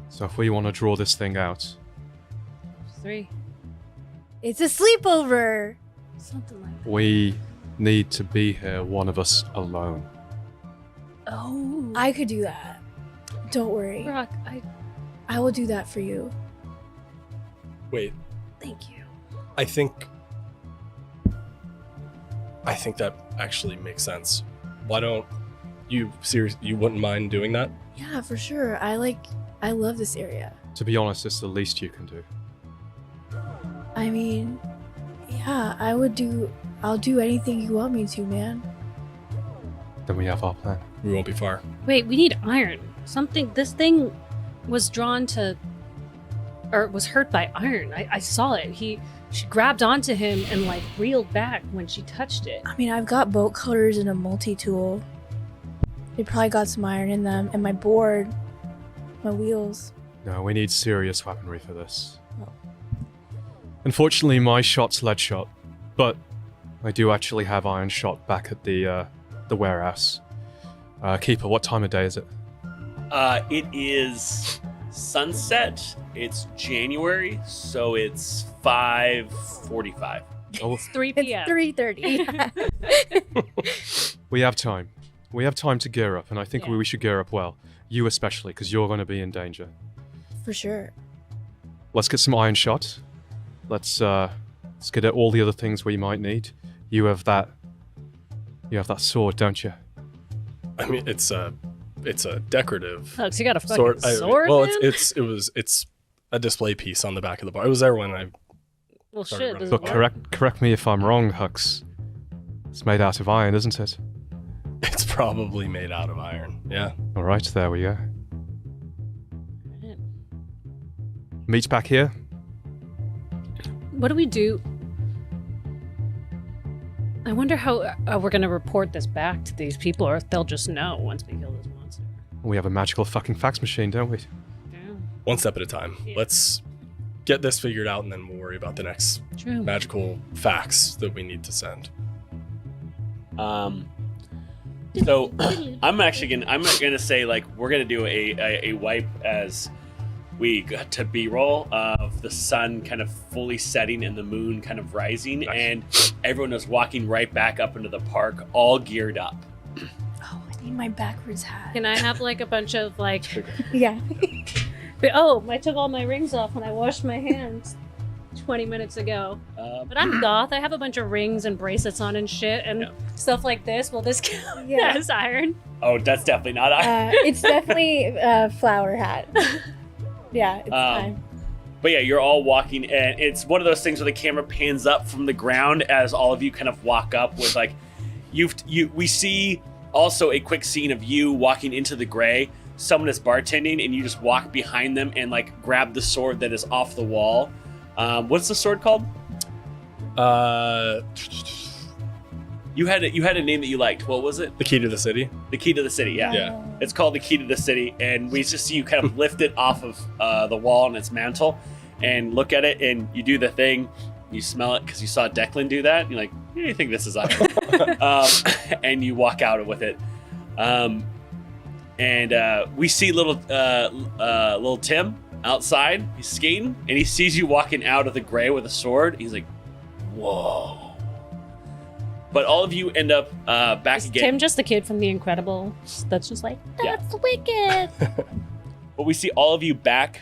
So if we want to draw this thing out, 3. It's a sleepover. Something like that. we need to be here, one of us alone. Oh. I could do that. Don't worry. Brock, I will do that for you. Wait, thank you. I think that actually makes sense. Why don't You wouldn't mind doing that? Yeah, for sure. I love this area. To be honest, it's the least you can do. I mean, yeah, I'll do anything you want me to, man. Then we have our plan. We won't be far. Wait, we need iron. This thing was drawn to, or was hurt by iron. I saw it. She grabbed onto him and like reeled back when she touched it. I mean, I've got bolt cutters and a multi-tool. They probably got some iron in them, and my board, my wheels. No, we need serious weaponry for this. Oh. Unfortunately, my shot's lead shot, but I do actually have iron shot back at the warehouse. Keeper, what time of day is it? It is sunset. It's January, so it's 5:45. Oh, It's 3 It's p.m. 3:30. we have time. We have time to gear up, and I think Yeah. we should gear up well. You especially, because you're going to be in danger. For sure. Let's get some iron shot. Let's get at all the other things we might need. You have that sword, don't you? I mean, it's a decorative Hux, you got a fucking sword. sword, Well, man? it's a display piece on the back of the bar. It was there when I. Well, Sorry, shit. Rowan. Does But it work? correct me if I'm wrong, Hux. It's made out of iron, isn't it? It's probably made out of iron. Yeah. All right, there we go. Meet back here. What do we do? I wonder how we're gonna report this back to these people, or if they'll just know once we kill this monster. We have a magical fucking fax machine, don't we? Yeah, One step at a time. Yeah. Let's get this figured out, and then we'll worry about the next true. magical facts that we need to send. So I'm gonna say like we're gonna do a wipe as we got to B-roll of the sun kind of fully setting and the moon kind of rising, Nice. and everyone is walking right back up into the park, all geared up. Oh, I need my backwards hat. Can I have like a bunch of like? Yeah. Oh, I took all my rings off when I washed my hands 20 minutes ago. But I'm goth. I have a bunch of rings and bracelets on and shit and Yeah. stuff like this. Will this count Yeah. as iron? Oh, that's definitely not. It's definitely a flower hat. Yeah, it's time. But yeah, you're all walking, and it's one of those things where the camera pans up from the ground as all of you kind of walk up with like, we see also a quick scene of you walking into the gray. Someone is bartending, and you just walk behind them and like grab the sword that is off the wall. What's the sword called? You had a name that you liked. What was it? The key to the city. The Key to the City. Yeah. Yeah. It's called the Key to the City, and we just see you kind of lift it off of the wall on its mantle, and look at it, and you do the thing. You smell it because you saw Declan do that. And you're like, I think this is iron. And you walk out with it. And we see little Tim outside. He's skating, and he sees you walking out of the gray with a sword. He's like, whoa. But all of you end up back Is again. Tim just the kid from The Incredibles that's just like, Yeah. that's wicked. But we see all of you back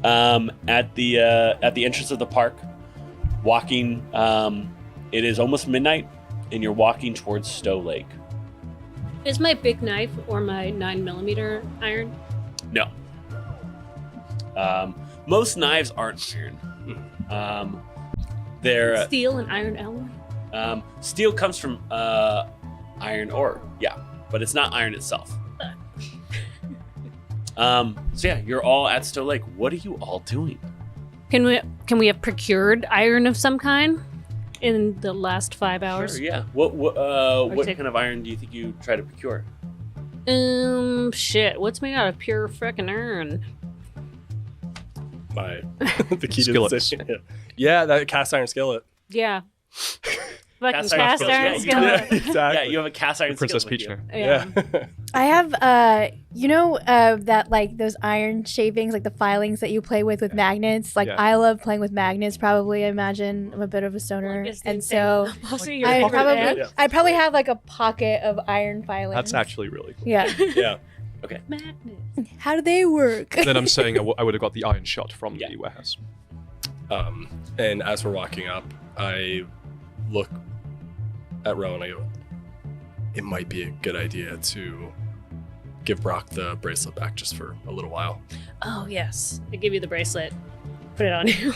at the entrance of the park, walking. It is almost midnight, and you're walking towards Stow Lake. Is my big knife or my 9mm iron? No. Most knives aren't iron. They're Steel and iron alloy? steel comes from iron ore, yeah, but it's not iron itself. So yeah, you're all at Stow Lake. What are you all doing? Can we have procured iron of some kind in the last 5 hours? Sure, yeah. What take- kind of iron do you think you try to procure? Shit. What's made out of pure frickin' iron? The key to the Skillets. city. Yeah, that cast iron skillet. Yeah. Fucking Cast cast iron iron skillet, yeah, skillet. Exactly. Yeah, you have a cast iron Princess skillet Peach with now. you. Yeah. I have, that like those iron shavings, like the filings that you play with magnets. Like Yeah. I love playing with magnets. Probably, I imagine I'm a bit of a stoner, Like, is and the so thing- Also, your I favorite probably, band? Yeah. I probably have like a pocket of iron filings. That's actually really cool. Yeah. Yeah. Magnets. How do they work? Then I'm saying I would have got the iron shot from Yeah. the warehouse. And as we're walking up, I look at Rowan. I go, it might be a good idea to give Brock the bracelet back just for a little while. Oh, yes. I give you the bracelet. Put it on you.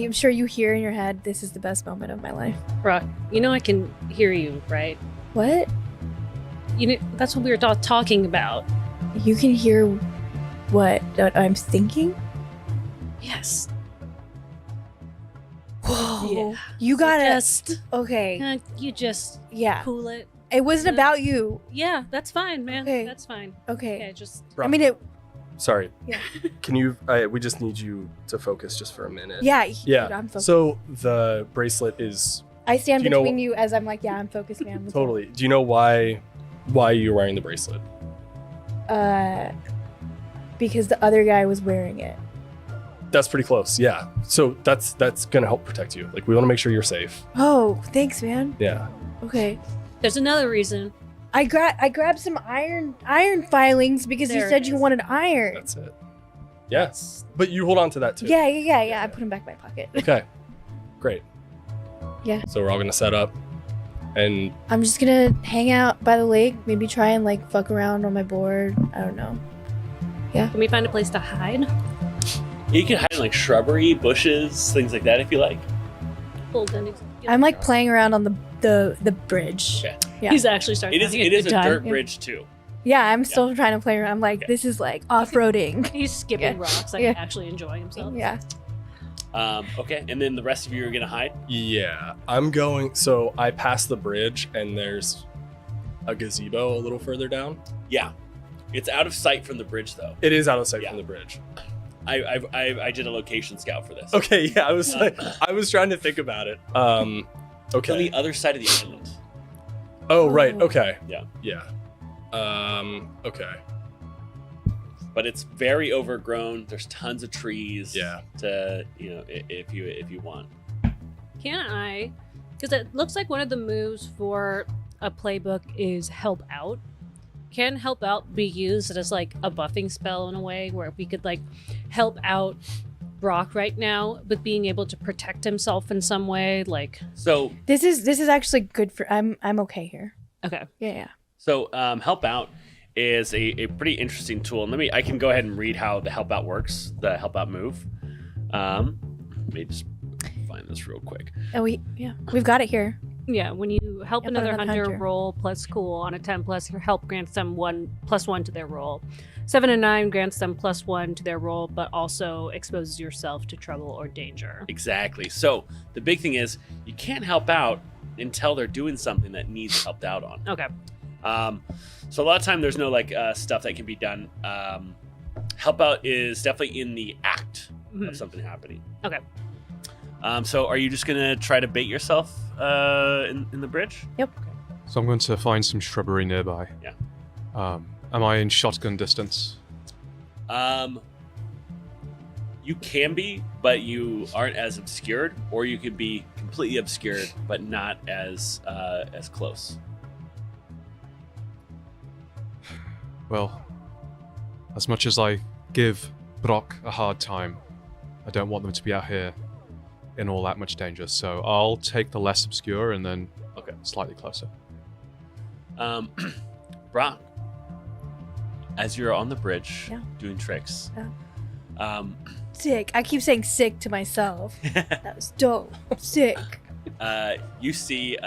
I'm sure you hear in your head, this is the best moment of my life. Brock, you know I can hear you, right? What? You know, that's what we were talking about. You can hear what I'm thinking? Yes. Whoa. Yeah. You gotta. Just, Okay. you just Yeah. cool it. It wasn't about you. Yeah, that's fine, man. Okay. That's fine. Okay. Okay, just... I mean, it. Sorry. Yeah. Can you? We just need you to focus just for a minute. Yeah. Yeah. I'm focused. So the bracelet is I stand do you know- between you as I'm like, yeah, I'm focused, man. Let's go. totally. Do you know why you're wearing the bracelet? Because the other guy was wearing it. That's pretty close. Yeah. So that's gonna help protect you. Like we want to make sure you're safe. Oh, thanks, man. Yeah. Okay. There's another reason. I grabbed some iron filings because you There said it you is. wanted iron. That's it. Yes. But you hold on to that too. Yeah. I put them back in my pocket. Okay. Great. Yeah. So we're all gonna set up, and I'm just gonna hang out by the lake, maybe try and like fuck around on my board. I don't know. Can we find a place to hide? You can hide in like shrubbery, bushes, things like that if you like. Well, then it's- I'm like playing around on the bridge. Okay. Yeah. He's actually starting It is a time. dirt bridge too. Yeah, I'm still trying to play around. I'm like, Okay. this is like off-roading. He's skipping Yeah. rocks, like Yeah. actually enjoying himself. Yeah. Okay, and then the rest of you are gonna hide. yeah, I'm going. So I pass the bridge, and there's a gazebo a little further down. Yeah, it's out of sight from the bridge though. It is out of sight Yeah. from the bridge. I did a location scout for this. Okay. Yeah. I was trying to think about it. It's on Okay. the other side of the island. Oh, right. Oh. Okay. Yeah. Yeah. Okay. But it's very overgrown. There's tons of trees. Yeah. To if you want. Can I? Because it looks like one of the moves for a playbook is help out. Can help out be used as like a buffing spell in a way where we could like help out Brock right now with being able to protect himself in some way? Like, So This is actually good for. I'm okay here. okay, Yeah. help out is a pretty interesting tool. And I can go ahead and read how the help out works. The help out move. Let me just find this real quick. Oh, we've got it here. yeah. When you help Yeah, another another hunter hunter. roll plus cool on a 10 plus, your help grants them 1+1 to their roll. 7 and 9 grants them +1 to their roll, but also exposes yourself to trouble or danger. Exactly. So the big thing is you can't help out until they're doing something that needs helped out on. Okay. So a lot of time there's no like stuff that can be done. Help out is definitely in the act Mhm. of something happening. Okay. So are you just gonna try to bait yourself in the bridge? So I'm going to find some shrubbery nearby. Yeah. Am I in shotgun distance? You can be, but you aren't as obscured, or you could be completely obscured, but not as close. Well, as much as I give Brock a hard time, I don't want them to be out here in all that much danger. So I'll take the less obscure and then Okay. slightly closer. Brock, as you're on the bridge Yeah. doing tricks, Sick. I keep saying sick to myself. That was dope. Sick. you see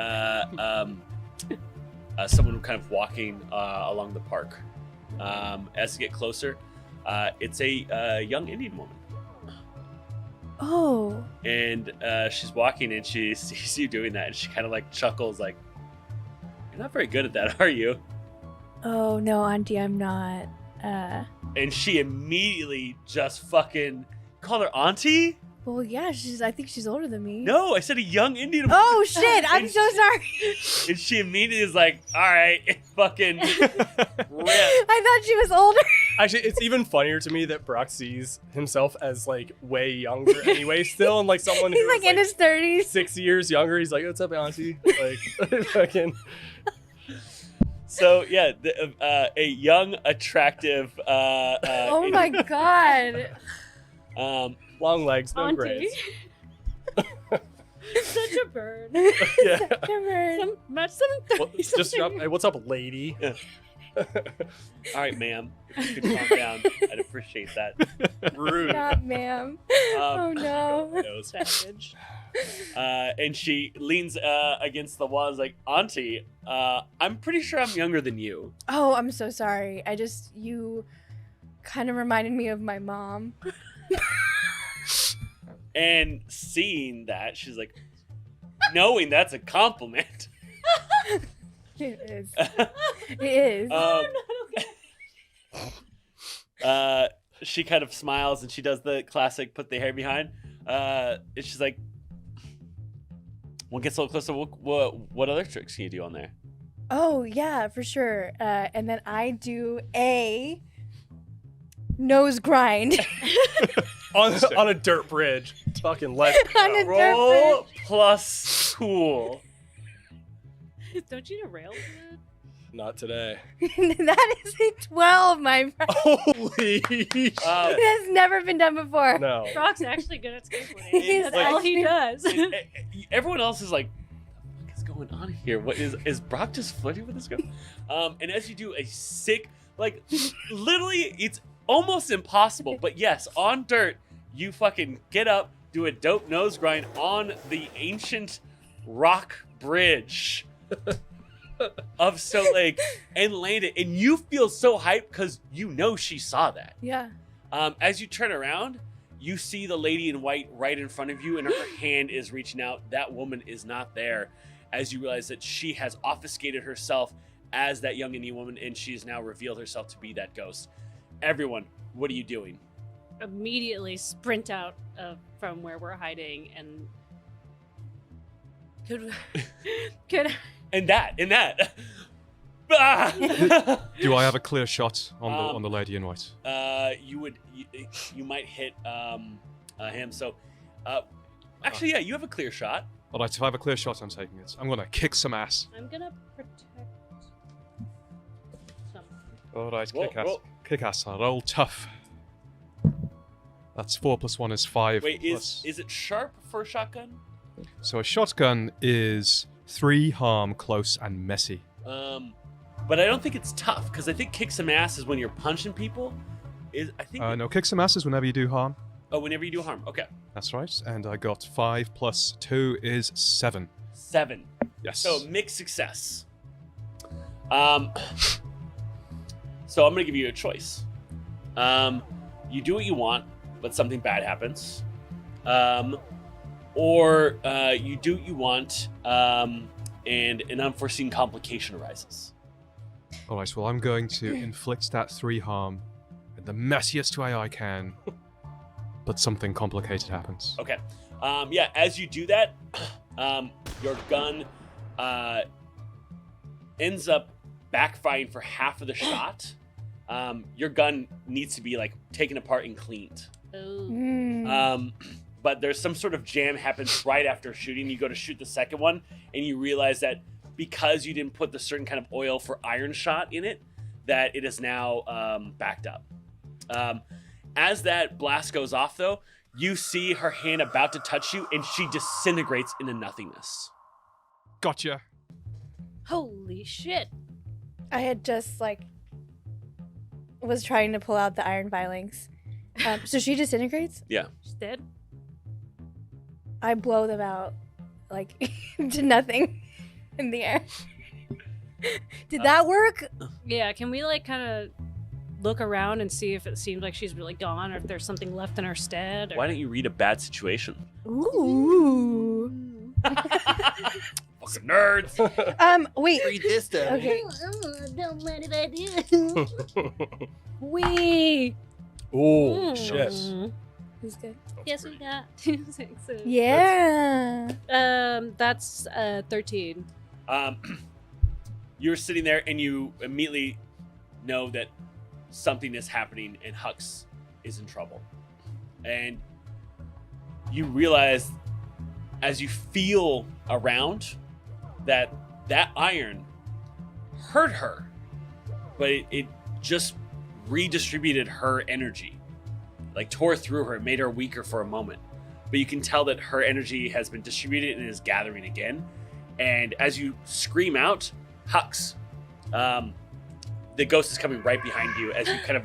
someone kind of walking along the park. As you get closer, it's a young Indian woman. Oh. And she's walking and she sees you doing that and she kind of like chuckles like, "You're not very good at that, are you?" Oh no, Auntie, I'm not. And she immediately just fucking called her auntie? Well, yeah, I think she's older than me. No, I said a young Indian woman. Oh shit! I'm so sorry. And she immediately is like, "All right, fucking rip." I thought she was older. Actually, it's even funnier to me that Brock sees himself as like way younger anyway, still, and like someone He's who's like in his 30s. 6 years younger. He's like, "What's up, auntie?" Like, fucking. So yeah, a young, attractive. Oh my god. Um, Long legs, no Auntie. grays. Such a bird. Yeah. Such a bird. Match Just hey, what's up, lady? All right, ma'am. You could calm down. I'd appreciate that. Rude. Not ma'am. Oh no. Knows. Savage. And she leans against the wall. And is like, Auntie, I'm pretty sure I'm younger than you. Oh, I'm so sorry. You kind of reminded me of my mom. And seeing that, she's like, knowing that's a compliment. It is. It is. She kind of smiles and she does the classic put the hair behind. And she's like, "One gets a little closer. What other tricks can you do on there?" Oh, yeah, for sure. And then I do a nose grind. on a dirt bridge. Fucking let On a dirt Roll plus cool. Don't you need a rail for that? Not today. That is a 12, my friend. Holy shit. It has never been done before. No. Brock's actually good at skateboarding. He's That's all he does. Everyone else is like, "What is going on here? What is Brock just flirting with this girl?" And as you do a sick, like, literally, it's almost impossible. But yes, on dirt, you fucking get up, do a dope nose grind on the ancient rock bridge of Stow Lake and land it. And you feel so hyped because you know she saw that. Yeah. As you turn around, you see the lady in white right in front of you, and her hand is reaching out. That woman is not there. As you realize that she has obfuscated herself as that young Indian woman, and she has now revealed herself to be that ghost. Everyone, what are you doing? Immediately sprint out from where we're hiding and could And that. Ah! Do I have a clear shot on the lady in white? You might hit him. So, actually, yeah, you have a clear shot. All right, if I have a clear shot, I'm taking it. I'm gonna kick some ass. I'm gonna protect someone. All right, Roll, kick ass. roll. Kick ass. I'll roll tough. That's 4 + 1 is 5. Wait, plus- is it sharp for a shotgun? So a shotgun is 3 harm, close, and messy. But I don't think it's tough because I think kick some ass is when you're punching people. No, kick some ass is whenever you do harm. Oh, whenever you do harm. Okay, That's right. And I got 5 + 2 is 7. 7. Yes. So mixed success. So I'm gonna give you a choice. You do what you want, but something bad happens. Or you do what you want, and an unforeseen complication arises. All right. Well, I'm going to inflict that 3 harm in the messiest way I can, but something complicated happens. Okay. Yeah, as you do that, your gun ends up backfiring for half of the shot. Your gun needs to be like taken apart and cleaned. Oh. But there's some sort of jam happens right after shooting. You go to shoot the second one, and you realize that because you didn't put the certain kind of oil for iron shot in it, that it is now backed up. As that blast goes off, though, you see her hand about to touch you, and she disintegrates into nothingness. Gotcha. Holy shit. I had just was trying to pull out the iron filings. So she disintegrates. She's dead. I blow them out to nothing in the air. Did that work? Yeah, can we kind of look around and see if it seems like she's really gone or if there's something left in her stead? Or... Why don't you read a bad situation? Ooh. Fucking nerds. Wait. Read this down. Okay. Don't mind if I do. Wee. Oh, shit. Who's good? Yes, we got. Yeah. That's 13. You're sitting there and you immediately know that something is happening and Hux is in trouble. And you realize as you feel around that iron hurt her, but it just redistributed her energy, tore through her, made her weaker for a moment. but you can tell that her energy has been distributed and is gathering again. And as you scream out, Hux, the ghost is coming right behind you as you kind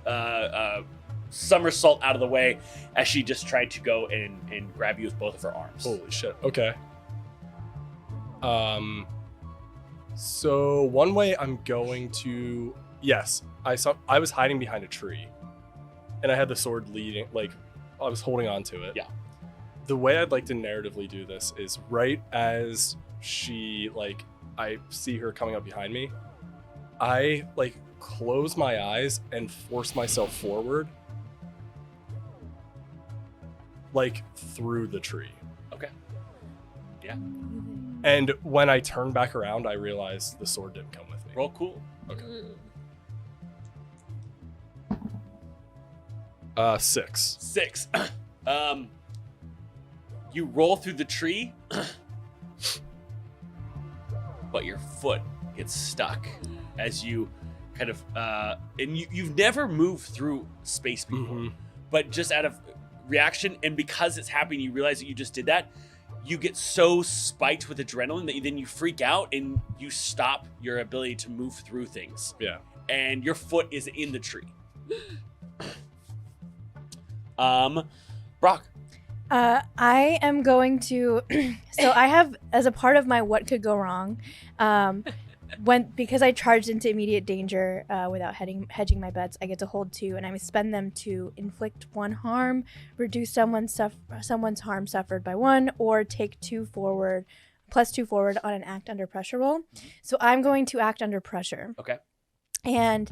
of somersault out of the way as she just tried to go and grab you with both of her arms. Holy shit. Okay. So one way I'm going to, yes, I was hiding behind a tree, and I had the sword leading, like I was holding on to it. Yeah. The way I'd like to narratively do this is right as I see her coming up behind me, I close my eyes and force myself forward, through the tree. Okay. Yeah. And when I turn back around, I realize the sword didn't come with me. Roll cool. Okay. 6. 6. You roll through the tree, but your foot gets stuck as you kind of and you've never moved through space before, but just out of reaction, and because it's happening, you realize that you just did that. You get so spiked with adrenaline that then you freak out and you stop your ability to move through things. Yeah. And your foot is in the tree. Brock. I am going to. So I have, as a part of my what could go wrong, because I charged into immediate danger without hedging my bets, I get to hold 2, and I spend them to inflict 1 harm, reduce someone's harm suffered by 1, or take 2 forward, plus 2 forward on an act under pressure roll. So I'm going to act under pressure. Okay. And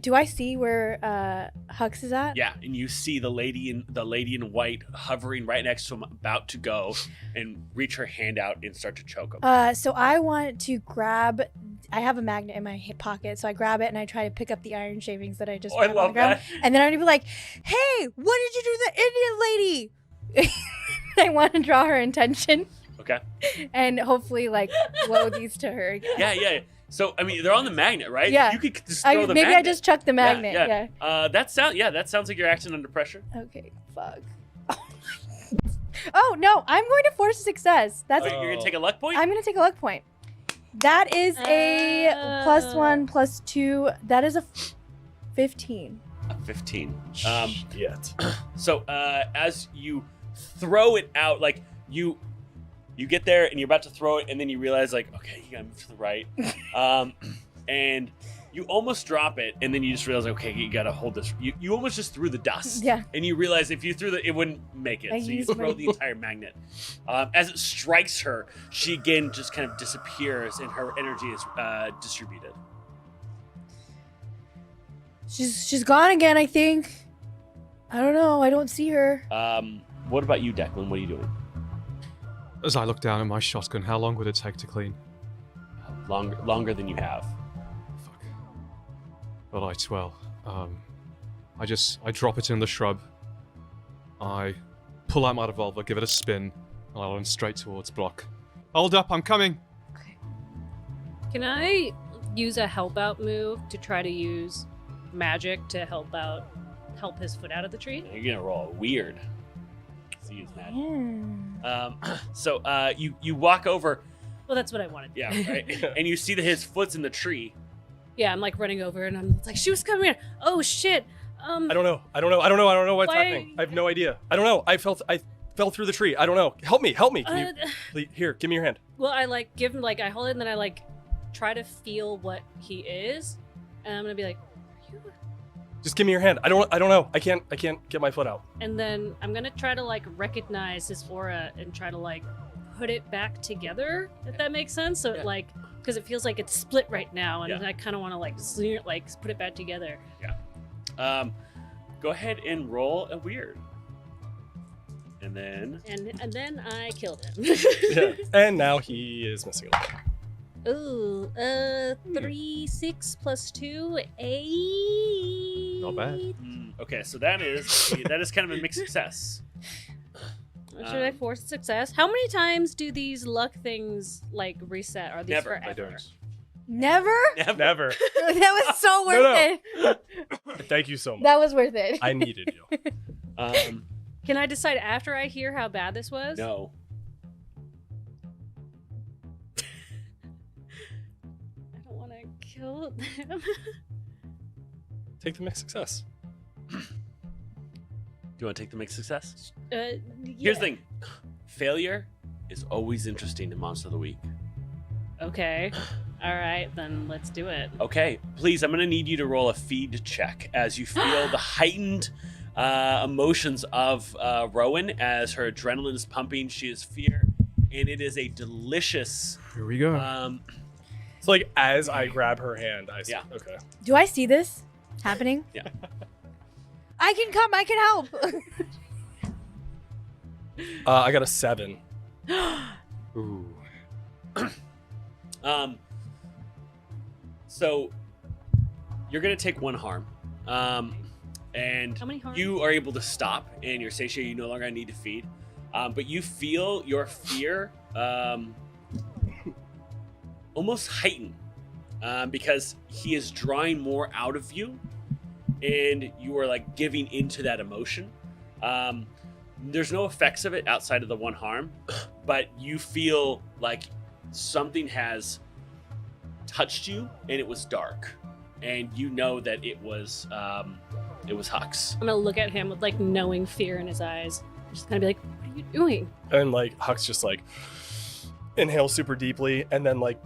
do I see where Hux is at? Yeah, and you see the lady in white hovering right next to him, about to go and reach her hand out and start to choke him. So I want to grab. I have a magnet in my hip pocket, so I grab it and I try to pick up the iron shavings that I just. I love that. And then I'm gonna be like, "Hey, what did you do to the Indian lady?" I want to draw her attention. Okay. And hopefully, blow these to her again. Yeah. So I mean, they're on the magnet, right? Yeah. You could just throw the magnet. Maybe I just chuck the magnet. Yeah. That sounds like you're acting under pressure. Okay. Fuck. Oh no! I'm going to force success. That's. Wait, you're gonna take a luck point. I'm gonna take a luck point. That is a +1 +2. That is a 15. A 15. Shit. So as you throw it out, you get there and you're about to throw it, and then you realize okay, you gotta move to the right, and you almost drop it, and then you just realize okay, you gotta hold this. You almost just threw the dust, Yeah. and you realize if you threw it wouldn't make it, so you throw the entire magnet. As it strikes her, she again just kind of disappears, and her energy is distributed. She's gone again, I think. I don't know. I don't see her. What about you, Declan? What are you doing? As I look down at my shotgun, how long would it take to clean? Longer than you have. Fuck. Alright, well, I drop it in the shrub. I pull out my revolver, give it a spin, and I run straight towards Brock. Hold up, I'm coming! Can I use a help out move to try to use magic to help his foot out of the tree? You're gonna roll weird. So use magic. So you walk over. Well, that's what I wanted. Yeah, right. And you see that his foot's in the tree. Yeah, I'm running over, and I'm like, she was coming in. Oh shit. I don't know what's happening. I have no idea. I don't know. I fell through the tree. I don't know. Help me. Can you, here, give me your hand. Well, I give him I hold it, and then I try to feel what he is, and I'm gonna be like, are you? Just give me your hand. I don't know. I can't get my foot out. And then I'm gonna try to recognize his aura and try to put it back together, if that makes sense. So Yeah. because it feels like it's split right now, and Yeah. I kind of want to put it back together. Go ahead and roll a weird. And then And then I killed him. Yeah. And now he is missing a leg. Ooh, 3, 6 plus 2, 8. Not bad. okay, so that is kind of a mixed success. Should I force success? How many times do these luck things reset? Are these Never. forever? I don't. Never? Never. That was so worth No. it. Thank you so much. That was worth it. I needed you. Can I decide after I hear how bad this was? No. I don't want to kill them. Take the mixed success. Do you want to take the mixed success? Yeah. Here's the thing. Failure is always interesting in Monster of the Week. Okay. All right, then let's do it. Okay, please, I'm going to need you to roll a feed check as you feel the heightened emotions of Rowan as her adrenaline is pumping. She has fear, and it is a delicious... Here we go. So like as I grab her hand, I say, Yeah. okay. Do I see this happening? Yeah. I can come. I can help. I got a 7. Ooh. So you're gonna take 1 harm, and How many harms? you are able to stop, and you're satiated. You no longer need to feed, but you feel your fear almost heighten because he is drawing more out of you, and you are like giving into that emotion. There's no effects of it outside of the 1 harm, but you feel like something has touched you, and it was dark, and you know that it was Hux. I'm gonna look at him with like knowing fear in his eyes. I'm just gonna be like, "What are you doing?" And like Hux just like inhales super deeply, and then like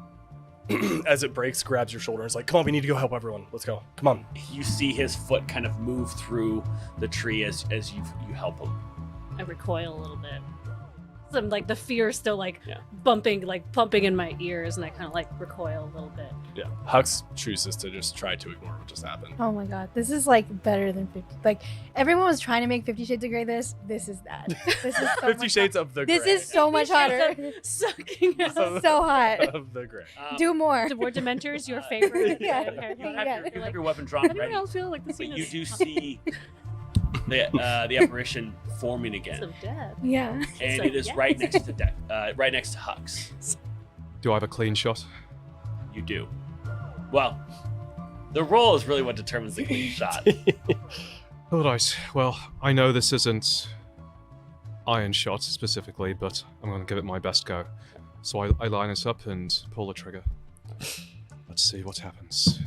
as it breaks, grabs your shoulder and is like, come on, we need to go help everyone. Let's go. Come on. You see his foot kind of move through the tree as you help him. I recoil a little bit. I'm like the fear is still like Yeah. bumping, like pumping in my ears, and I kind of like recoil a little bit. Yeah. Hux chooses to just try to ignore what just happened. Oh my god, this is like better than 50. Like everyone was trying to make 50 Shades of Grey. This is that. This is so 50 much Shades of the This Gray. is so much hotter. Sucking out. So hot. Of the Gray. Do more. Were Dementors your favorite? Yeah. Okay. You Yeah. have your weapon drawn Anyone ready, else feel like the but scene you is do see the apparition forming again, of death? Yeah. and So, it is yes. right next to right next to Hux. Do I have a clean shot? You do. Well, the roll is really what determines the clean shot. All right. Well, I know this isn't iron shot specifically, but I'm going to give it my best go. So I line it up and pull the trigger. Let's see what happens.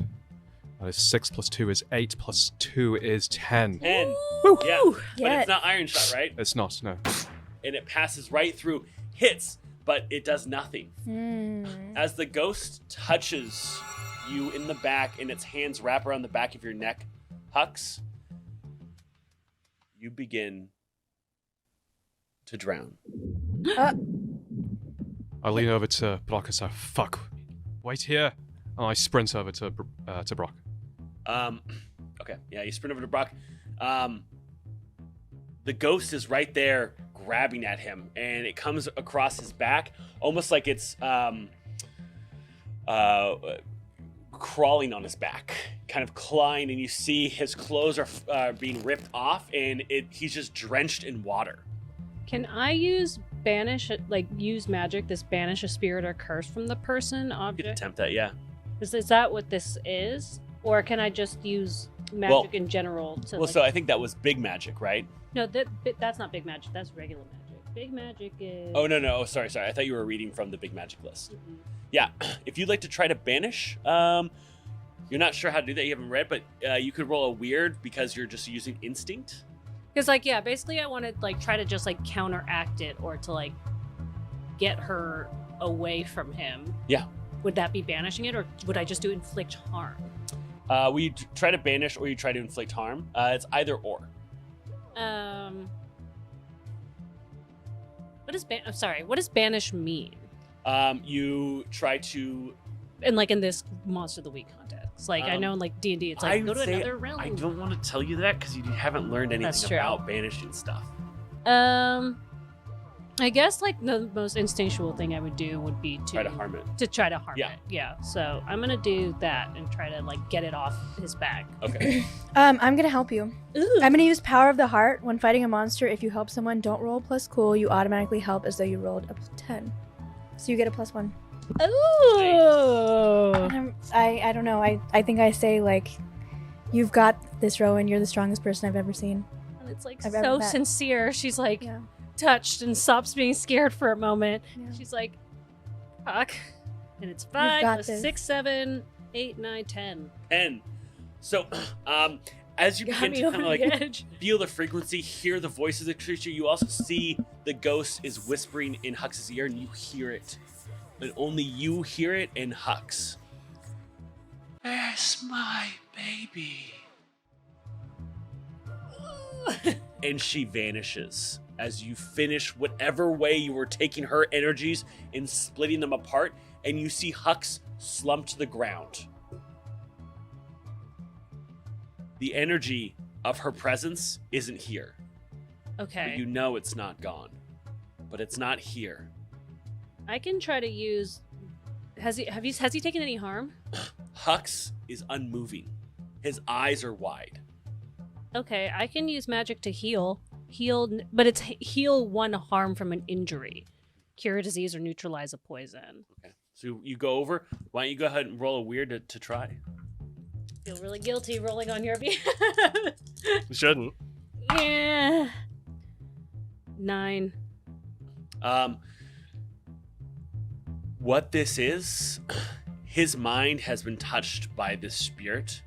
That is 6 plus 2 is 8 plus 2 is 10. And Woo! yeah, but Yeah. it's not iron shot, right? It's not, no. And it passes right through, hits, but it does nothing. Mm. As the ghost touches you in the back and its hands wrap around the back of your neck, Hux, you begin to drown. I lean over to Brock and say, fuck, wait here. And I sprint over to Brock. Okay, yeah, you sprint over to Brock. The ghost is right there grabbing at him, and it comes across his back almost like it's crawling on his back, kind of clawing, and you see his clothes are being ripped off, and he's just drenched in water. Can I use banish, like use magic, this banish a spirit or curse from the person, You could object? attempt that, yeah. Is that what this is? Or can I just use magic in general to Well, so I think that was big magic, right? No, that's not big magic, that's regular magic. Big magic is... Oh, no. Oh, sorry. I thought you were reading from the big magic list. Mhm. Yeah, if you'd like to try to banish, you're not sure how to do that, you haven't read, but you could roll a weird because you're just using instinct. Because, like, yeah, basically I want to, like, try to just, like, counteract it or to, like, get her away from him. Yeah. Would that be banishing it, or would I just do inflict harm? We try to banish or you try to inflict harm. It's either or. What does banish mean? You try to... And, like, in this Monster of the Week context. Like, I know in, like, D&D, it's like, I go to would say another realm. I don't want to tell you that because you haven't learned That's anything true. about banishing stuff. I guess, like, the most instinctual thing I would do would be to Try to harm it. try to harm Yeah. it. Yeah. So I'm gonna do that and try to, like, get it off his back. Okay. I'm gonna help you. Ooh. I'm gonna use Power of the Heart. When fighting a monster, if you help someone, don't roll plus cool. You automatically help as though you rolled a 10. So you get a +1. Ooh. And I don't know. I think I say, like, you've got this, Rowan. You're the strongest person I've ever seen. And it's like I've ever so met. sincere. She's like Yeah. touched and stops being scared for a moment. Yeah. She's like, fuck. And it's got 5 this. 6 7 8 9 10. 10. So, as you Got begin me to over kind of the like edge. feel the frequency, hear the voice of the creature, you also see the ghost is whispering in Hux's ear, and you hear it. And only you hear it and Hux. Where's my baby? And she vanishes as you finish whatever way you were taking her energies and splitting them apart, and you see Hux slump to the ground. The energy of her presence isn't here. Okay. But you know it's not gone. But it's not here. I can try to use. Has he taken any harm? Hux is unmoving. His eyes are wide. Okay, I can use magic to heal, but it's heal 1 harm from an injury, cure a disease, or neutralize a poison. Okay. So you go over. Why don't you go ahead and roll a weird to try? Feel really guilty rolling on your behalf. You shouldn't. Yeah. 9. What this is, his mind has been touched by this spirit,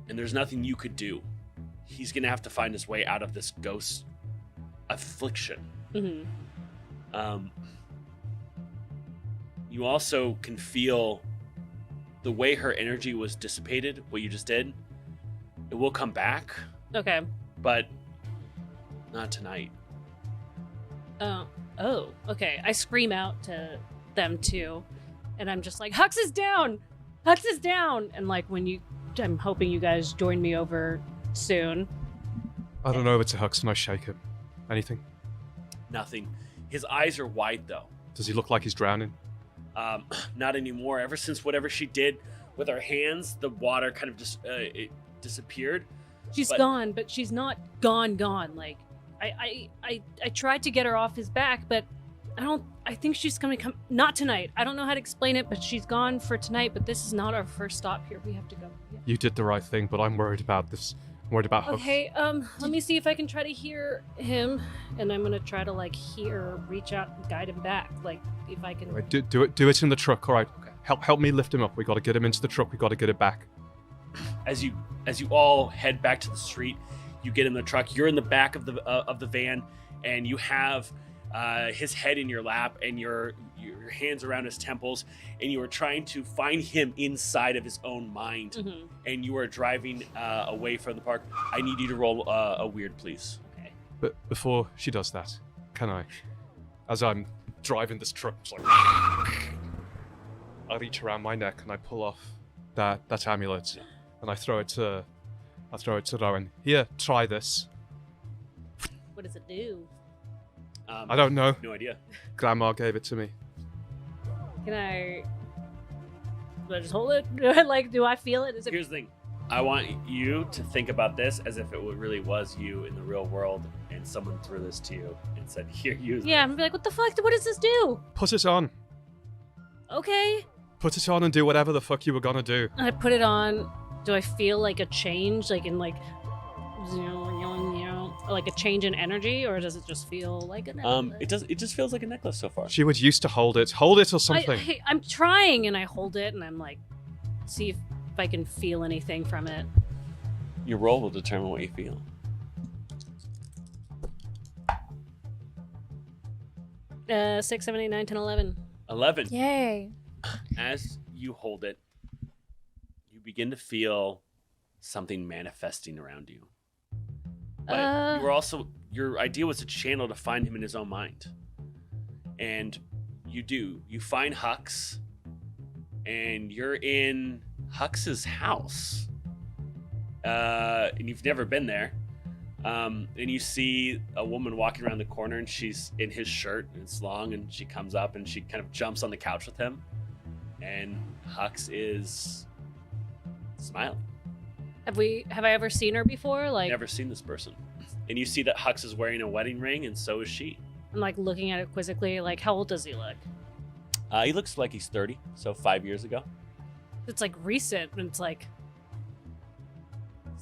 and there's nothing you could do. He's gonna have to find his way out of this ghost affliction. Mm-hmm. You also can feel the way her energy was dissipated, what you just did. It will come back, Okay. but not tonight. Oh, okay. I scream out to them too, and I'm just like, Hux is down! Hux is down! And like I'm hoping you guys join me over soon. I don't know over to Hux and I shake him. Anything? Nothing. His eyes are wide though. Does he look like he's drowning? Not anymore. Ever since whatever she did with her hands, the water kind of just it disappeared. She's But- gone, but she's not gone. Like, I tried to get her off his back, but I think she's gonna come. Not tonight. I don't know how to explain it, but she's gone for tonight. But this is not our first stop here. We have to go. Yeah. You did the right thing, but I'm worried about this. I'm worried about Hux. Okay, let me see if I can try to hear him, and I'm gonna try to like reach out and guide him back. Like, if I can. Right, do it in the truck, all right? Okay. Help me lift him up. We got to get him into the truck. We got to get it back. As you all head back to the street, you get in the truck. You're in the back of the van, and you have his head in your lap and your hands around his temples, and you are trying to find him inside of his own mind. Mm-hmm. And you are driving away from the park. I need you to roll a weird, please. Okay. But before she does that, can I, as I'm driving this truck, just like, I reach around my neck and I pull off that amulet, and I throw it to Rowan. Here, try this. What does it do? I don't know. No idea. Grandma gave it to me. Do I just hold it? Do I feel it? Is it? Here's the thing. I want you to think about this as if it really was you in the real world, and someone threw this to you and said, "Here, use Yeah, it." I'm gonna be like, what the fuck? What does this do? Put it on. Okay. Put it on and do whatever the fuck you were gonna do. I put it on. Do I feel like a change, like in like a change in energy, or does it just feel like an? It does. It just feels like a necklace so far. She would used to hold it. Hold it or something. I'm trying, and I hold it, and I'm like, see if I can feel anything from it. Your roll will determine what you feel. Six, 7, 8, 9, 10, 11. 11. Yay. As you hold it, you begin to feel something manifesting around you. But you were also, your idea was to channel to find him in his own mind. And you do. You find Hux, and you're in Hux's house. And you've never been there. And you see a woman walking around the corner, and she's in his shirt, and it's long, and she comes up and she kind of jumps on the couch with him. And Hux is smiling. Have I ever seen her before? Like, Never seen this person. And you see that Hux is wearing a wedding ring, and so is she. I'm like looking at it quizzically. Like, how old does he look? He looks like he's 30, so 5 years ago. It's like recent, and it's like,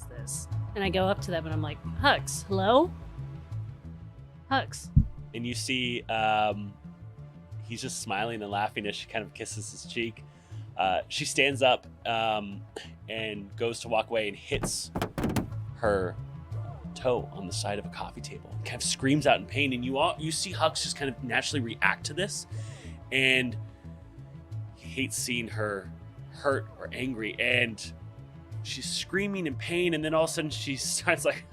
this? And I go up to them and I'm like, Hux, hello? Hux. And you see he's just smiling and laughing as she kind of kisses his cheek. She stands up and goes to walk away and hits her toe on the side of a coffee table. Kind of screams out in pain, and you see Hux just kind of naturally react to this, and he hates seeing her hurt or angry, and she's screaming in pain, and then all of a sudden she starts like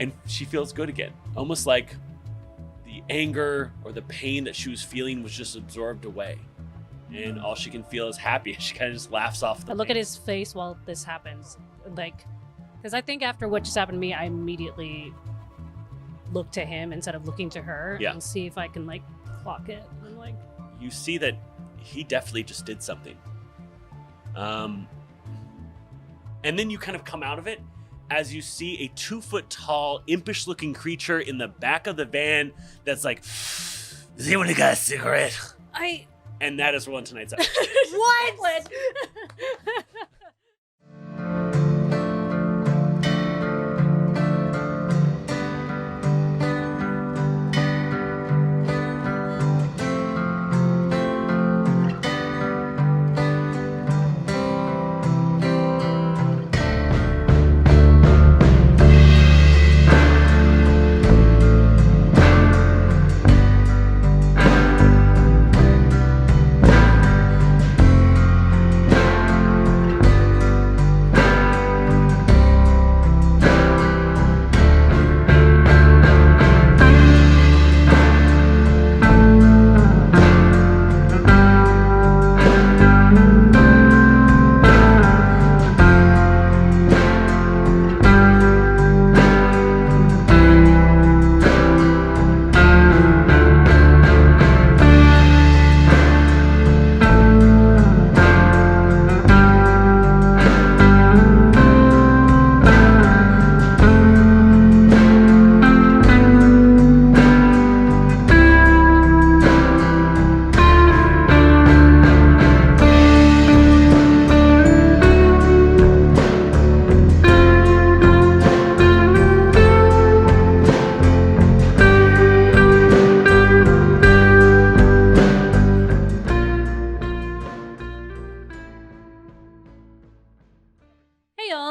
and she feels good again, almost like the anger or the pain that she was feeling was just absorbed away, and all she can feel is happy. She kind of just laughs off the I look pain. at his face while this happens, like, because I think after what just happened to me, I immediately look to him instead of looking to her and see if I can like clock it. And like, you see that he definitely just did something. And then you kind of come out of it as you see a 2-foot-tall, impish-looking creature in the back of the van that's like, "Does anyone got a cigarette?" And that is Rowan tonight's episode. What?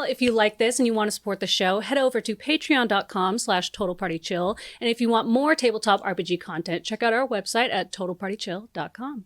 If you like this and you want to support the show, head over to patreon.com/totalpartychill. And if you want more tabletop RPG content, check out our website at totalpartychill.com.